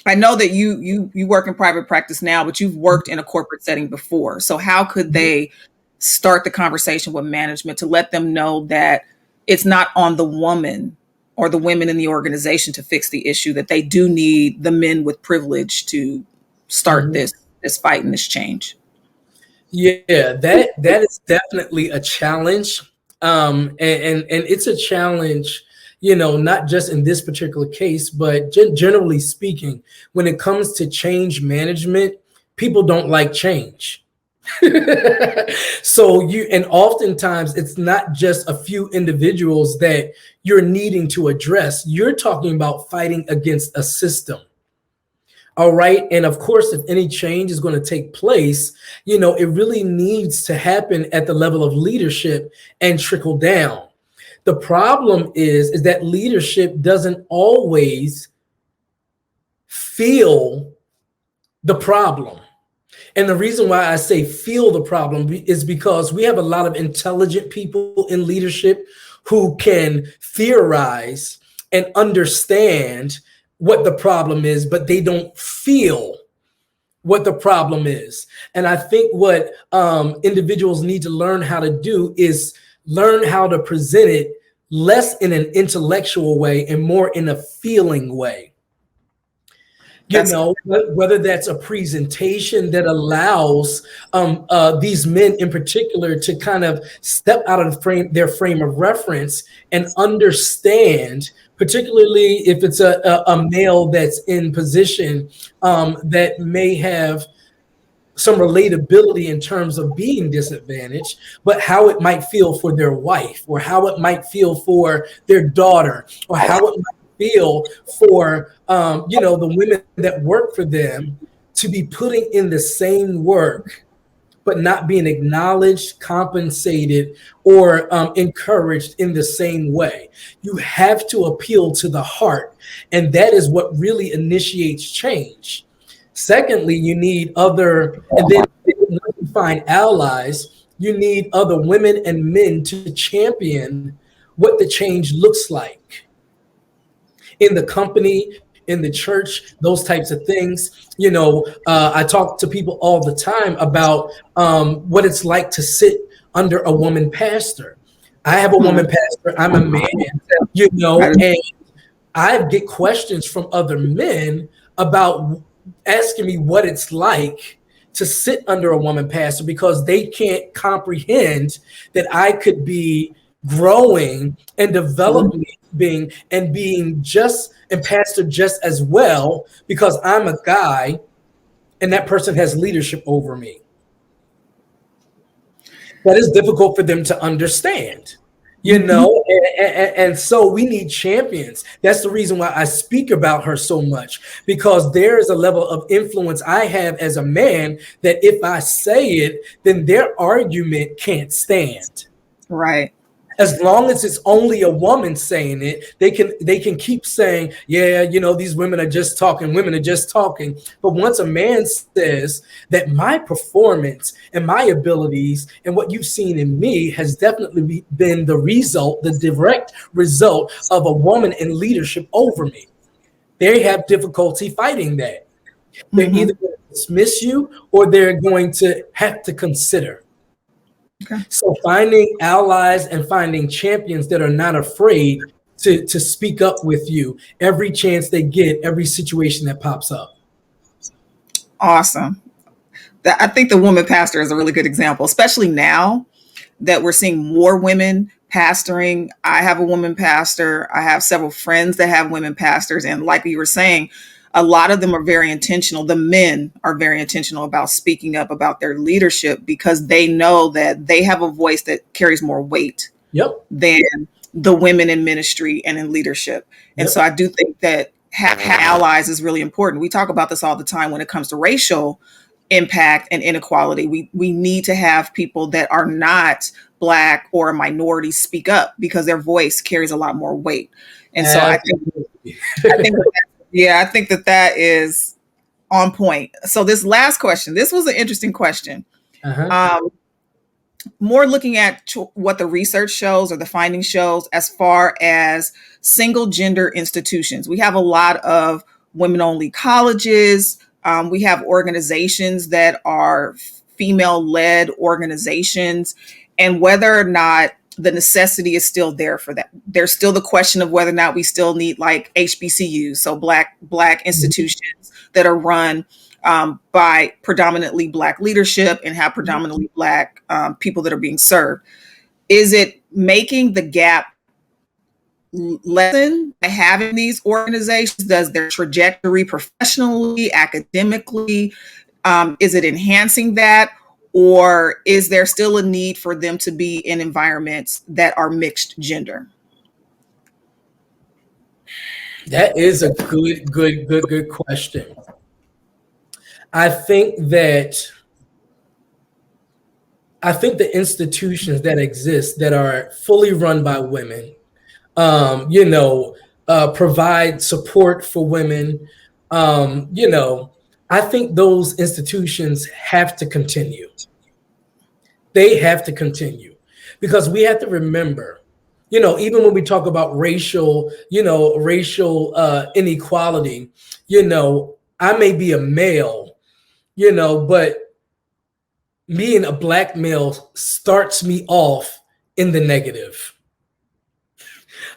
Speaker 1: I know that you work in private practice now, but you've worked in a corporate setting before. So how could they start the conversation with management to let them know that it's not on the woman or the women in the organization to fix the issue, that they do need the men with privilege to start this fight and this change?
Speaker 4: Yeah, that is definitely a challenge. And it's a challenge, not just in this particular case, but generally speaking, when it comes to change management, people don't like change. And oftentimes it's not just a few individuals that you're needing to address. You're talking about fighting against a system. All right. And of course, if any change is going to take place, it really needs to happen at the level of leadership and trickle down. The problem is that leadership doesn't always feel the problem. And the reason why I say feel the problem is because we have a lot of intelligent people in leadership who can theorize and understand what the problem is, but they don't feel what the problem is. And I think what individuals need to learn how to do is learn how to present it less in an intellectual way and more in a feeling way. Whether that's a presentation that allows these men in particular to kind of step out of their frame of reference and understand, particularly if it's a male that's in position that may have some relatability in terms of being disadvantaged, but how it might feel for their wife, or how it might feel for their daughter, or how it might feel for the women that work for them to be putting in the same work but not being acknowledged, compensated, or encouraged in the same way. You have to appeal to the heart, and that is what really initiates change. Secondly, you need other, and then once you find allies, you need other women and men to champion what the change looks like in the company, in the church, those types of things. I talk to people all the time about what it's like to sit under a woman pastor. I have a woman pastor. I'm a man, and I get questions from other men about asking me what it's like to sit under a woman pastor, because they can't comprehend that I could be growing and developing and being just and pastor just as well, because I'm a guy and that person has leadership over me. That is difficult for them to understand, and so we need champions. That's the reason why I speak about her so much, because there is a level of influence I have as a man that if I say it, then their argument can't stand.
Speaker 1: Right.
Speaker 4: As long as it's only a woman saying it, they can keep saying, yeah, these women are just talking. But once a man says that my performance and my abilities and what you've seen in me has definitely been the direct result of a woman in leadership over me, they have difficulty fighting that. They're either going to dismiss you, or they're going to have to consider. Okay. So finding allies and finding champions that are not afraid to speak up with you every chance they get, every situation that pops up.
Speaker 1: Awesome. I think the woman pastor is a really good example, especially now that we're seeing more women pastoring. I have a woman pastor. I have several friends that have women pastors. And like you were saying, a lot of them are very intentional. The men are very intentional about speaking up about their leadership, because they know that they have a voice that carries more weight than the women in ministry and in leadership. And so I do think that having allies is really important. We talk about this all the time when it comes to racial impact and inequality. We need to have people that are not Black or a minority speak up, because their voice carries a lot more weight. And so I think that is on point. So this last question, this was an interesting question. More looking at what the research shows or the findings shows as far as single gender institutions. We have a lot of women-only colleges. We have organizations that are female-led organizations, and whether or not the necessity is still there for that. There's still the question of whether or not we still need like HBCUs, so Black institutions that are run by predominantly Black leadership and have predominantly Black people that are being served. Is it making the gap lessen by having these organizations? Does their trajectory professionally, academically, is it enhancing that? Or is there still a need for them to be in environments that are mixed gender?
Speaker 4: That is a good question. I think the institutions that exist that are fully run by women, provide support for women, I think those institutions have to continue. They have to continue, because we have to remember, even when we talk about racial inequality, I may be a male, but being a Black male starts me off in the negative.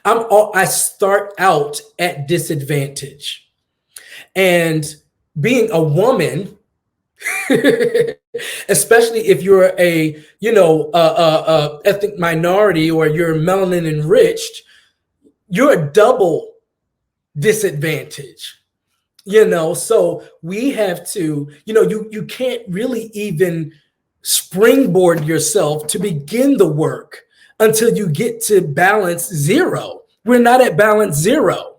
Speaker 4: I start out at disadvantage. And being a woman, especially if you're a ethnic minority or you're melanin enriched, you're a double disadvantage. So we have to, you can't really even springboard yourself to begin the work until you get to balance zero. We're not at balance zero.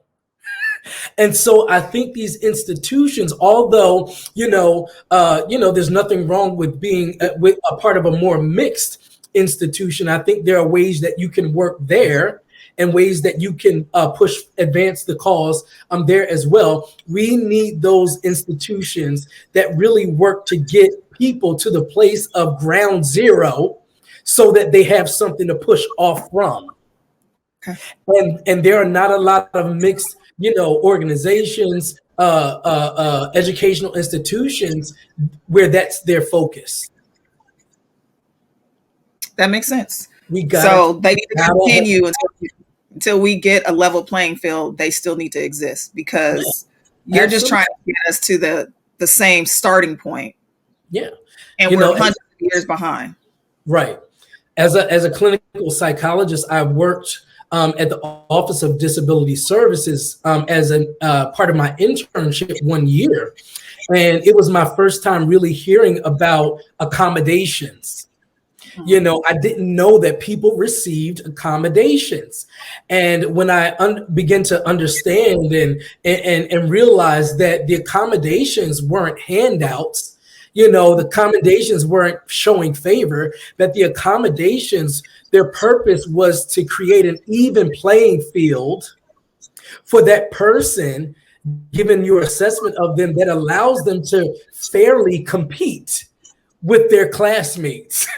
Speaker 4: And so I think these institutions, although there's nothing wrong with being with a part of a more mixed institution. I think there are ways that you can work there and ways that you can advance the cause there as well. We need those institutions that really work to get people to the place of ground zero so that they have something to push off from.
Speaker 1: Okay.
Speaker 4: And there are not a lot of mixed, organizations, educational institutions where that's their focus.
Speaker 1: That makes sense.
Speaker 4: We got
Speaker 1: So they need to continue until we get a level playing field. They still need to exist because you're just trying to get us to the same starting point.
Speaker 4: Yeah.
Speaker 1: And we're hundreds of years behind.
Speaker 4: Right. As a clinical psychologist, I worked at the Office of Disability Services as a part of my internship 1 year. And it was my first time really hearing about accommodations. I didn't know that people received accommodations. And when I began to understand and realize that the accommodations weren't handouts, the accommodations weren't showing favor, that the accommodations, their purpose was to create an even playing field for that person, given your assessment of them, that allows them to fairly compete with their classmates.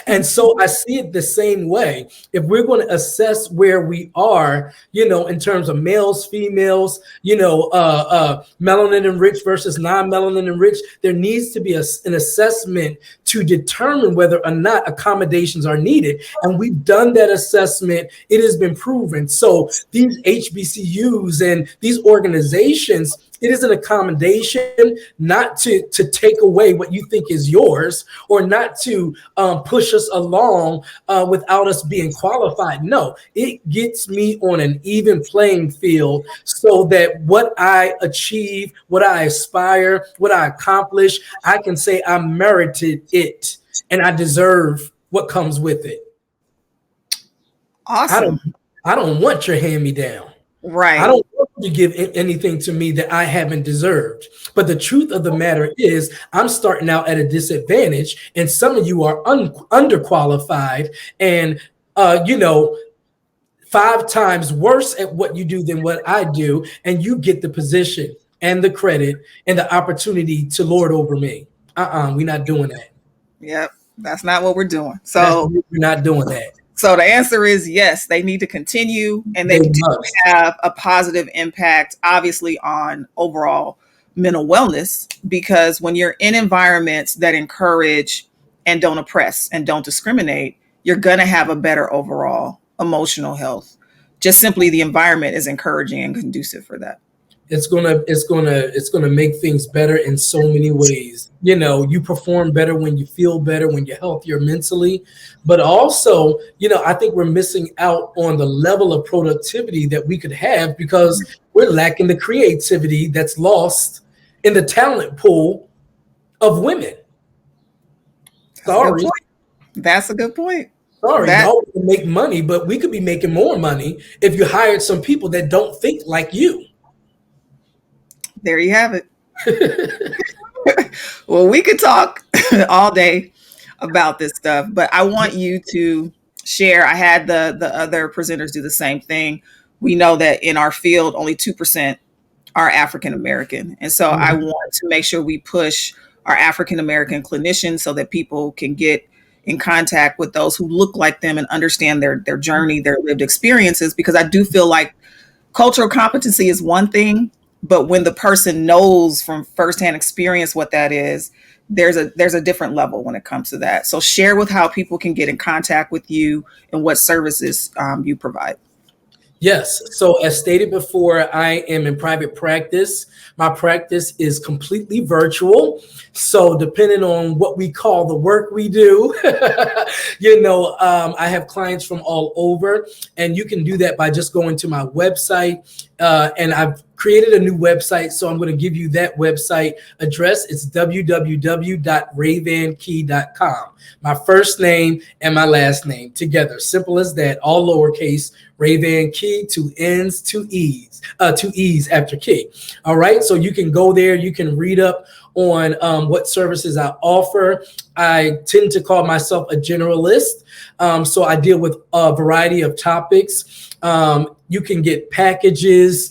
Speaker 4: And so I see it the same way. If we're going to assess where we are, in terms of males, females, melanin enriched versus non-melanin enriched, there needs to be an assessment to determine whether or not accommodations are needed. And we've done that assessment. It has been proven. So these HBCUs and these organizations, it is an accommodation not to take away what you think is yours, or not to push us along without us being qualified. No, it gets me on an even playing field so that what I achieve, what I aspire, what I accomplish, I can say I merited it and I deserve what comes with it.
Speaker 1: Awesome.
Speaker 4: I don't want your hand-me-down.
Speaker 1: Right.
Speaker 4: I don't want you to give anything to me that I haven't deserved. But the truth of the matter is, I'm starting out at a disadvantage, and some of you are underqualified and 5 times worse at what you do than what I do, and you get the position and the credit and the opportunity to lord over me. We're not doing that.
Speaker 1: Yep, that's not what we're doing. So
Speaker 4: we're not doing that.
Speaker 1: So the answer is yes, they need to continue, and they do have a positive impact, obviously, on overall mental wellness, because when you're in environments that encourage and don't oppress and don't discriminate, you're going to have a better overall emotional health. Just simply the environment is encouraging and conducive for that.
Speaker 4: It's gonna make things better in so many ways. You perform better when you feel better, when you're healthier mentally, but also, I think we're missing out on the level of productivity that we could have because we're lacking the creativity that's lost in the talent pool of women. Sorry.
Speaker 1: That's a good point.
Speaker 4: Sorry, y'all can make money, but we could be making more money if you hired some people that don't think like you.
Speaker 1: There you have it. Well, we could talk all day about this stuff, but I want you to share. I had the other presenters do the same thing. We know that in our field, only 2% are African American. And so I want to make sure we push our African American clinicians so that people can get in contact with those who look like them and understand their journey, their lived experiences, because I do feel like cultural competency is one thing, but when the person knows from firsthand experience what that is, there's a different level when it comes to that. So share with how people can get in contact with you and what services you provide.
Speaker 4: Yes. So as stated before, I am in private practice. My practice is completely virtual. So depending on what we call the work we do, I have clients from all over, and you can do that by just going to my website. And I've created a new website, so I'm going to give you that website address. It's www.rayvannkee.com. My first name and my last name together. Simple as that, all lowercase. Rayvann Kee, 2 N's, 2 E's, 2 E's after Key. All right, so you can go there. You can read up on what services I offer. I tend to call myself a generalist. So I deal with a variety of topics. You can get packages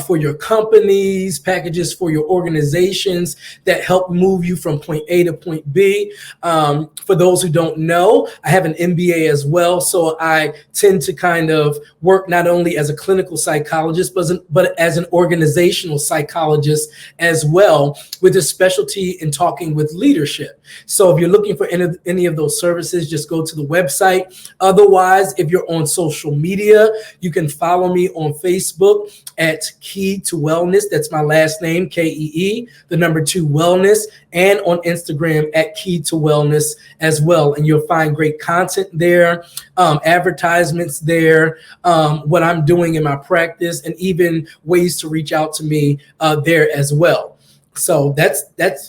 Speaker 4: for your companies, packages for your organizations that help move you from point A to point B. For those who don't know, I have an MBA as well. So I tend to kind of work not only as a clinical psychologist, but as an organizational psychologist as well, with a specialty in talking with leadership. So if you're looking for any of those services, just go to the website. Otherwise, if you're on social media, you can follow me on Facebook at Kee to Wellness. That's my last name, Kee, the number 2 Wellness, and on Instagram at Kee to Wellness as well. And you'll find great content there, advertisements there, what I'm doing in my practice, and even ways to reach out to me there as well. So that's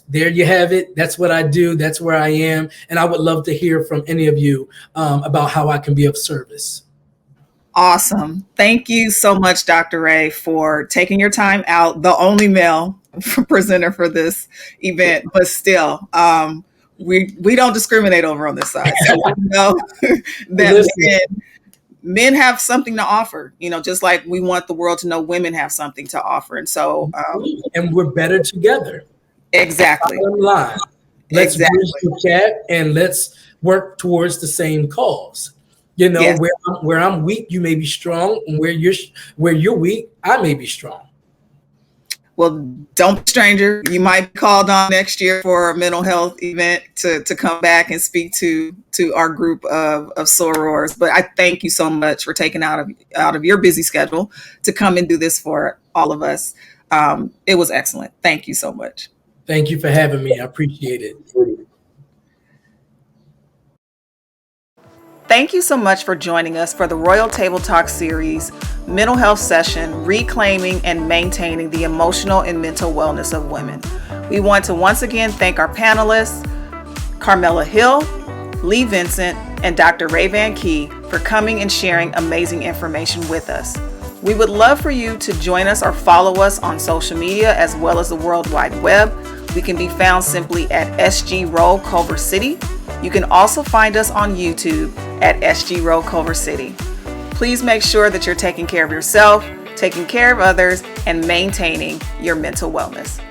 Speaker 4: there you have it. That's what I do. That's where I am. And I would love to hear from any of you about how I can be of service.
Speaker 1: Awesome. Thank you so much, Dr. Ray, for taking your time out, the only male presenter for this event, but still, we don't discriminate over on this side. So we know that men have something to offer, just like we want the world to know women have something to offer. And so,
Speaker 4: and we're better together.
Speaker 1: Exactly.
Speaker 4: Let's bridge the gap and let's work towards the same cause. Yes. Where I'm weak, you may be strong, and where you're weak, I may be strong.
Speaker 1: Well, don't be a stranger. You might be called on next year for a mental health event to come back and speak to our group of sorors. But I thank you so much for taking out of your busy schedule to come and do this for all of us. It was excellent. Thank you so much.
Speaker 4: Thank you for having me. I appreciate it.
Speaker 1: Thank you so much for joining us for the RHOyal Table Talk series, mental health session, reclaiming and maintaining the emotional and mental wellness of women. We want to once again thank our panelists, Carmella Hill, Lee Vincent, and Dr. Rayvann Kee for coming and sharing amazing information with us. We would love for you to join us or follow us on social media as well as the World Wide Web. We can be found simply at RHOyal Culver City. You can also find us on YouTube at RHOyal Culver City. Please make sure that you're taking care of yourself, taking care of others, and maintaining your mental wellness.